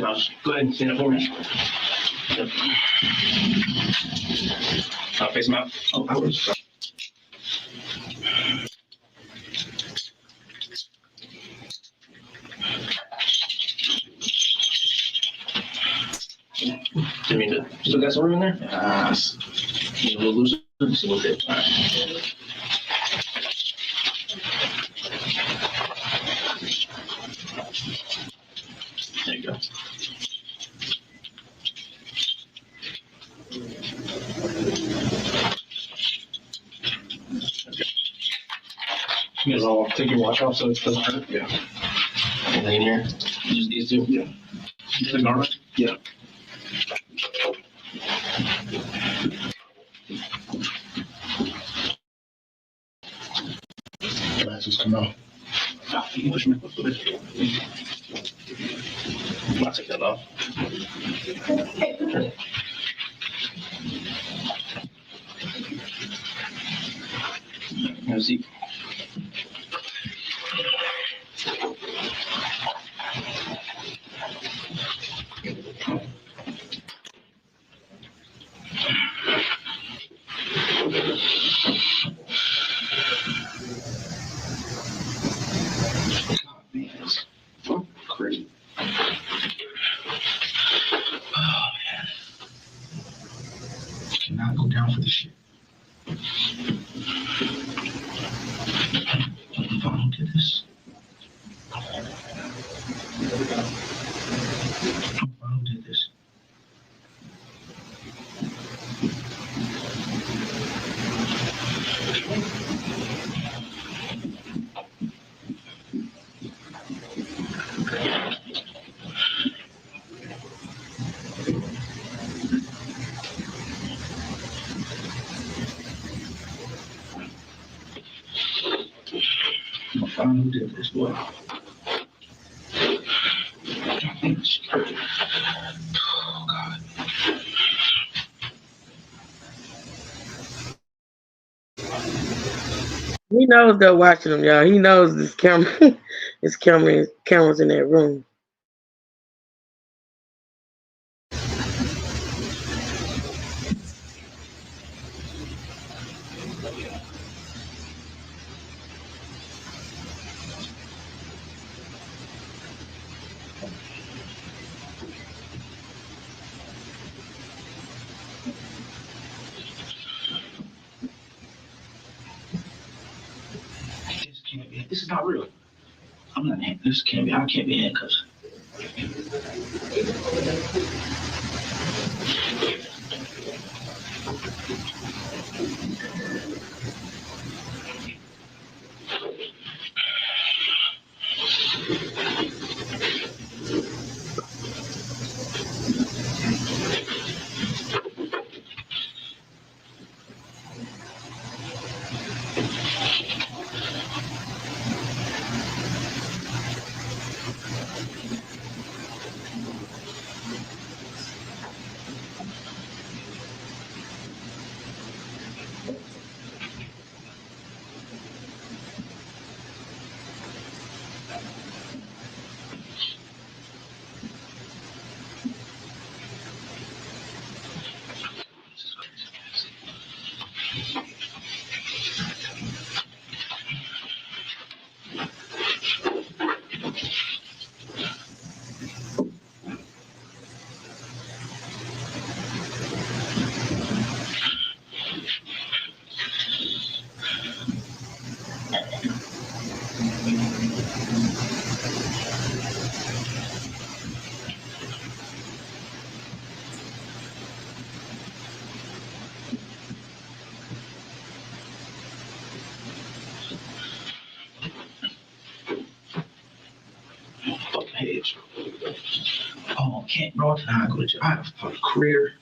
I'll just go ahead and stand up for me. Yep. Face him out. Oh, I was. Didn't mean to. Still got some room in there? Need a little looser. Just a little bit. All right. There you go. You guys all take your watch off so it doesn't hurt. Yeah. Anything in here? Just these two? Yeah. The garment? Yeah. Glasses come out. Ah, you push me. I'll take that off. Have a seat. God, man, it's so crazy. Oh, man. Cannot go down for this shit. If I don't get this. If I don't get this. I'm gonna find who did this, boy. Oh, God. He knows they're watching him, y'all. He knows this camera, cameras in that room. This can't be. This is not real. I'm not. This can't be. I can't be handcuffed. Fucking hedge. Oh, I can't, bro. I go to jail. I have a fucking career.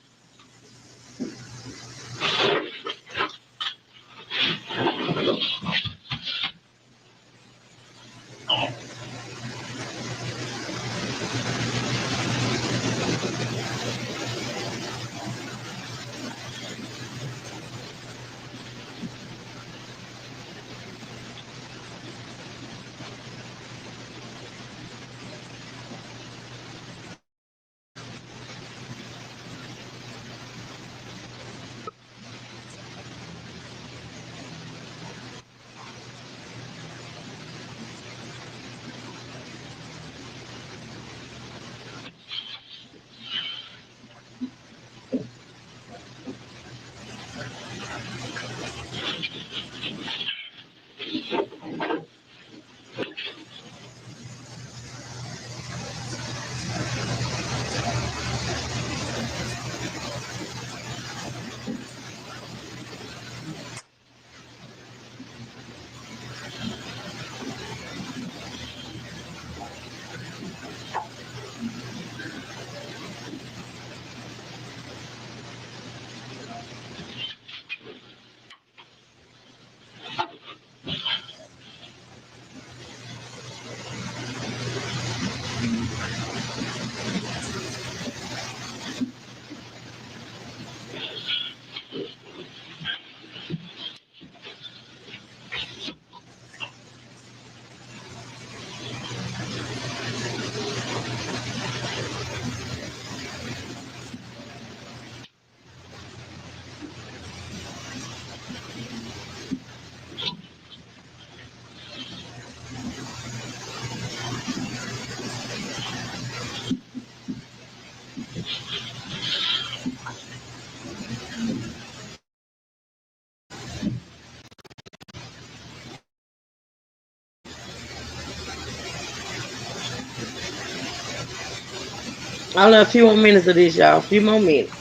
Only a few more minutes of this, y'all. A few more minutes.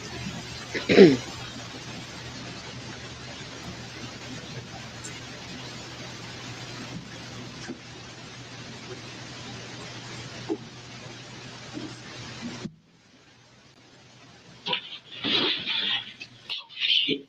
Shit.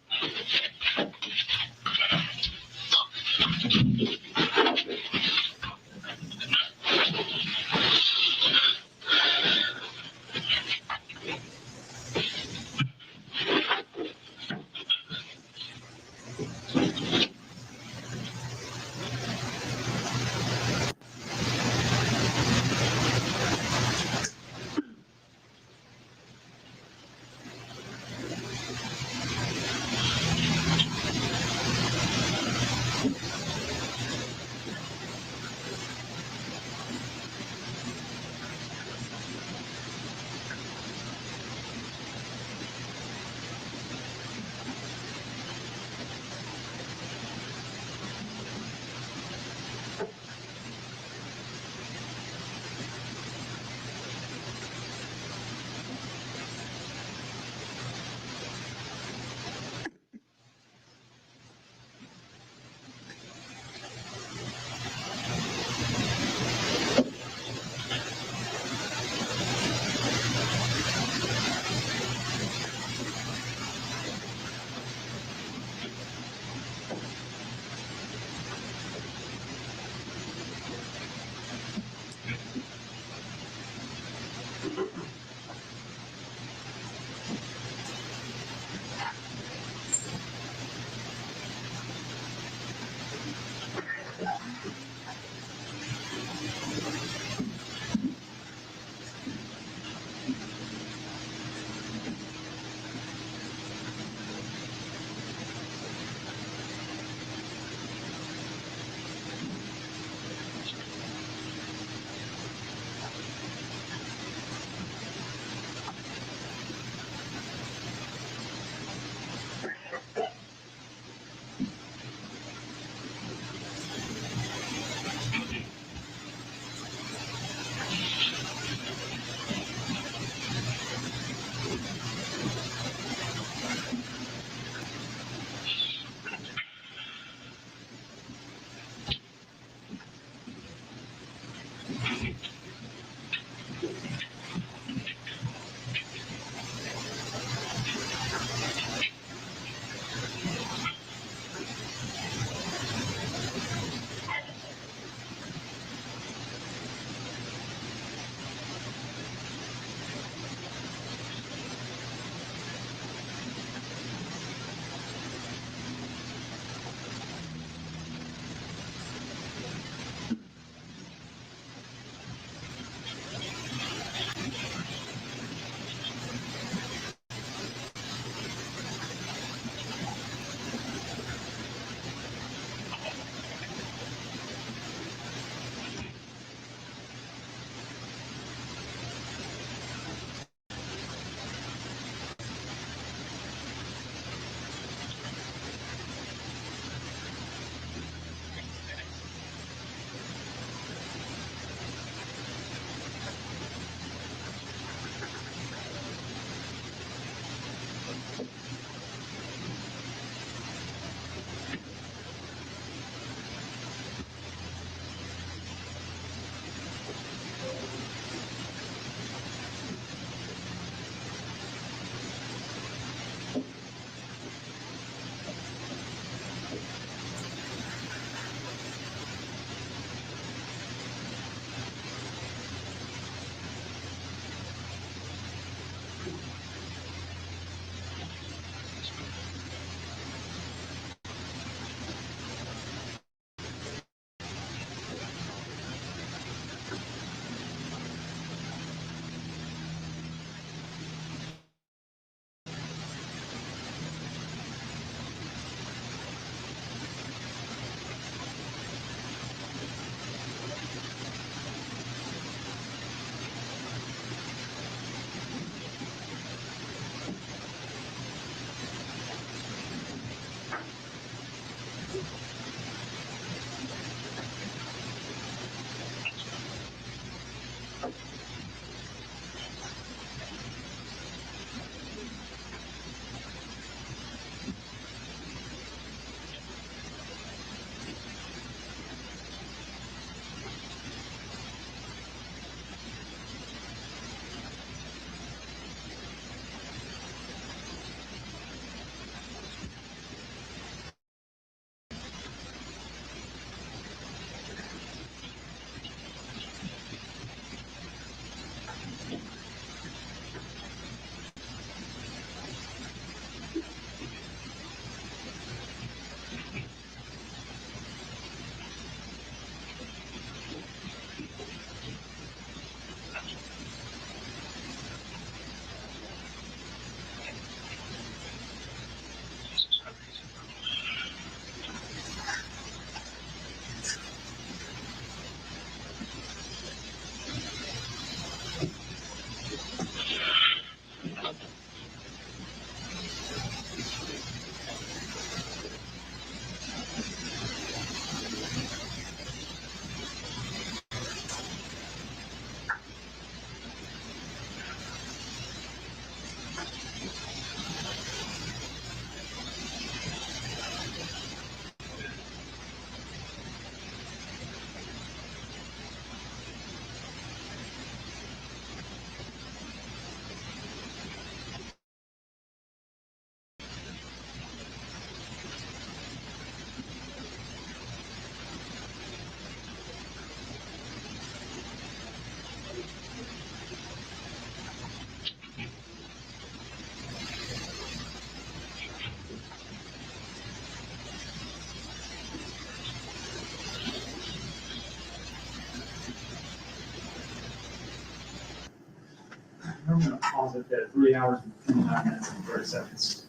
I'm gonna pause it at 3 hours and 29 minutes and 30 seconds.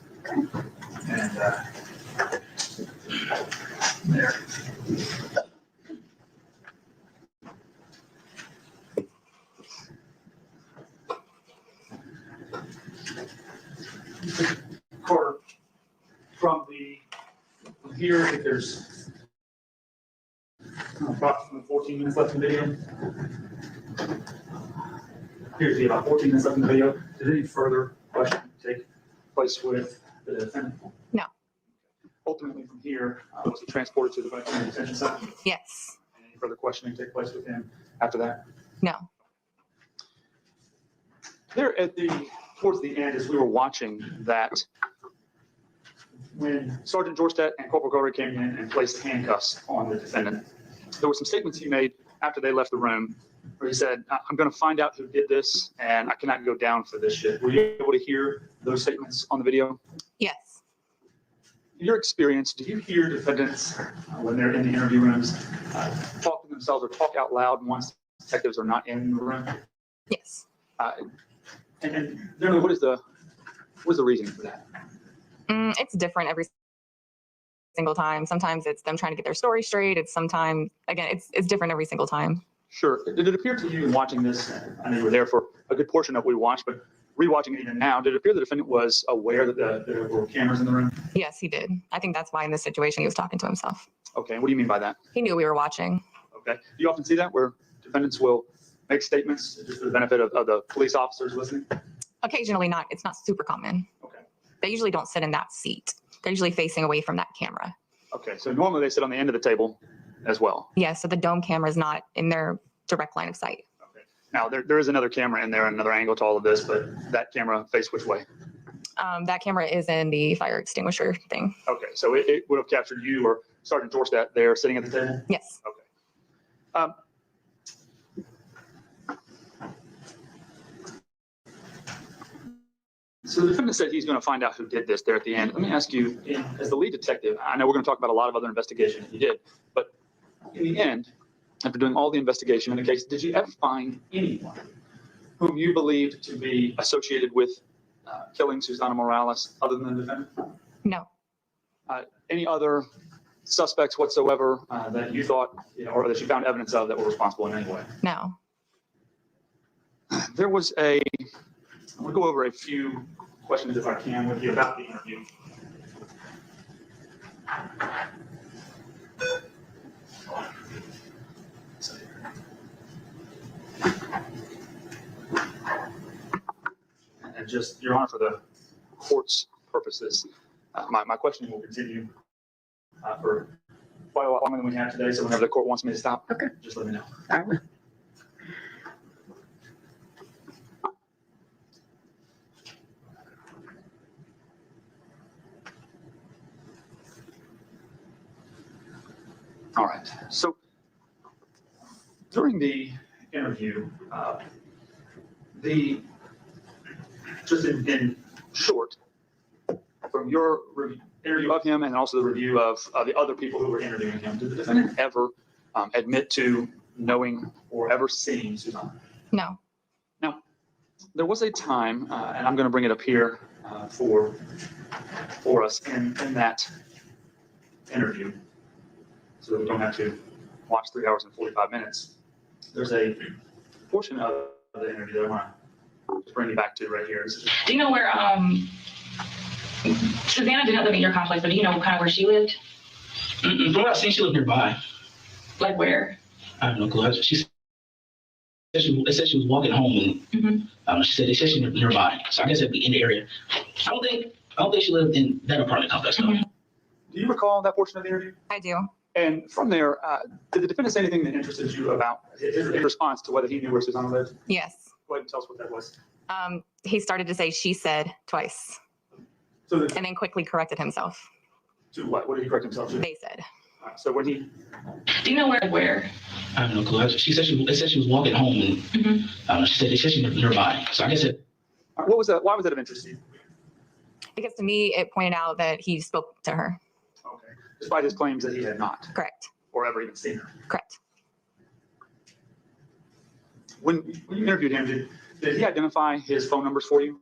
And, there. Carter, from here, if there's approximately 14 minutes left in the video. Appears to be about 14 minutes left in the video. Did any further questions take place with the defendant? No. Ultimately, from here, was he transported to the veterinary detention center? Yes. Any further questioning take place with him after that? No. There towards the end, as we were watching that, when Sergeant Jorstad and Corporal Gurley came in and placed handcuffs on the defendant, there were some statements he made after they left the room where he said, I'm going to find out who did this and I cannot go down for this shit. Were you able to hear those statements on the video? Yes. In your experience, do you hear defendants when they're in the interview rooms talk to themselves or talk out loud once detectives are not in the room? Yes. And generally, what is the reason for that? It's different every single time. Sometimes it's them trying to get their story straight. It's sometimes, again, it's different every single time. Sure. Did it appear to you in watching this, I know you were there for a good portion of what we watched, but rewatching it even now, did it appear the defendant was aware that there were cameras in the room? Yes, he did. I think that's why in this situation he was talking to himself. Okay. What do you mean by that? He knew we were watching. Okay. Do you often see that where defendants will make statements just for the benefit of the police officers listening? Occasionally not. It's not super common. Okay. They usually don't sit in that seat. They're usually facing away from that camera. Okay. So normally they sit on the end of the table as well. Yeah, so the dome camera is not in their direct line of sight. Okay. Now there is another camera in there, another angle to all of this, but that camera faced which way? That camera is in the fire extinguisher thing. Okay. So it would have captured you or Sergeant Jorstad there sitting at the table? Yes. Okay. So the defendant said he's going to find out who did this there at the end. Let me ask you, as the lead detective, I know we're going to talk about a lot of other investigation that you did, but in the end, after doing all the investigation in the case, did you ever find anyone whom you believed to be associated with killing Susana Morales other than the defendant? No. Any other suspects whatsoever that you thought, or that you found evidence of that were responsible in any way? No. There was I'm going to go over a few questions if I can with you about the interview. And just, Your Honor, for the court's purposes, my questioning will continue for quite a lot longer than we have today. So whenever the court wants me to stop, Okay. just let me know. I will. All right. So during the interview, just in short, from your interview of him and also the review of the other people who were interviewing him, did the defendant ever admit to knowing or ever seeing Susana? No. Now, there was a time, and I'm going to bring it up here for us in that interview, so that we don't have to watch 3 hours and 45 minutes. There's a portion of the interview that I want to bring you back to right here. Do you know where, Susanna didn't live in your complex, but do you know kind of where she lived? From what I've seen, she lived nearby. Like where? I have no clue. She said she was walking home, and they said she lived nearby. So I guess it'd be in the area. I don't think she lived in that apartment complex though. Do you recall that portion of the interview? I do. And from there, did the defendant say anything that interested you about his response to whether he knew where Susana lived? Yes. Go ahead and tell us what that was. He started to say she said twice So and then quickly corrected himself. to what? What did he correct himself to? They said. So when he, Do you know where? I have no clue. They said she was walking home, and they said she lived nearby. So I guess what was that? Why was that of interest to you? Because to me, it pointed out that he spoke to her. Okay. Despite his claims that he had not, Correct. or ever even seen her. Correct. When you interviewed him, Did he identify his phone numbers for you?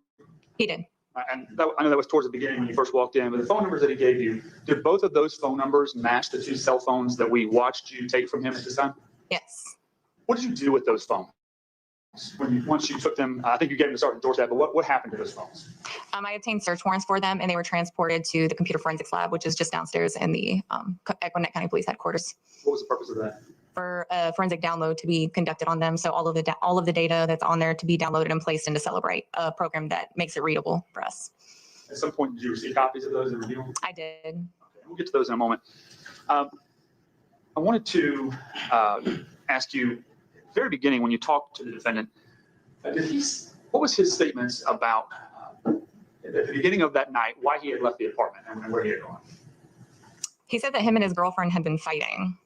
He did. And I know that was towards the beginning when you first walked in, but the phone numbers that he gave you, did both of those phone numbers match the 2 cell phones that we watched you take from him at this time? Yes. What did you do with those phones? Once you took them, I think you gave them to Sergeant Dorsett, but what happened to those phones? I obtained search warrants for them, and they were transported to the computer forensics lab, which is just downstairs in the Gwinnett County Police Headquarters, What was the purpose of that? for a forensic download to be conducted on them. So all of the data that's on there to be downloaded and placed into Celebrate, a program that makes it readable for us. At some point, did you receive copies of those and review them? I did. Okay, we'll get to those in a moment. I wanted to ask you, at the very beginning, when you talked to the defendant, what was his statements about, at the beginning of that night, why he had left the apartment and where he had gone? He said that him and his girlfriend had been fighting.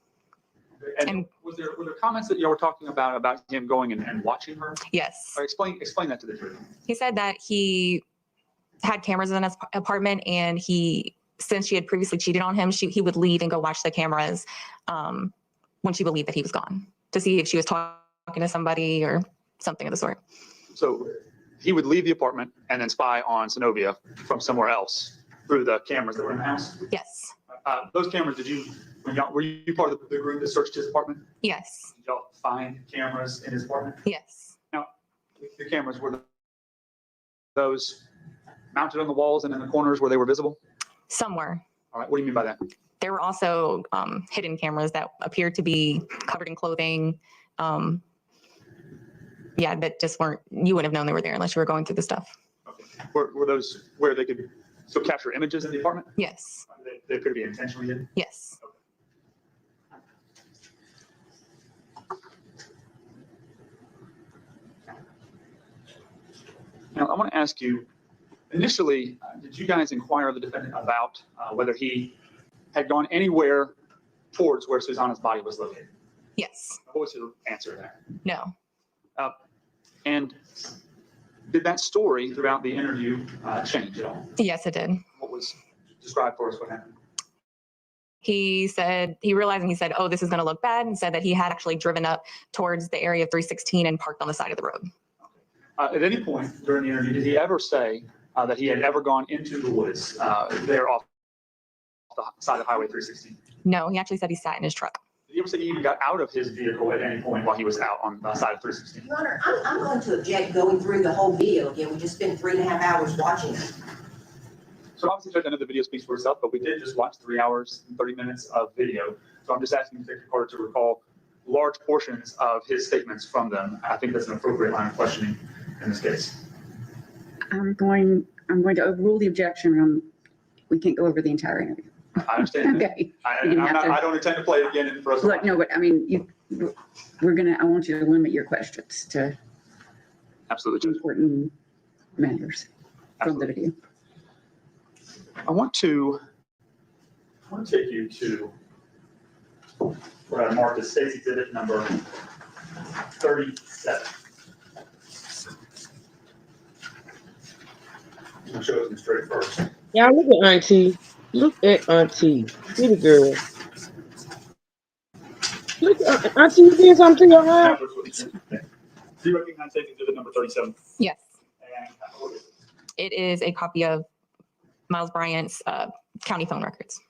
And were there comments that you were talking about him going and watching her? Yes. Or explain that to the jury. He said that he had cameras in his apartment, and since she had previously cheated on him, he would leave and go watch the cameras when she believed that he was gone, to see if she was talking to somebody or something of the sort. So he would leave the apartment and then spy on Zenobia from somewhere else through the cameras that were in the house? Yes. Those cameras, were you part of the group that searched his apartment? Yes. Did y'all find cameras in his apartment? Yes. Now, the cameras, were those mounted on the walls and in the corners where they were visible? Somewhere. All right, what do you mean by that? There were also hidden cameras that appeared to be covered in clothing. That just weren't, you wouldn't have known they were there unless you were going through the stuff. Okay. Were those where they could still capture images in the apartment? Yes. They appear to be intentionally hidden? Yes. Now, I want to ask you, initially, did you guys inquire the defendant about whether he had gone anywhere towards where Susanna's body was located? Yes. What was his answer there? No. And did that story throughout the interview change at all? Yes, it did. What was described for us? What happened? He said, he realized, and he said, oh, this is going to look bad, and said that he had actually driven up towards the area of 316 and parked on the side of the road. At any point during the interview, did he ever say that he had ever gone into the woods there off the side of Highway 316? No, he actually said he sat in his truck. Did he ever say he even got out of his vehicle at any point while he was out on the side of 316? Your Honor, I'm going to object going through the whole video again. We just spent 3.5 hours watching it. So obviously, Judge, I know the video speaks for itself, but we did just watch 3 hours and 30 minutes of video. So I'm just asking you to take the court to recall large portions of his statements from them. I think that's an appropriate line of questioning in this case. I'm going to overrule the objection. We can't go over the entire interview. I understand. Okay. I don't intend to play it again for us. Look, no, but I mean, I want you to limit your questions to Absolutely, Judge. important matters from the video. I want to take you to what I marked as State's Exhibit number 37. I'll show it straight first. Y'all look at Auntie. Look at Auntie. Pretty girl. Look, Auntie, you did something to your eye? Do you recognize State's Exhibit number 37? Yes. And what is it? It is a copy of Miles Bryant's county phone records.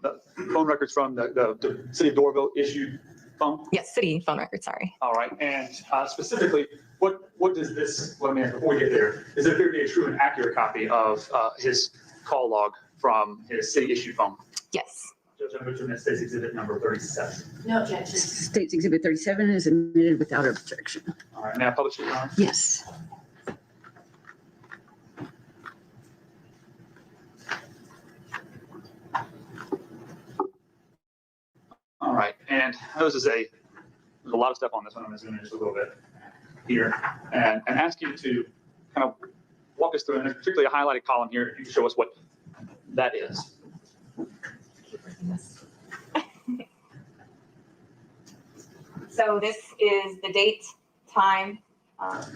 The phone records from the city of Doraville issued phone? Yes, city phone records, sorry. All right, and specifically, what does this, let me ask before we get there, does it appear to be a true and accurate copy of his call log from his city issued phone? Yes. Judge, I'm going to State's Exhibit number 37. No objection. State's Exhibit 37 is admitted without objection. All right, may I publish it, Your Honor? Yes. All right, and there's a lot of stuff on this one. I'm going to zoom in just a little bit here and ask you to kind of walk us through, and there's particularly a highlighted column here. If you can show us what that is. So this is the date, time. That's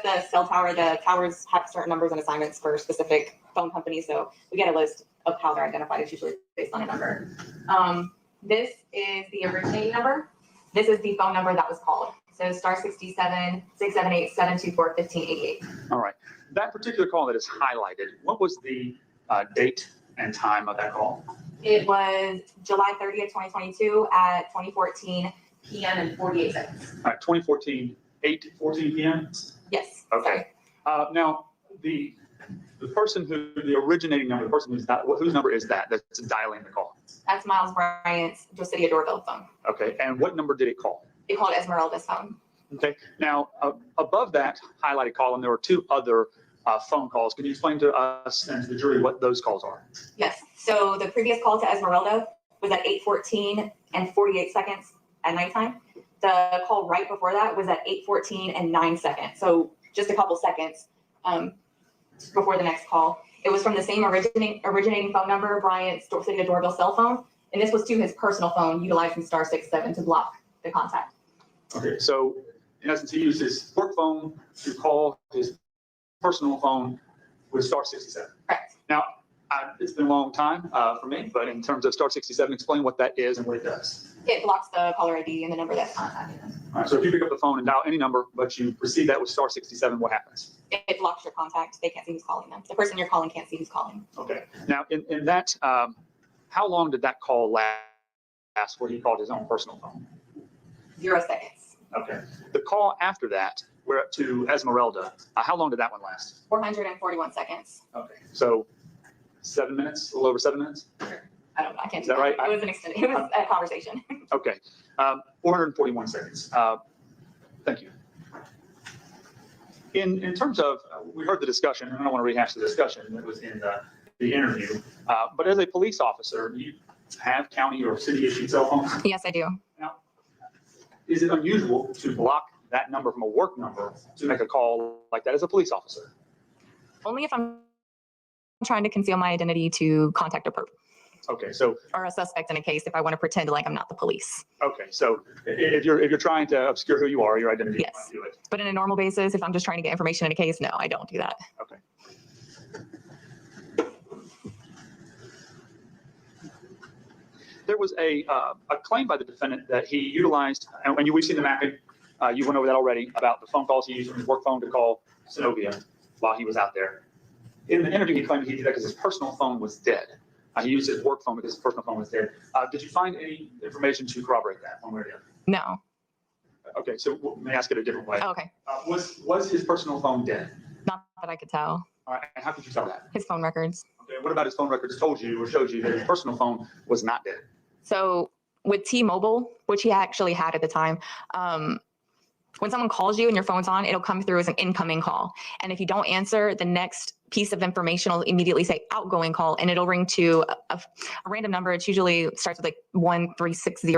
the cell tower. The towers have certain numbers and assignments for specific phone companies. So we get a list of how they're identified. It's usually based on a number. This is the originating number. This is the phone number that was called. So star 67, 678, 724, 1588. All right. That particular call that is highlighted, what was the date and time of that call? It was July 30th, 2022 at 2014 PM and 48 seconds. All right, 2014, 8:14 p.m.? Yes. Okay. Now, the person who, the originating number, the person whose number is that that's dialing the call? That's Miles Bryant's Josiah doorbell phone. Okay, and what number did it call? It called Esmeralda's phone. Okay, now, above that highlighted column, there were two other phone calls. Can you explain to us and to the jury what those calls are? Yes. So the previous call to Esmeralda was at 8:14 and 48 seconds at nighttime. The call right before that was at 8:14 and 9 seconds. So just a couple seconds before the next call. It was from the same originating phone number, Bryant's City doorbell cell phone. And this was to his personal phone, utilizing star 67 to block the contact. Okay, so in essence, he used his work phone to call his personal phone with star 67. Correct. Now, it's been a long time for me, but in terms of star 67, explain what that is and what it does. It blocks the caller ID and the number that's contacting them. All right, so if you pick up the phone and dial any number, but you receive that with star 67, what happens? It blocks your contact. They can't see who's calling them. The person you're calling can't see who's calling. Okay. Now, in that, how long did that call last where he called his own personal phone? 0 seconds. Okay. The call after that, we're up to Esmeralda. How long did that one last? 441 seconds. Okay. So 7 minutes, a little over 7 minutes? I don't know. I can't Is do that right? It was an extended, it was a conversation. Okay. 441 seconds. Thank you. In terms of, we heard the discussion, and I don't want to rehash the discussion that was in the interview, but as a police officer, you have county or city issued cell phones. Yes, I do. Now, is it unusual to block that number from a work number to make a call like that as a police officer? Only if I'm trying to conceal my identity to contact a perp Okay, so or a suspect in a case if I want to pretend like I'm not the police. okay, so if you're trying to obscure who you are, your identity, Yes. you might do it. But in a normal basis, if I'm just trying to get information in a case, no, I don't do that. Okay. There was a claim by the defendant that he utilized, and we've seen the mapping, you went over that already, about the phone calls he used from his work phone to call Synovia while he was out there. In the interview, he claimed he did that because his personal phone was dead. He used his work phone because his personal phone was dead. Did you find any information to corroborate that one way or the other? No. Okay, so let me ask it a different way. Oh, okay. Was his personal phone dead? Not that I could tell. All right, and how could you tell that? His phone records. Okay, what about his phone records told you or showed you that his personal phone was not dead? So with T-Mobile, which he actually had at the time, when someone calls you and your phone's on, it'll come through as an incoming call. And if you don't answer, the next piece of information will immediately say outgoing call, and it'll ring to a random number. It usually starts with like 1360,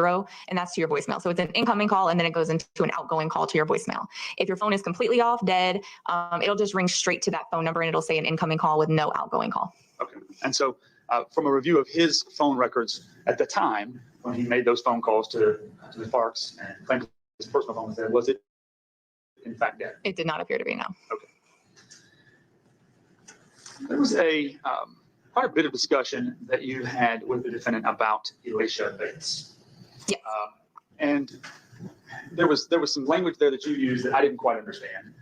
and that's to your voicemail. So it's an incoming call, and then it goes into an outgoing call to your voicemail. If your phone is completely off, dead, it'll just ring straight to that phone number, and it'll say an incoming call with no outgoing call. Okay, and so from a review of his phone records at the time when he made those phone calls to the Parks and claimed his personal phone was dead, was it in fact dead? It did not appear to be, no. Okay. There was quite a bit of discussion that you had with the defendant about Elisha Bates. Yes. And there was some language there that you used that I didn't quite understand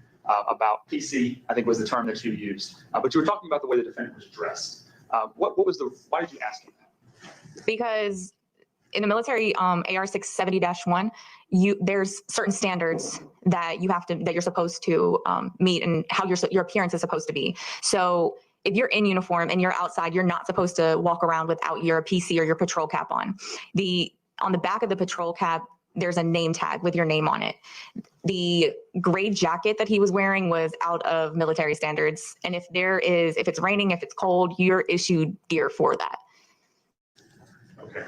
about PC, I think was the term that you used. But you were talking about the way the defendant was dressed. Why did you ask him that? Because in the military, AR-670-1, there's certain standards that you're supposed to meet, and how your appearance is supposed to be. So if you're in uniform and you're outside, you're not supposed to walk around without your PC or your patrol cap on. On the back of the patrol cap, there's a name tag with your name on it. The gray jacket that he was wearing was out of military standards. And if it's raining, if it's cold, you're issued gear for that. Okay.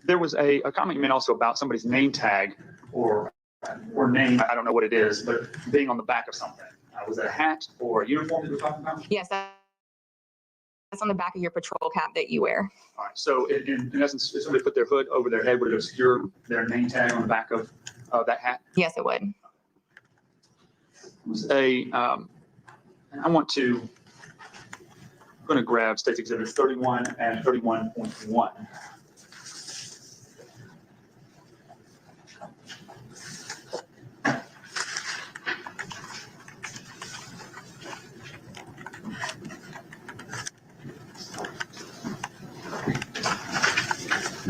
There was a comment you made also about somebody's name tag or name, I don't know what it is, but being on the back of something. Was it a hat or a uniform that you were talking about? Yes, that's on the back of your patrol cap that you wear. All right. So in essence, if somebody put their hood over their head, would it obscure their name tag on the back of that hat? Yes, it would. I'm going to grab State's Exhibits 31 and 31.1.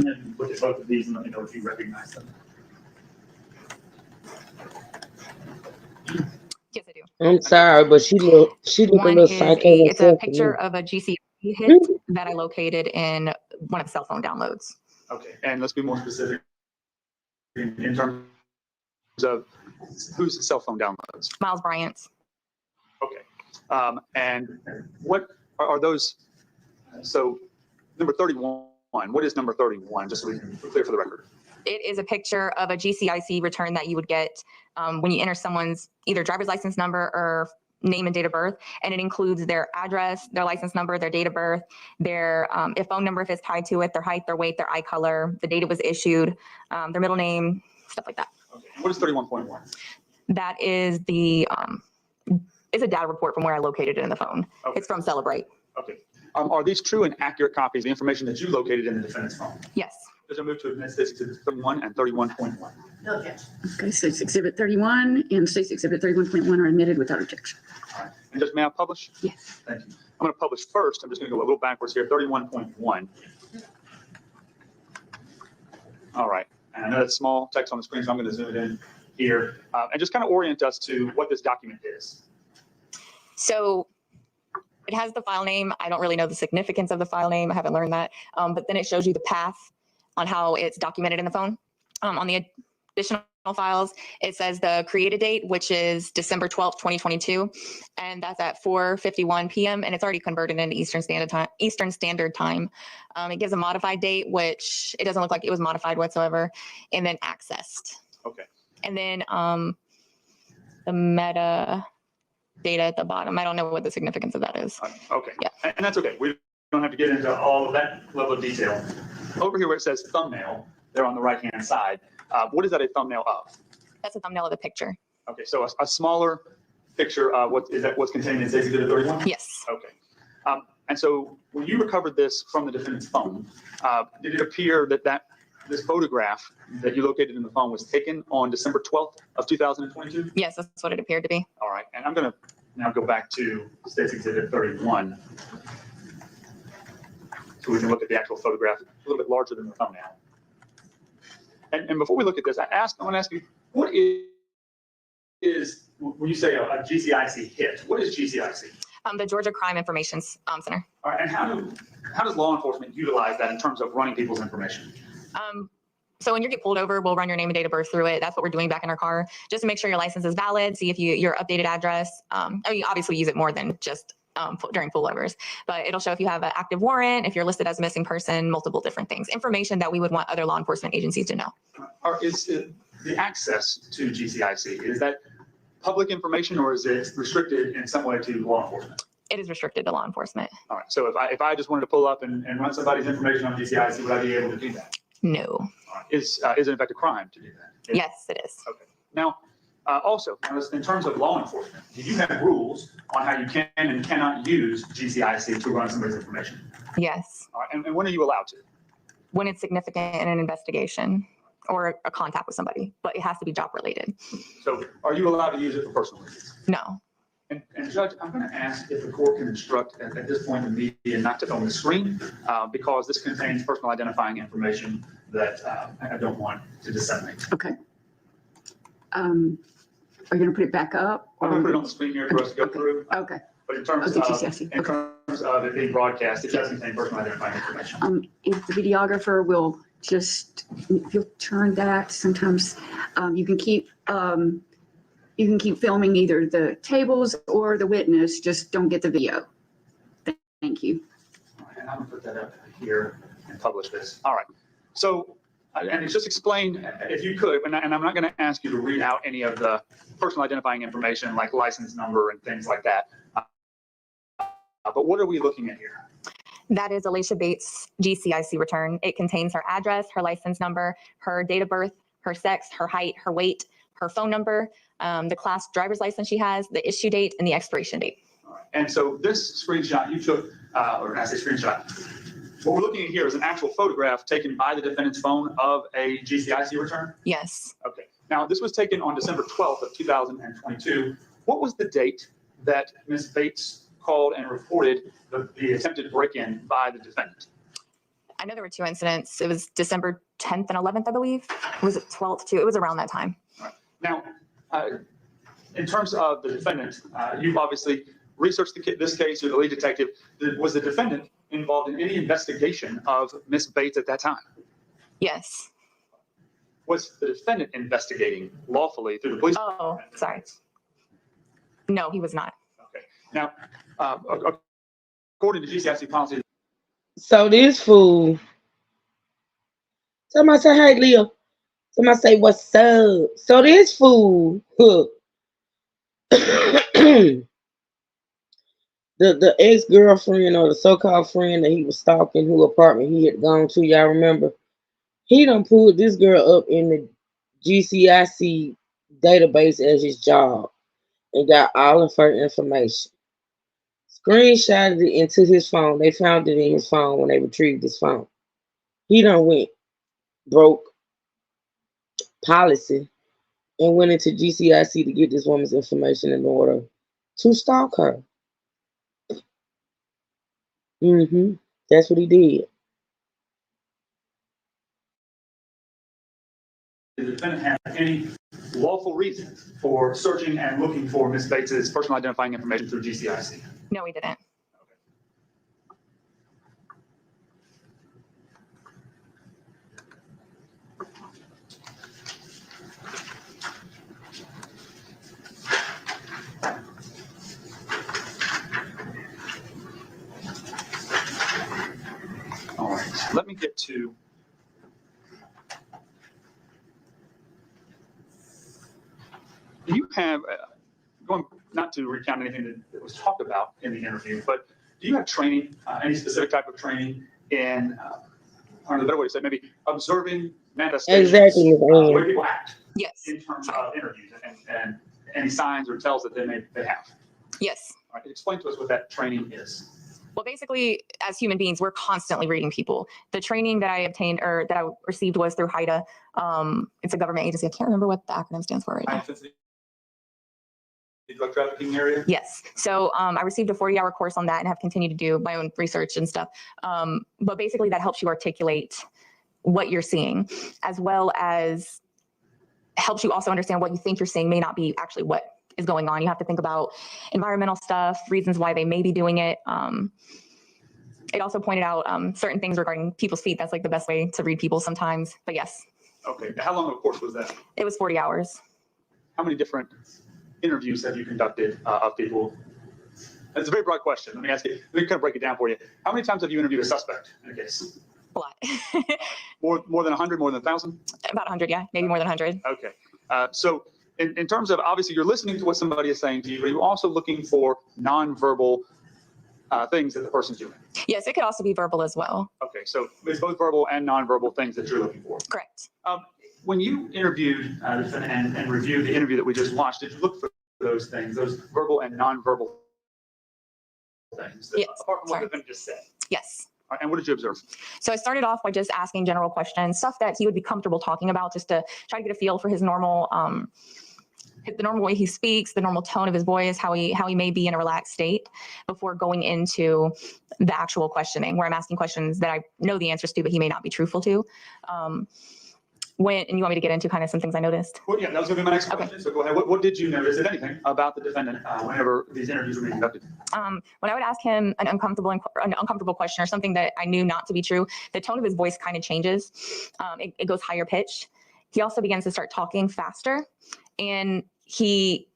and look at both of these and let me know if you recognize them. Yes, I do. I'm sorry, but she look a One little is psycho it's a herself to picture me. of a GCI hit that I located in one of the cell phone downloads. Okay, and let's be more specific in terms of whose cell phone downloads. Miles Bryant's. Okay, and what are those? So number 31, what is number 31? Just so we can be clear for the record. It is a picture of a GCIC return that you would get when you enter someone's either driver's license number or name and date of birth, and it includes their address, their license number, their date of birth, their phone number if it's tied to it, their height, their weight, their eye color, the date it was issued, their middle name, stuff like that. Okay. What is 31.1? That is it's a data report from where I located it in the phone. Okay. It's from Celebrate. Okay. Are these true and accurate copies of the information that you located in the defendant's phone? Yes. Does it move to admit State's Exhibit 31 and 31.1? No objection. Okay, State's Exhibit 31 and State's Exhibit 31.1 are admitted without objection. All right. And Judge, may I publish? Yes. Thank you. I'm going to publish first. I'm just going to go a little backwards here. 31.1. All right. And I know that's small text on the screen, so I'm going to zoom it in here and just kind of orient us to what this document is. So it has the file name. I don't really know the significance of the file name. I haven't learned that. But then it shows you the path on how it's documented in the phone. On the additional files, it says the created date, which is December 12th, 2022. And that's at 4:51 p.m. And it's already converted into Eastern Standard Time. It gives a modified date, which it doesn't look like it was modified whatsoever. And then accessed. Okay. And then the meta data at the bottom. I don't know what the significance of that is. Okay. Yeah. And that's okay. We don't have to get into all of that level of detail. Over here where it says thumbnail, there on the right-hand side, what is that a thumbnail of? That's a thumbnail of the picture. Okay, so a smaller picture, what's contained in State's Exhibit 31? Yes. Okay. And so when you recovered this from the defendant's phone, did it appear that this photograph that you located in the phone was taken on December 12th of 2022? Yes, that's what it appeared to be. All right, and I'm going to now go back to State's Exhibit 31. So we can look at the actual photograph, a little bit larger than the thumbnail. And before we look at this, I want to ask you, what is when you say a GCIC hit, what is GCIC? The Georgia Crime Information Center. All right, and how does law enforcement utilize that in terms of running people's information? So when you get pulled over, we'll run your name and date of birth through it. That's what we're doing back in our car, just to make sure your license is valid, see if your updated address. I mean, obviously we use it more than just during pullovers, but it'll show if you have an active warrant, if you're listed as a missing person, multiple different things, information that we would want other law enforcement agencies to know. Or is it the access to GCIC, is that public information or is it restricted in some way to law enforcement? It is restricted to law enforcement. All right, so if I just wanted to pull up and run somebody's information on GCIC, would I be able to do that? No. All right. Is it in fact a crime to do that? Yes, it is. Okay. Now, also, in terms of law enforcement, do you have rules on how you can and cannot use GCIC to run somebody's information? Yes. All right, and when are you allowed to? When it's significant in an investigation or a contact with somebody, but it has to be job related. So are you allowed to use it for personal reasons? No. And Judge, I'm going to ask if the court can instruct at this point the media not to own the screen because this contains personal identifying information that I don't want to disseminate. Okay. Are you going to put it back up? I'm going to put it on the screen here for us to go through. Okay. But in terms Okay, of GCIC. in terms of it being broadcast, it does contain personal identifying information. If the videographer will just, if you'll turn that, sometimes you can keep filming either the tables or the witness, just don't get the video. Thank you. All right, and I'm going to put that up here and publish this. All right. So, and it's just explain, if you could, and I'm not going to ask you to read out any of the personal identifying information like license number and things like that. But what are we looking at here? That is Alicia Bates' GCIC return. It contains her address, her license number, her date of birth, her sex, her height, her weight, her phone number, the class driver's license she has, the issue date, and the expiration date. All right. And so this screenshot you took, or I say screenshot, what we're looking at here is an actual photograph taken by the defendant's phone of a GCIC return? Yes. Okay. Now, this was taken on December 12th of 2022. What was the date that Ms. Bates called and reported the attempted break-in by the defendant? I know there were 2 incidents. It was December 10th and 11th, I believe. Was it 12th too? It was around that time. Now, in terms of the defendant, you've obviously researched this case. You're the lead detective. Was the defendant involved in any investigation of Ms. Bates at that time? Yes. Was the defendant investigating lawfully through the police? Oh, sorry. No, he was not. Okay. Now, according to GCIC policy, So this fool, somebody say, hey, Leo. Somebody say, what's up? So this fool, the ex-girlfriend or the so-called friend that he was stalking, who apartment he had gone to, y'all remember? He done pulled this girl up in the GCIC database as his job and got all of her information. Screenshotted it into his phone. They found it in his phone when they retrieved his phone. He done went broke policy and went into GCIC to get this woman's information in order to stalk her. That's what he did. did the defendant have any lawful reason for searching and looking for Ms. Bates's personal identifying information through GCIC? No, we didn't. All right, let me get to you have, going not to recount anything that was talked about in the interview, but do you have training, any specific type of training in, or the better way to say, maybe observing manifestations, Exactly. where people act Yes. in terms of interviews and any signs or tells that they have? Yes. All right, explain to us what that training is. Well, basically, as human beings, we're constantly reading people. The training that I obtained or that I received was through HIDA. It's a government agency. I can't remember what the acronym stands for right now. The drug trafficking area? Yes. So I received a 40-hour course on that and have continued to do my own research and stuff. But basically, that helps you articulate what you're seeing, as well as helps you also understand what you think you're seeing may not be actually what is going on. You have to think about environmental stuff, reasons why they may be doing it. It also pointed out certain things regarding people's feet. That's like the best way to read people sometimes. But yes. Okay. How long of a course was that? It was 40 hours. How many different interviews have you conducted of people? That's a very broad question. Let me ask you, let me kind of break it down for you. How many times have you interviewed a suspect in a case? A lot. More than 100, more than 1,000? About 100, yeah. Maybe more than 100. Okay. So in terms of, obviously, you're listening to what somebody is saying to you, but you're also looking for nonverbal things that the person's doing. Yes, it could also be verbal as well. Okay. So it's both verbal and nonverbal things that you're looking for. Correct. When you interviewed and reviewed the interview that we just watched, did you look for those things, those verbal and nonverbal things, Yes. apart from what Sorry. the defendant just said? Yes. All right, and what did you observe? So I started off by just asking general questions, stuff that he would be comfortable talking about, just to try to get a feel for his normal, the normal way he speaks, the normal tone of his voice, how he may be in a relaxed state before going into the actual questioning, where I'm asking questions that I know the answers to, but he may not be truthful to. And you want me to get into kind of some things I noticed? Well, yeah, that was going to be my next question. So go ahead. What did you notice, if anything, about the defendant whenever these interviews were being conducted? When I would ask him an uncomfortable question or something that I knew not to be true, the tone of his voice kind of changes. It goes higher pitched. He also begins to start talking faster, and he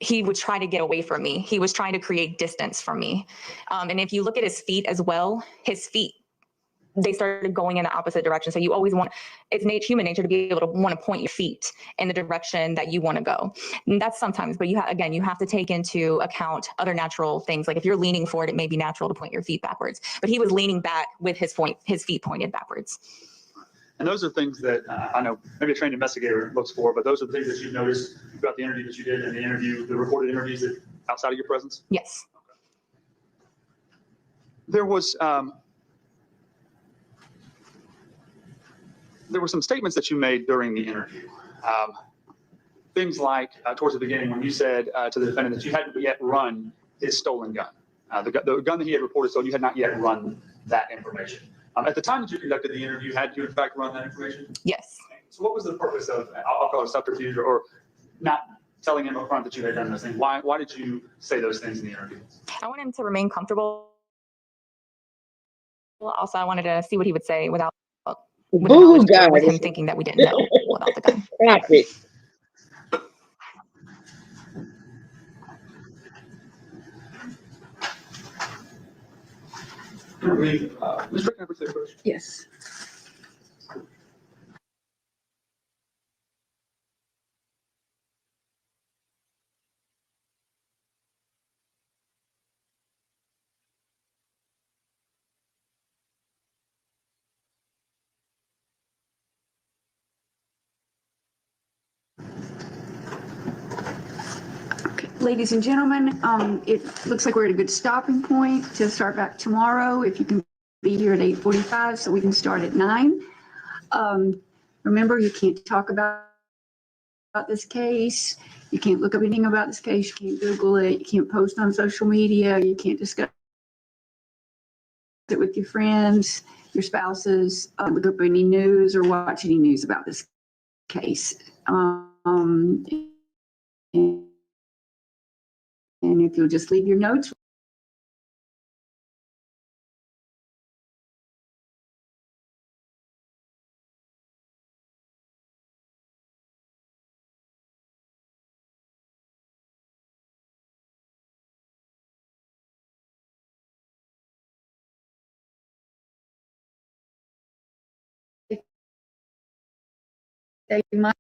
would try to get away from me. He was trying to create distance from me. And if you look at his feet as well, his feet, they started going in the opposite direction. So you always want, it's human nature to be able to want to point your feet in the direction that you want to go. And that's sometimes, but you have to take into account other natural things. Like if you're leaning forward, it may be natural to point your feet backwards, but he was leaning back with his feet pointed backwards. And those are things that I know maybe a trained investigator looks for, but those are the things that you've noticed about the interview that you did and the recorded interviews that outside of your presence? Yes. Okay. There were some statements that you made during the interview. Things like towards the beginning when you said to the defendant that you hadn't yet run his stolen gun. The gun that he had reported stolen, you had not yet run that information. At the time that you conducted the interview, had you in fact run that information? Yes. So what was the purpose of, I'll call it subterfuge, or not telling him up front that you had done those things? Why did you say those things in the interview? I want him to remain comfortable. Also, I wanted to see what he would say without with the Boo knowledge that- with him guys. thinking that we didn't know about the gun. Stop it. Ms. Rick, can I please take a question? Yes. Okay, ladies and gentlemen, it looks like we're at a good stopping point to start back tomorrow. If you can be here at 8:45 so we can start at 9. Remember, you can't talk about this case. You can't look up anything about this case. You can't Google it. You can't post on social media. You can't discuss it with your friends, your spouses, look up any news or watch any news about this case. And if you'll just leave your notes. They might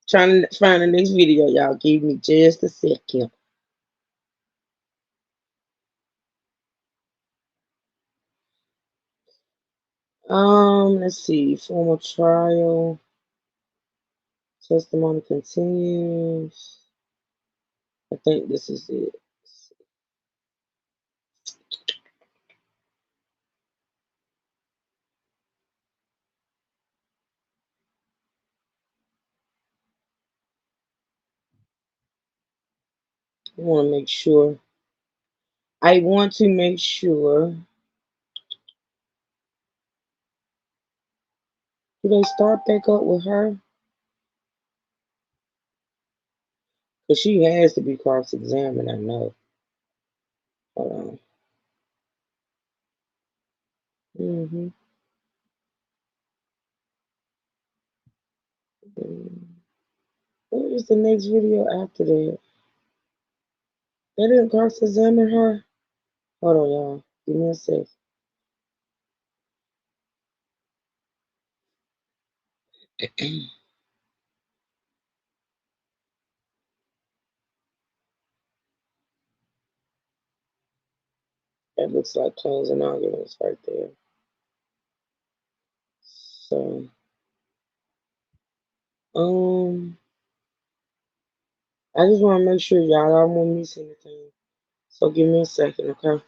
Trying to find the next video, y'all. Give me just a second. Let's see. Formal trial. Testimony continues. I think this is it. I want to make sure. I want to make sure. Do they start back up with her? Because she has to be cross-examined, I know. Hold on. What is the next video after that? They didn't cross-examine her? Hold on, y'all. Give me a sec. That looks like closing arguments right there. So, I just want to make sure y'all don't want to miss anything. So give me a second, okay?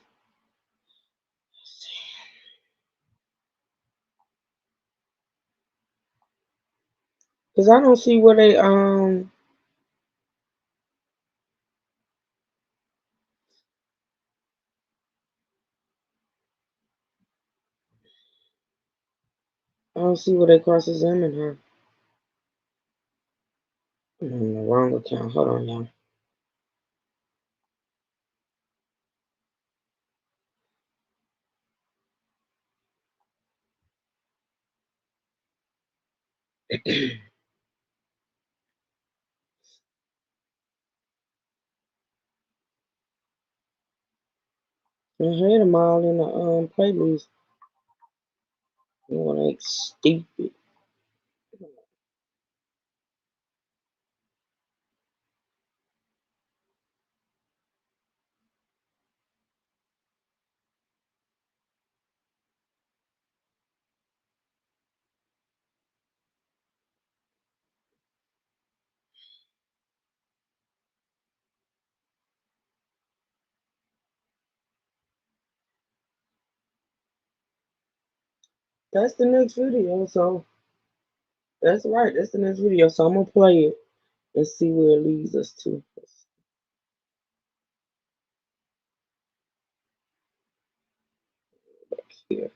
Cause I don't see where they I don't see where they cross-examine her. I'm on the wrong account. Hold on, y'all. I had them all in the playlist. You want to act stupid. That's the next video. So that's right. That's the next video. So I'm gonna play it and see where it leads us to. Back here.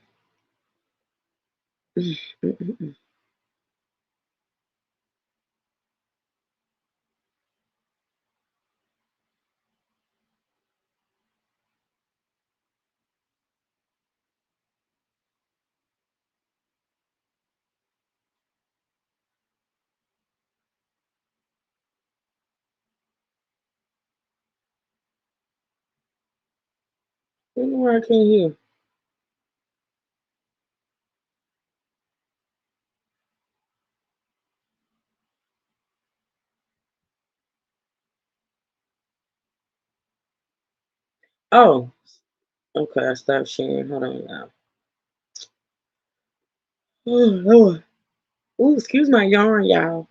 I don't know why I can't hear. Oh, okay. I stopped sharing. Hold on, y'all. Oh, Lord. Ooh, excuse my yarn, y'all.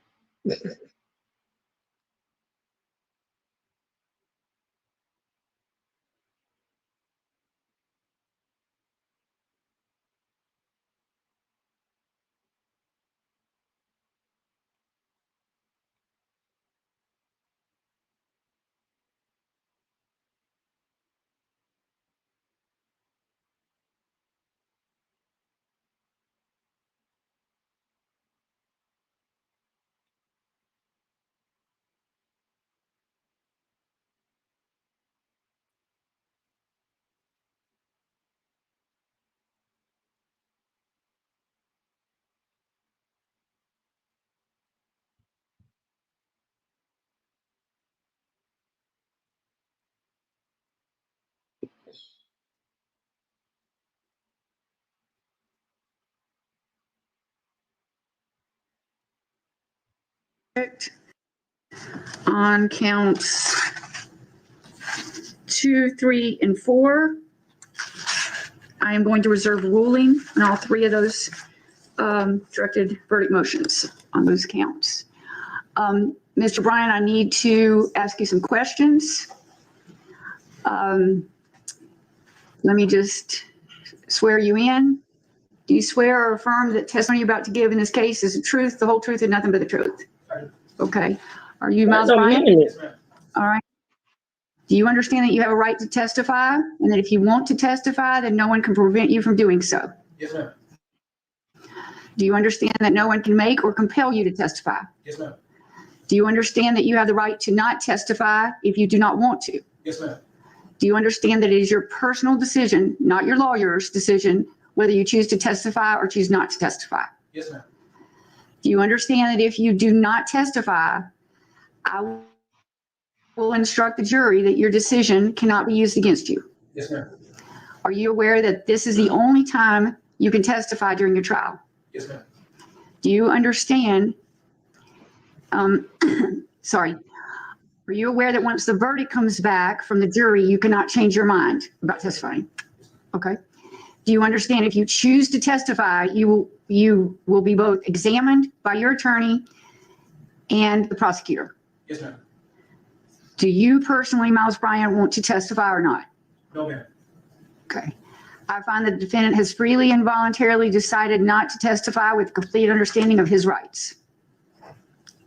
On counts 2, 3, and 4. I am going to reserve ruling on all 3 of those directed verdict motions on those counts. Mr. Bryan, I need to ask you some questions. Let me just swear you in. Do you swear or affirm that testimony you're about to give in this case is the truth, the whole truth, and nothing but the truth? Okay. Are you Miles Bryan? All right. Do you understand that you have a right to testify, and that if you want to testify, then no one can prevent you from doing so? Yes, ma'am. Do you understand that no one can make or compel you to testify? Yes, ma'am. Do you understand that you have the right to not testify if you do not want to? Yes, ma'am. Do you understand that it is your personal decision, not your lawyer's decision, whether you choose to testify or choose not to testify? Yes, ma'am. Do you understand that if you do not testify, I will instruct the jury that your decision cannot be used against you? Yes, ma'am. Are you aware that this is the only time you can testify during your trial? Yes, ma'am. Do you understand? Sorry. Are you aware that once the verdict comes back from the jury, you cannot change your mind about testifying? Okay. Do you understand if you choose to testify, you will be both examined by your attorney and the prosecutor? Yes, ma'am. Do you personally, Miles Bryan, want to testify or not? No, ma'am. Okay. I find that the defendant has freely and voluntarily decided not to testify with complete understanding of his rights.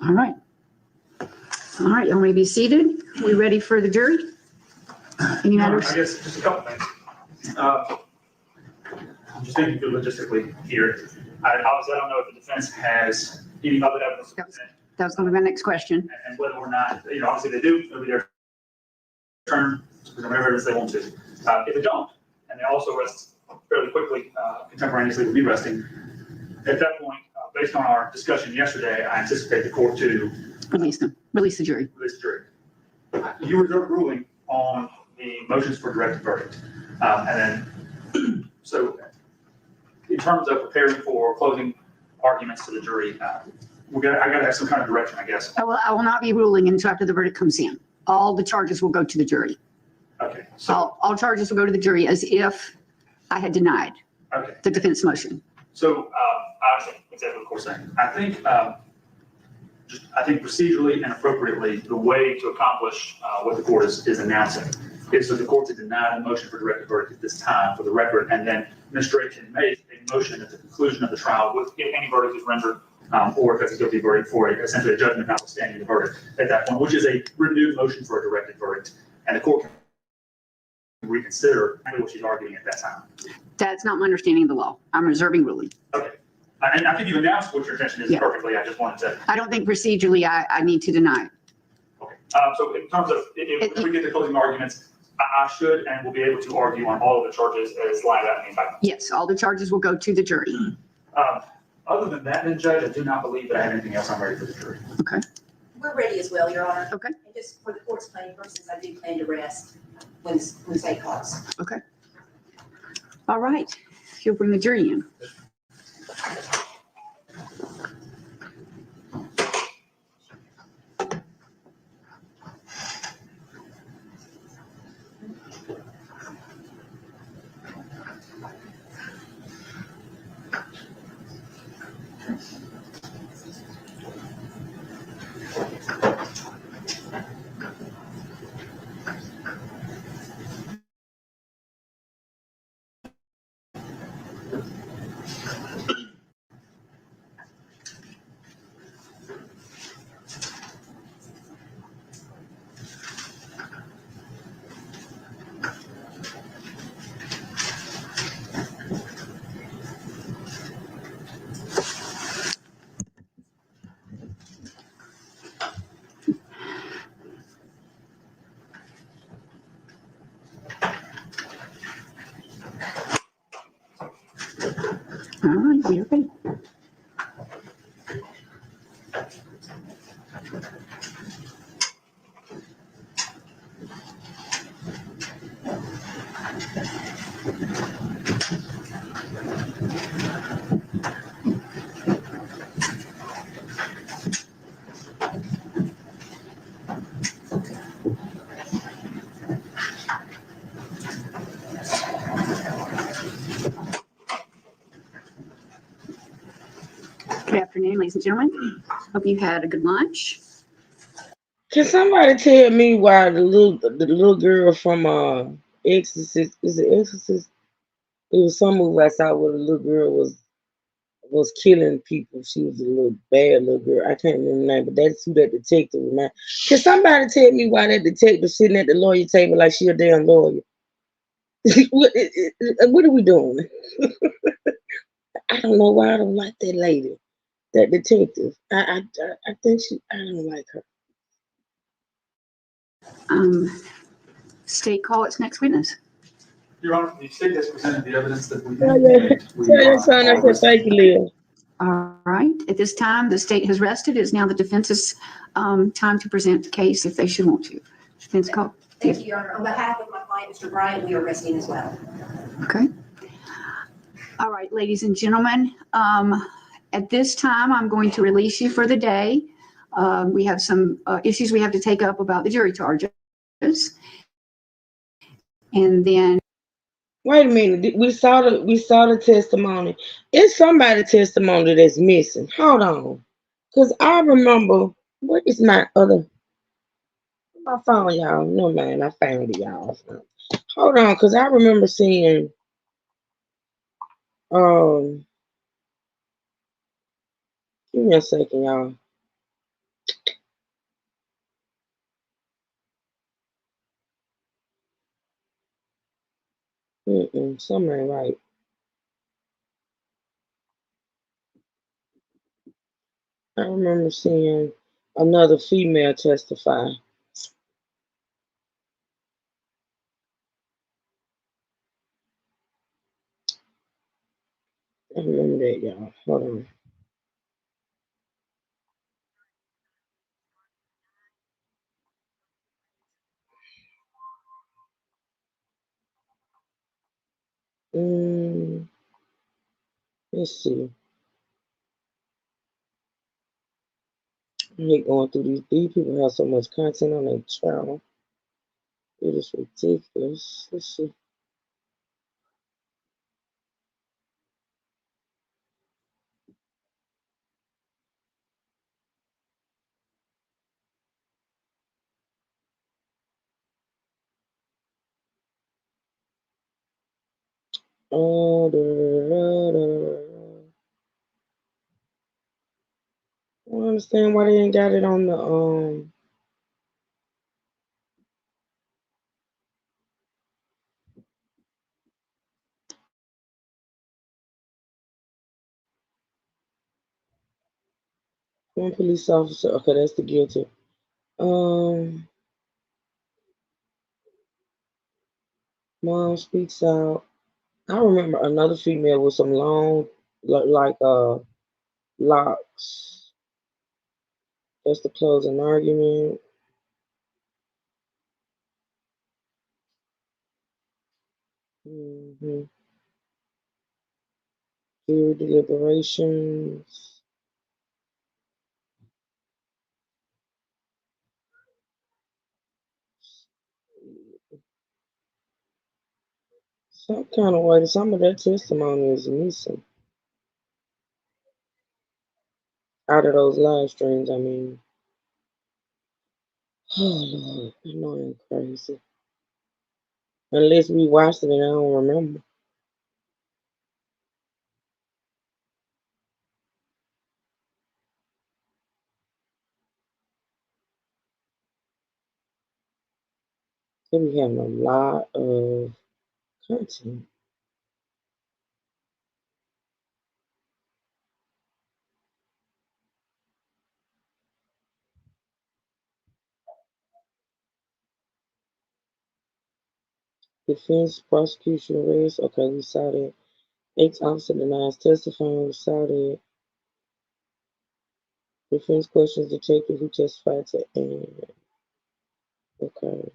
All right. All right, y'all may be seated. We ready for the jury? Any matters? I guess just a couple things. I'm just thinking through logistically here. Obviously, I don't know if the defense has any other evidence to present, That was going to be my next question. and whether or not, obviously they do, it'll be their turn to present whatever evidence they want to. If they don't, and they also rest fairly quickly, contemporaneously with me resting, at that point, based on our discussion yesterday, I anticipate the court to Release them. Release the jury. release the jury. You reserve ruling on the motions for directed verdict. And then, so in terms of preparing for closing arguments to the jury, I gotta have some kind of direction, I guess. I will not be ruling until after the verdict comes in. All the charges will go to the jury. Okay, so, All charges will go to the jury as if I had denied okay. the defense motion. So, I understand exactly what the court's saying. I think procedurally and appropriately, the way to accomplish what the court is announcing is for the court to deny the motion for directed verdict at this time for the record, and then administration make a motion at the conclusion of the trial if any verdict is rendered, or if it's a guilty verdict for essentially a judgment notwithstanding the verdict at that point, which is a renewed motion for a directed verdict, and the court can reconsider what she's arguing at that time. That's not my understanding of the law. I'm reserving ruling. Okay. And I think you've announced what your intention is Yeah. perfectly. I just wanted to. I don't think procedurally I need to deny it. Okay. So in terms of, if we get the closing arguments, I should and will be able to argue on all of the charges as lined out in the indictment. Yes, all the charges will go to the jury. Other than that, then, Judge, I do not believe that I have anything else. I'm ready for the jury. Okay. We're ready as well, Your Honor. Okay. And just for the court's planning purposes, I do plan to rest when the state calls. Okay. All right. You'll bring the jury in. All right, we are ready. Good afternoon, ladies and gentlemen. Hope you had a good lunch. Can somebody tell me why the little girl from Exorcist, is it Exorcist? It was some movie I saw where the little girl was killing people. She was a little bad little girl. I can't remember the name, but that's who that detective was. Man, can somebody tell me why that detective sitting at the lawyer table like she a damn lawyer? What are we doing? I don't know why I don't like that lady, that detective. I think I don't like her. State call its next witness. Your Honor, the state has presented the evidence that we Tell your son I said thank you, Leah. All right. At this time, the state has rested. It's now the defense's time to present the case if they should want to. Defense call. Thank you, Your Honor. On behalf of my client, Mr. Bryant, we are resting as well. Okay. All right, ladies and gentlemen, at this time, I'm going to release you for the day. We have some issues we have to take up about the jury charges. And then. Wait a minute. We saw the testimony. It's somebody's testimony that's missing. Hold on. Because I remember, what is my phone, y'all? No, man, I found it, y'all. Hold on, because I remember seeing, give me a second, y'all. Something ain't right. I remember seeing another female testify. I remember that, y'all. Hold on. Let's see. I hate going through these. These people have so much content on their channel. It is ridiculous. Let's see. Oh, I don't understand why they ain't got it on the one police officer. Okay, that's the guilty. Mom speaks out. I remember another female with some long, like locks. That's the closing argument. Mm-hmm. Jury deliberations. Some kind of way, some of that testimony is missing out of those live streams. I mean, oh Lord, I know I'm crazy. Unless we watched it and I don't remember. They be having a lot of content. Defense, prosecution, arrest. Okay, we saw that. Ex-officer denies testifying. We saw that. Defense questions detective who testified to end. Okay.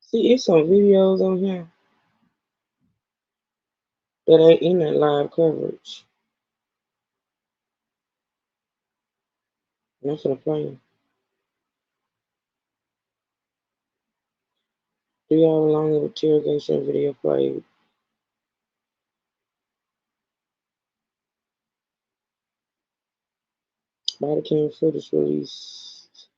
See, it's some videos on here that ain't in that live coverage. I'm finna play 'em. 3 hour long interrogation video played. Body cam footage released.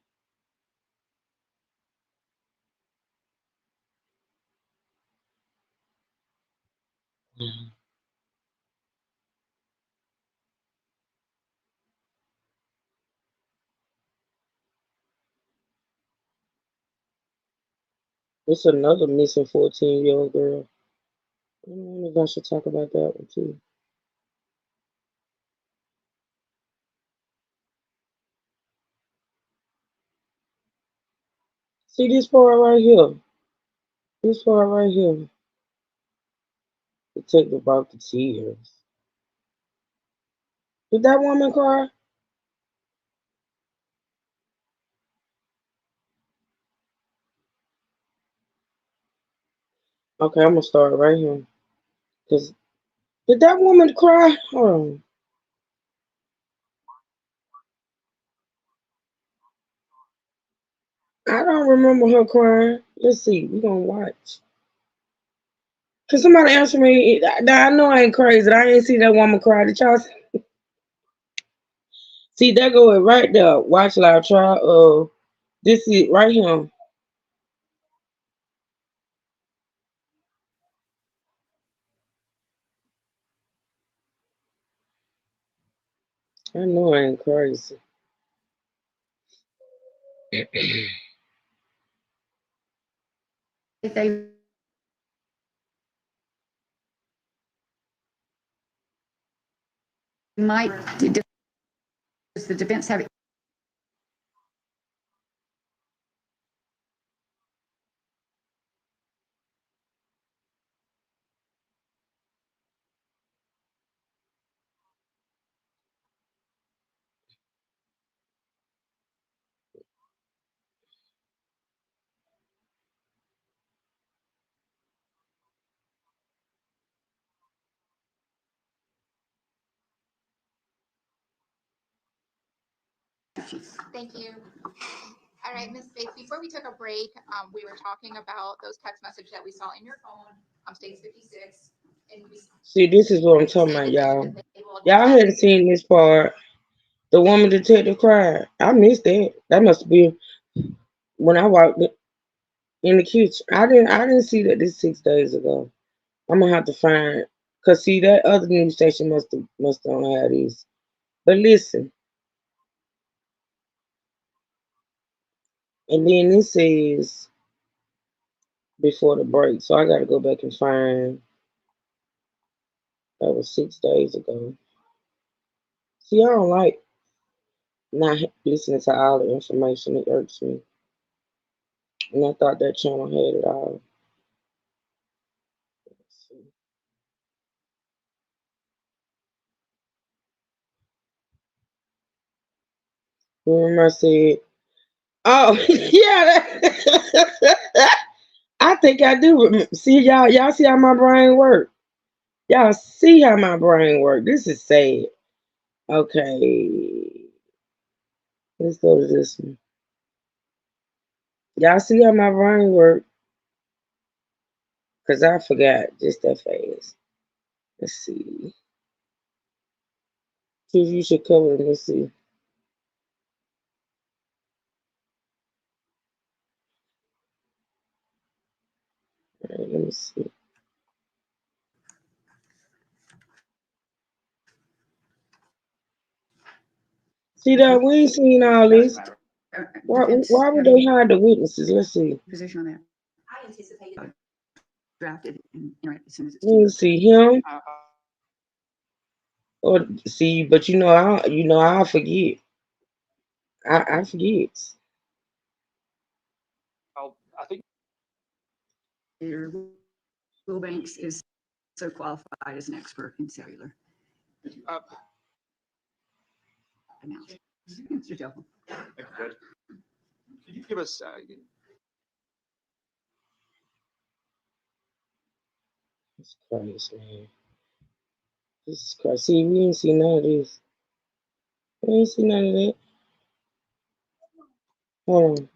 It's another missing 14-year-old girl. I wonder if I should talk about that one too. See this part right here. This part right here. Detective brought the tears. Did that woman cry? Okay, I'm gonna start right here. Cause did that woman cry? Hold on. I don't remember her crying. Let's see. We're gonna watch. Can somebody answer me? I know I ain't crazy. I ain't see that woman cry. Did y'all see that go right there? Watch loud trial. This is right here. I know I ain't crazy. They might, does the defense have Thank you. All right, Ms. Bates, before we took a break, we were talking about those text messages that we saw in your phone on stage 56. And we See, this is what I'm talking about, y'all. Y'all hadn't seen this part. The woman detective cried. I missed that. That must be when I walked in. in the kitchen. I didn't see that this 6 days ago. I'm gonna have to find, cause see that other news station must don't have these. But listen, and then this says before the break, so I gotta go back and find that was 6 days ago. See, I don't like not listening to all the information. It irks me, and I thought that channel had it all. Let's see. Remember I said, oh yeah, I think I do. See y'all see how my brain work. Y'all see how my brain work. This is sad. Okay, let's go to this one. Y'all see how my brain work? Cause I forgot just that fast. Let's see. See if you should cover. Let's see. All right, let me see. See that we ain't seen all this. Why would they hide the witnesses? Let's see. Position on that. I anticipated. Drafted and interact as soon as it's. Let me see him. Or see, but I forget. I forget. I think Will Banks is so qualified as an expert in cellular. uh, Announced. Mr. Joplin. good. Could you give us It's crazy, man. This is crazy. See, we ain't seen none of this. We ain't seen none of that. Hold on.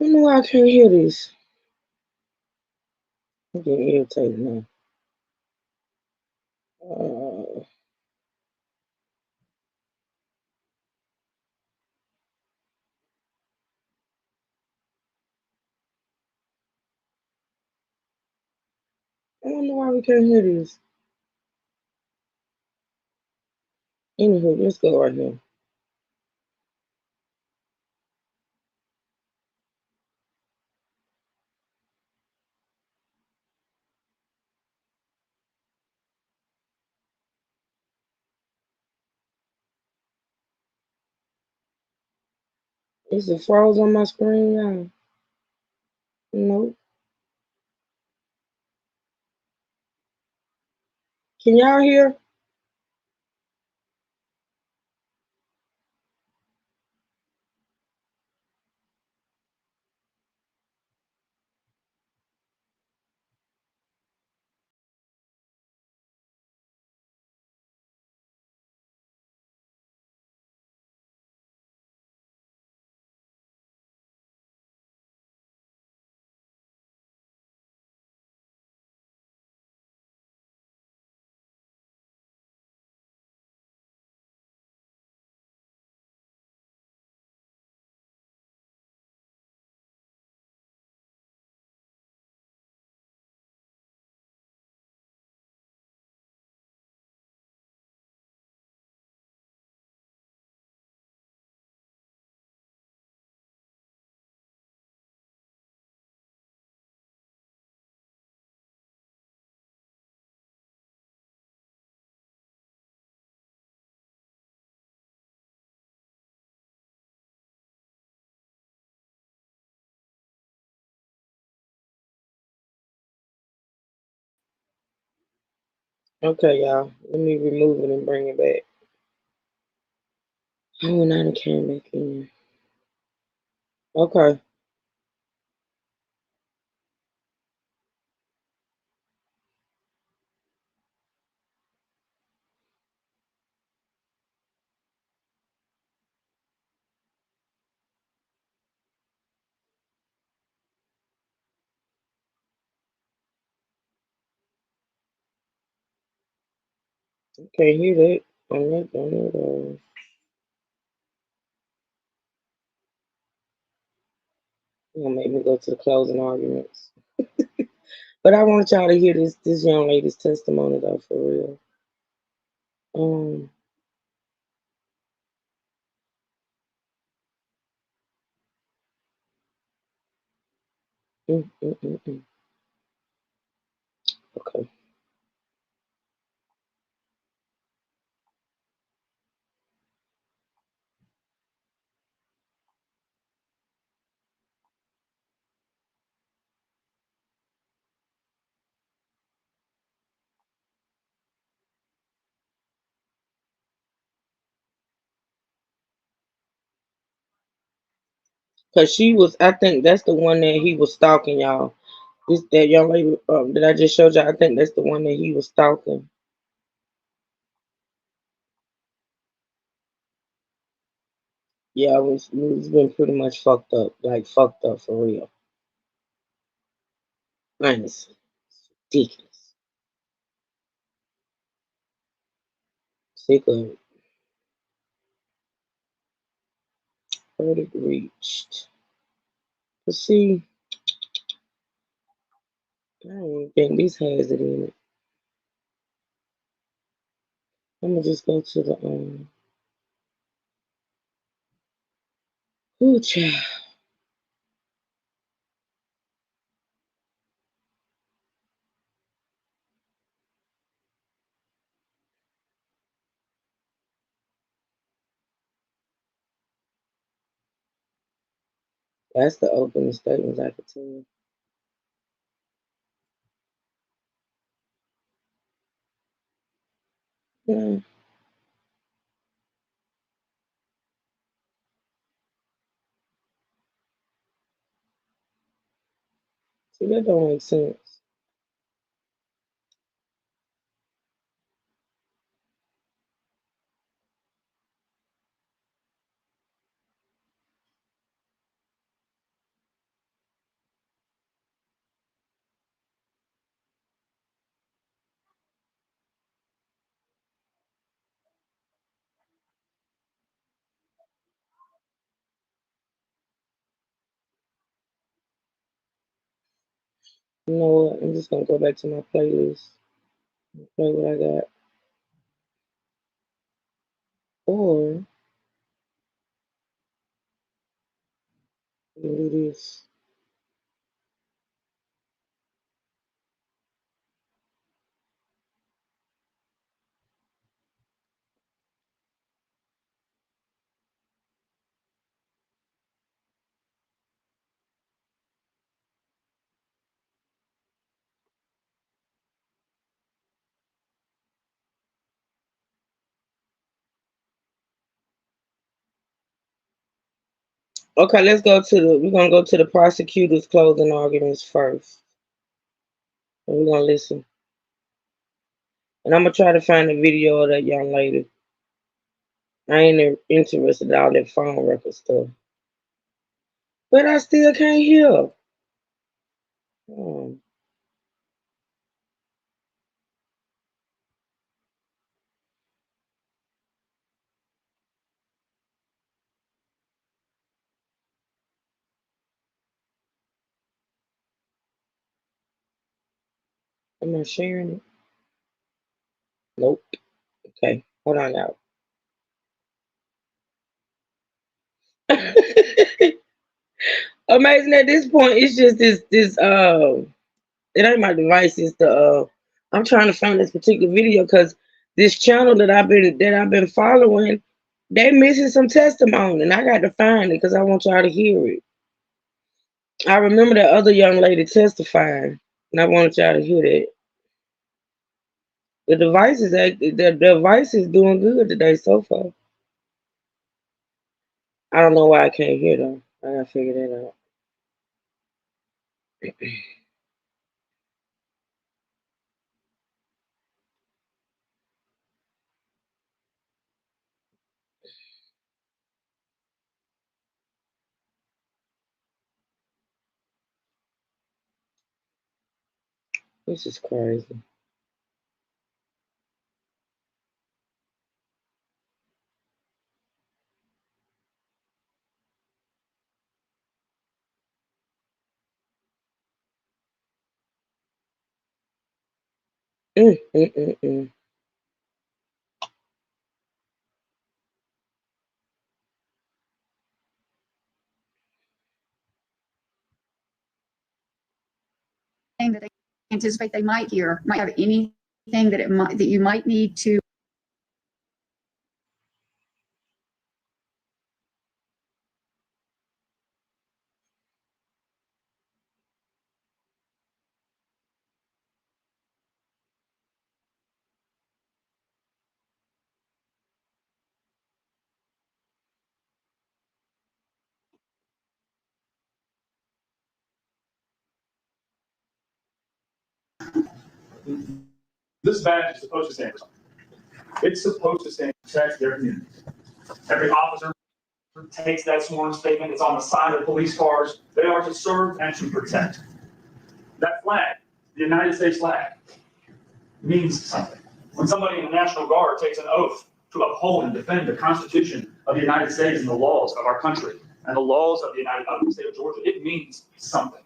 I don't know why I can't hear this. I'm getting irritated now. I don't know why we can't hear this. Anywho, let's go right here. Is it froze on my screen, y'all? No. Can y'all hear? Okay, y'all. Let me remove it and bring it back. Oh, now it came back in. Okay. Can't hear that on that. Gonna make me go to the closing arguments. But I want y'all to hear this young lady's testimony though, for real. Um, mm, mm, mm, mm. Okay. Cause I think that's the one that he was stalking, y'all. That young lady that I just showed y'all, I think that's the one that he was stalking. Yeah, it's been pretty much fucked up, like fucked up for real. Man, it's ridiculous. Sick of it. Verdict reached. But see, I don't even think this has it in it. I'm gonna just go to the ooh, child. That's the opening statements I could tell you. Yeah, see, that don't make sense. You know what? I'm just gonna go back to my playlist and play what I got. Or we can do this. Okay, we're gonna go to the prosecutor's closing arguments first. And we're gonna listen. And I'm gonna try to find a video of that young lady. I ain't interested in all that phone record stuff. But I still can't hear. Oh, am I sharing it? Nope. Okay, hold on, y'all. Amazing at this point, it's just this it ain't my device, it's the I'm trying to find this particular video because this channel that I've been following, they missing some testimony and I got to find it because I want y'all to hear it. I remember that other young lady testifying and I wanted y'all to hear that. The device is doing good today so far. I don't know why I can't hear though. I gotta figure that out. This is crazy. Mm, mm, mm, mm. Thing that they anticipate they might hear, might have anything that you might need to. This badge is supposed to stand for something. It's supposed to stand to protect their communities. Every officer takes that sworn statement. It's on the side of police cars. They are to serve and to protect. That flag, the United States flag, means something. When somebody in the National Guard takes an oath to uphold and defend the Constitution of the United States and the laws of our country and the laws of the state of Georgia, it means something.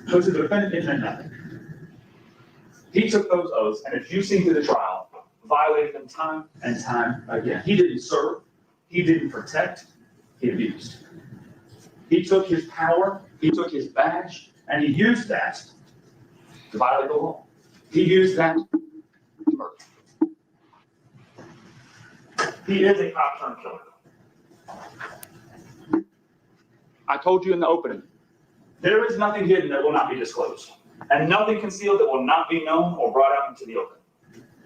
So to the defendant, it meant nothing. He took those oaths, and as you've seen through the trial, violated them time and time again. He didn't serve, he didn't protect, he abused. He took his power, he took his badge, and he used that to violate the law. He used that to murder. He is a cop turned killer. I told you in the opening, there is nothing hidden that will not be disclosed, and nothing concealed that will not be known or brought out into the open.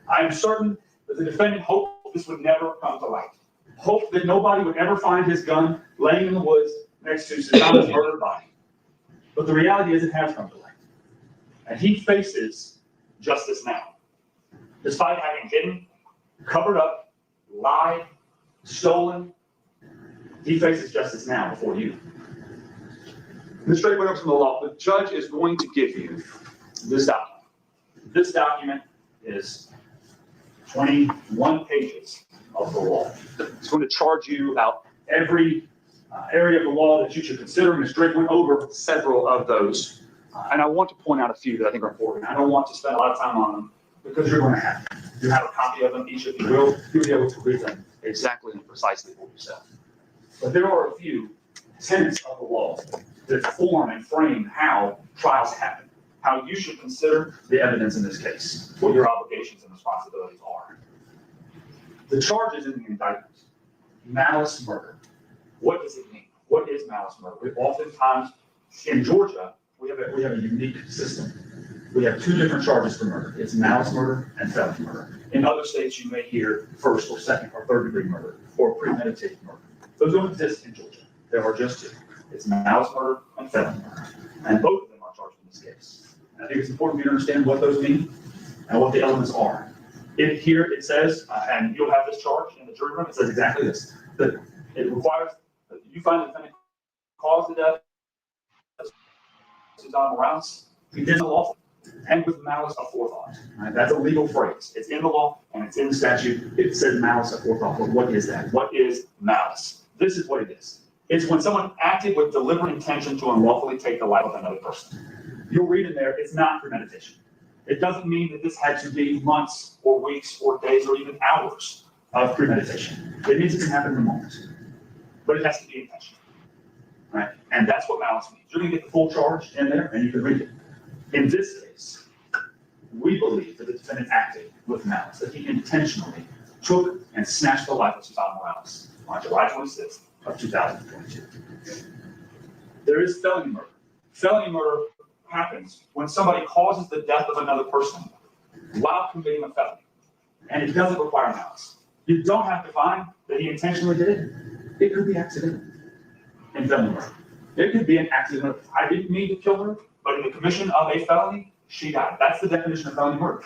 I am certain that the defendant hoped this would never come to light. Hoped that nobody would ever find his gun laying in the woods next to Susanna's murdered body. But the reality is it has come to light. And he faces justice now. Despite having hidden, covered up, lied, stolen, he faces justice now before you. The straight went up from the law. The judge is going to give you this document. This document is 21 pages of the law. It's going to charge you about every area of the law that you should consider. Ms. Drake went over several of those. And I want to point out a few that I think are important. I don't want to spend a lot of time on them because you're going to have them. You have a copy of them, each of you will. You'll be able to read them exactly and precisely for yourself. But there are a few tenets of the law that form and frame how trials happen, how you should consider the evidence in this case, what your obligations and responsibilities are. The charges in the indictment, malice murder. What does it mean? What is malice murder? Oftentimes in Georgia, we have a unique system. We have two different charges for murder. It's malice murder and felony murder. In other states, you may hear first or second or third degree murder or premeditated murder. Those don't exist in Georgia. There are just two. It's malice murder and felony murder. And both of them are charged in this case. And I think it's important for you to understand what those mean and what the elements are. Here it says, and you'll have this charge in the jury room, it says exactly this, that it requires that you find the defendant caused the death of Susanna Morales. He did the lawful and with malice aforethought. Right? That's a legal phrase. It's in the law and it's in the statute. It says malice aforethought. But what is that? What is malice? This is what it is. It's when someone acted with deliberate intention to unlawfully take the life of another person. You'll read in there, it's not premeditation. It doesn't mean that this had to be months or weeks or days or even hours of premeditation. It means it can happen in a moment, but it has to be intentional, right? And that's what malice means. You're gonna get the full charge in there and you can read it. In this case, we believe that the defendant acted with malice, that he intentionally took and snatched the life of Susanna Morales on July 26th of 2022. There is felony murder. Felony murder happens when somebody causes the death of another person while committing a felony. And it doesn't require malice. You don't have to find that he intentionally did it. It could be accidental in felony murder. It could be an accident. I didn't mean to kill her, but in the commission of a felony, she died. That's the definition of felony murder.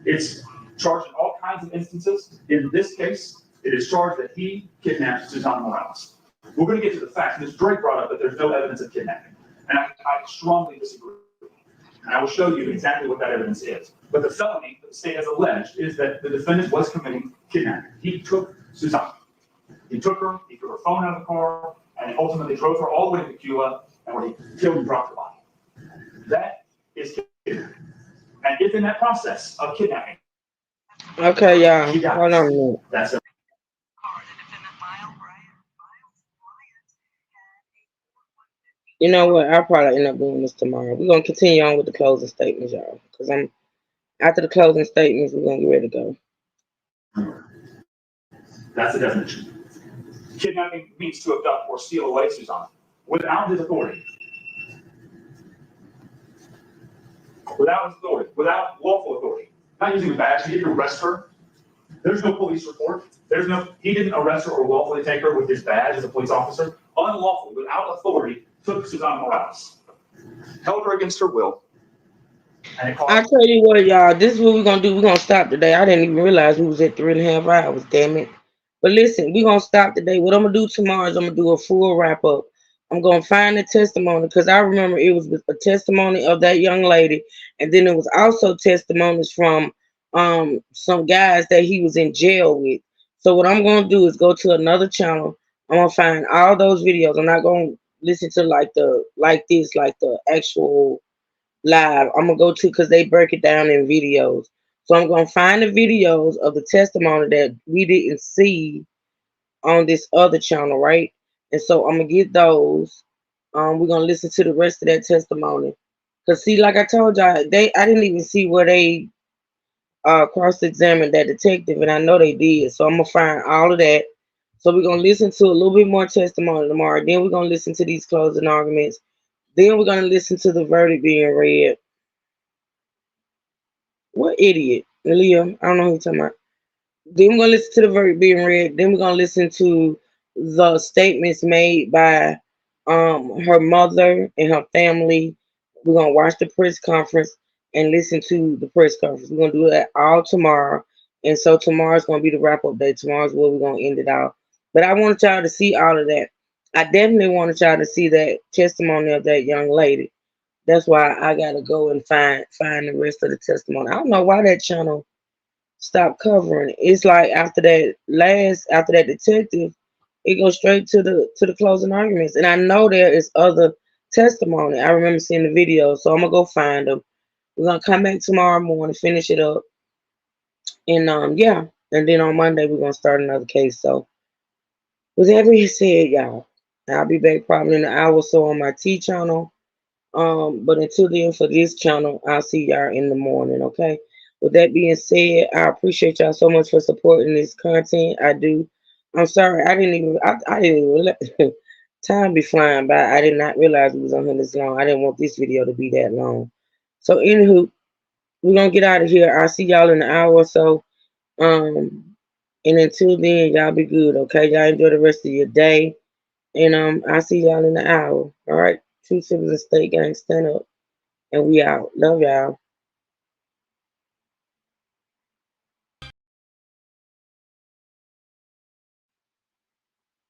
It's charged in all kinds of instances. In this case, it is charged that he kidnapped Susana Morales. We're going to get to the facts. Ms. Drake brought up that there's no evidence of kidnapping. And I strongly disagree. And I will show you exactly what that evidence is. But the felony that the state has alleged is that the defendant was committing kidnapping. He took Susana. He took her phone out of the car, and ultimately drove her all the way to Tequila, and where he killed and dropped her body. That is kidnapping. And if in that process of kidnapping, Okay, y'all. he dies, Hold on a minute. that's it. You know what? I'll probably end up doing this tomorrow. We're gonna continue on with the closing statements, y'all. Because after the closing statements, we're gonna get ready to go. That's the definition. Kidnapping means to abduct or steal away Susana without his authority. Without his authority, without lawful authority. Not using a badge, he didn't arrest her. There's no police report. He didn't arrest her or lawfully take her with his badge as a police officer. Unlawfully, without authority, took Susana Morales. Held her against her will. And it I tell you what, y'all, this is what we're gonna do. We're gonna stop today. I didn't even realize we was at 3.5 hours, damn it. But listen, we're gonna stop today. What I'm gonna do tomorrow is I'm gonna do a full wrap up. I'm gonna find the testimony because I remember it was a testimony of that young lady, and then it was also testimonies from some guys that he was in jail with. So what I'm gonna do is go to another channel. I'm gonna find all those videos. I'm not gonna listen to like the actual live. I'm gonna go to because they break it down in videos. So I'm gonna find the videos of the testimony that we didn't see on this other channel, right? And so I'm gonna get those. We're gonna listen to the rest of that testimony. Cause see, like I told y'all, I didn't even see where they cross-examined that detective, and I know they did. So I'm gonna find all of that. So we're gonna listen to a little bit more testimony tomorrow. Then we're gonna listen to these closing arguments. Then we're gonna listen to the verdict being read. What idiot, Leah? I don't know who you're talking about. Then we're gonna listen to the verdict being read. Then we're gonna listen to the statements made by her mother and her family. We're gonna watch the press conference and listen to the press conference. We're gonna do that all tomorrow. And so tomorrow's gonna be the wrap-up day. Tomorrow's where we're gonna end it out. But I wanted y'all to see all of that. I definitely wanted y'all to see that testimony of that young lady. That's why I gotta go and find the rest of the testimony. I don't know why that channel stopped covering it. It's like after that detective, it goes straight to the closing arguments. And I know there is other testimony. I remember seeing the video, so I'm gonna go find them. We're gonna come back tomorrow morning, finish it up, and yeah. And then on Monday we're gonna start another case. So with that being said, y'all, I'll be back probably in an hour or so on my T channel. But until then, for this channel, I'll see y'all in the morning, okay? With that being said, I appreciate y'all so much for supporting this content. I do. I'm sorry, I didn't even time be flying by. I did not realize it was on here this long. I didn't want this video to be that long. So anywho, we're gonna get out of here. I'll see y'all in an hour or so. And until then, y'all be good, okay? Y'all enjoy the rest of your day. And I'll see y'all in an hour. All right. True Siblings and State Gang, stand up. And we out. Love y'all.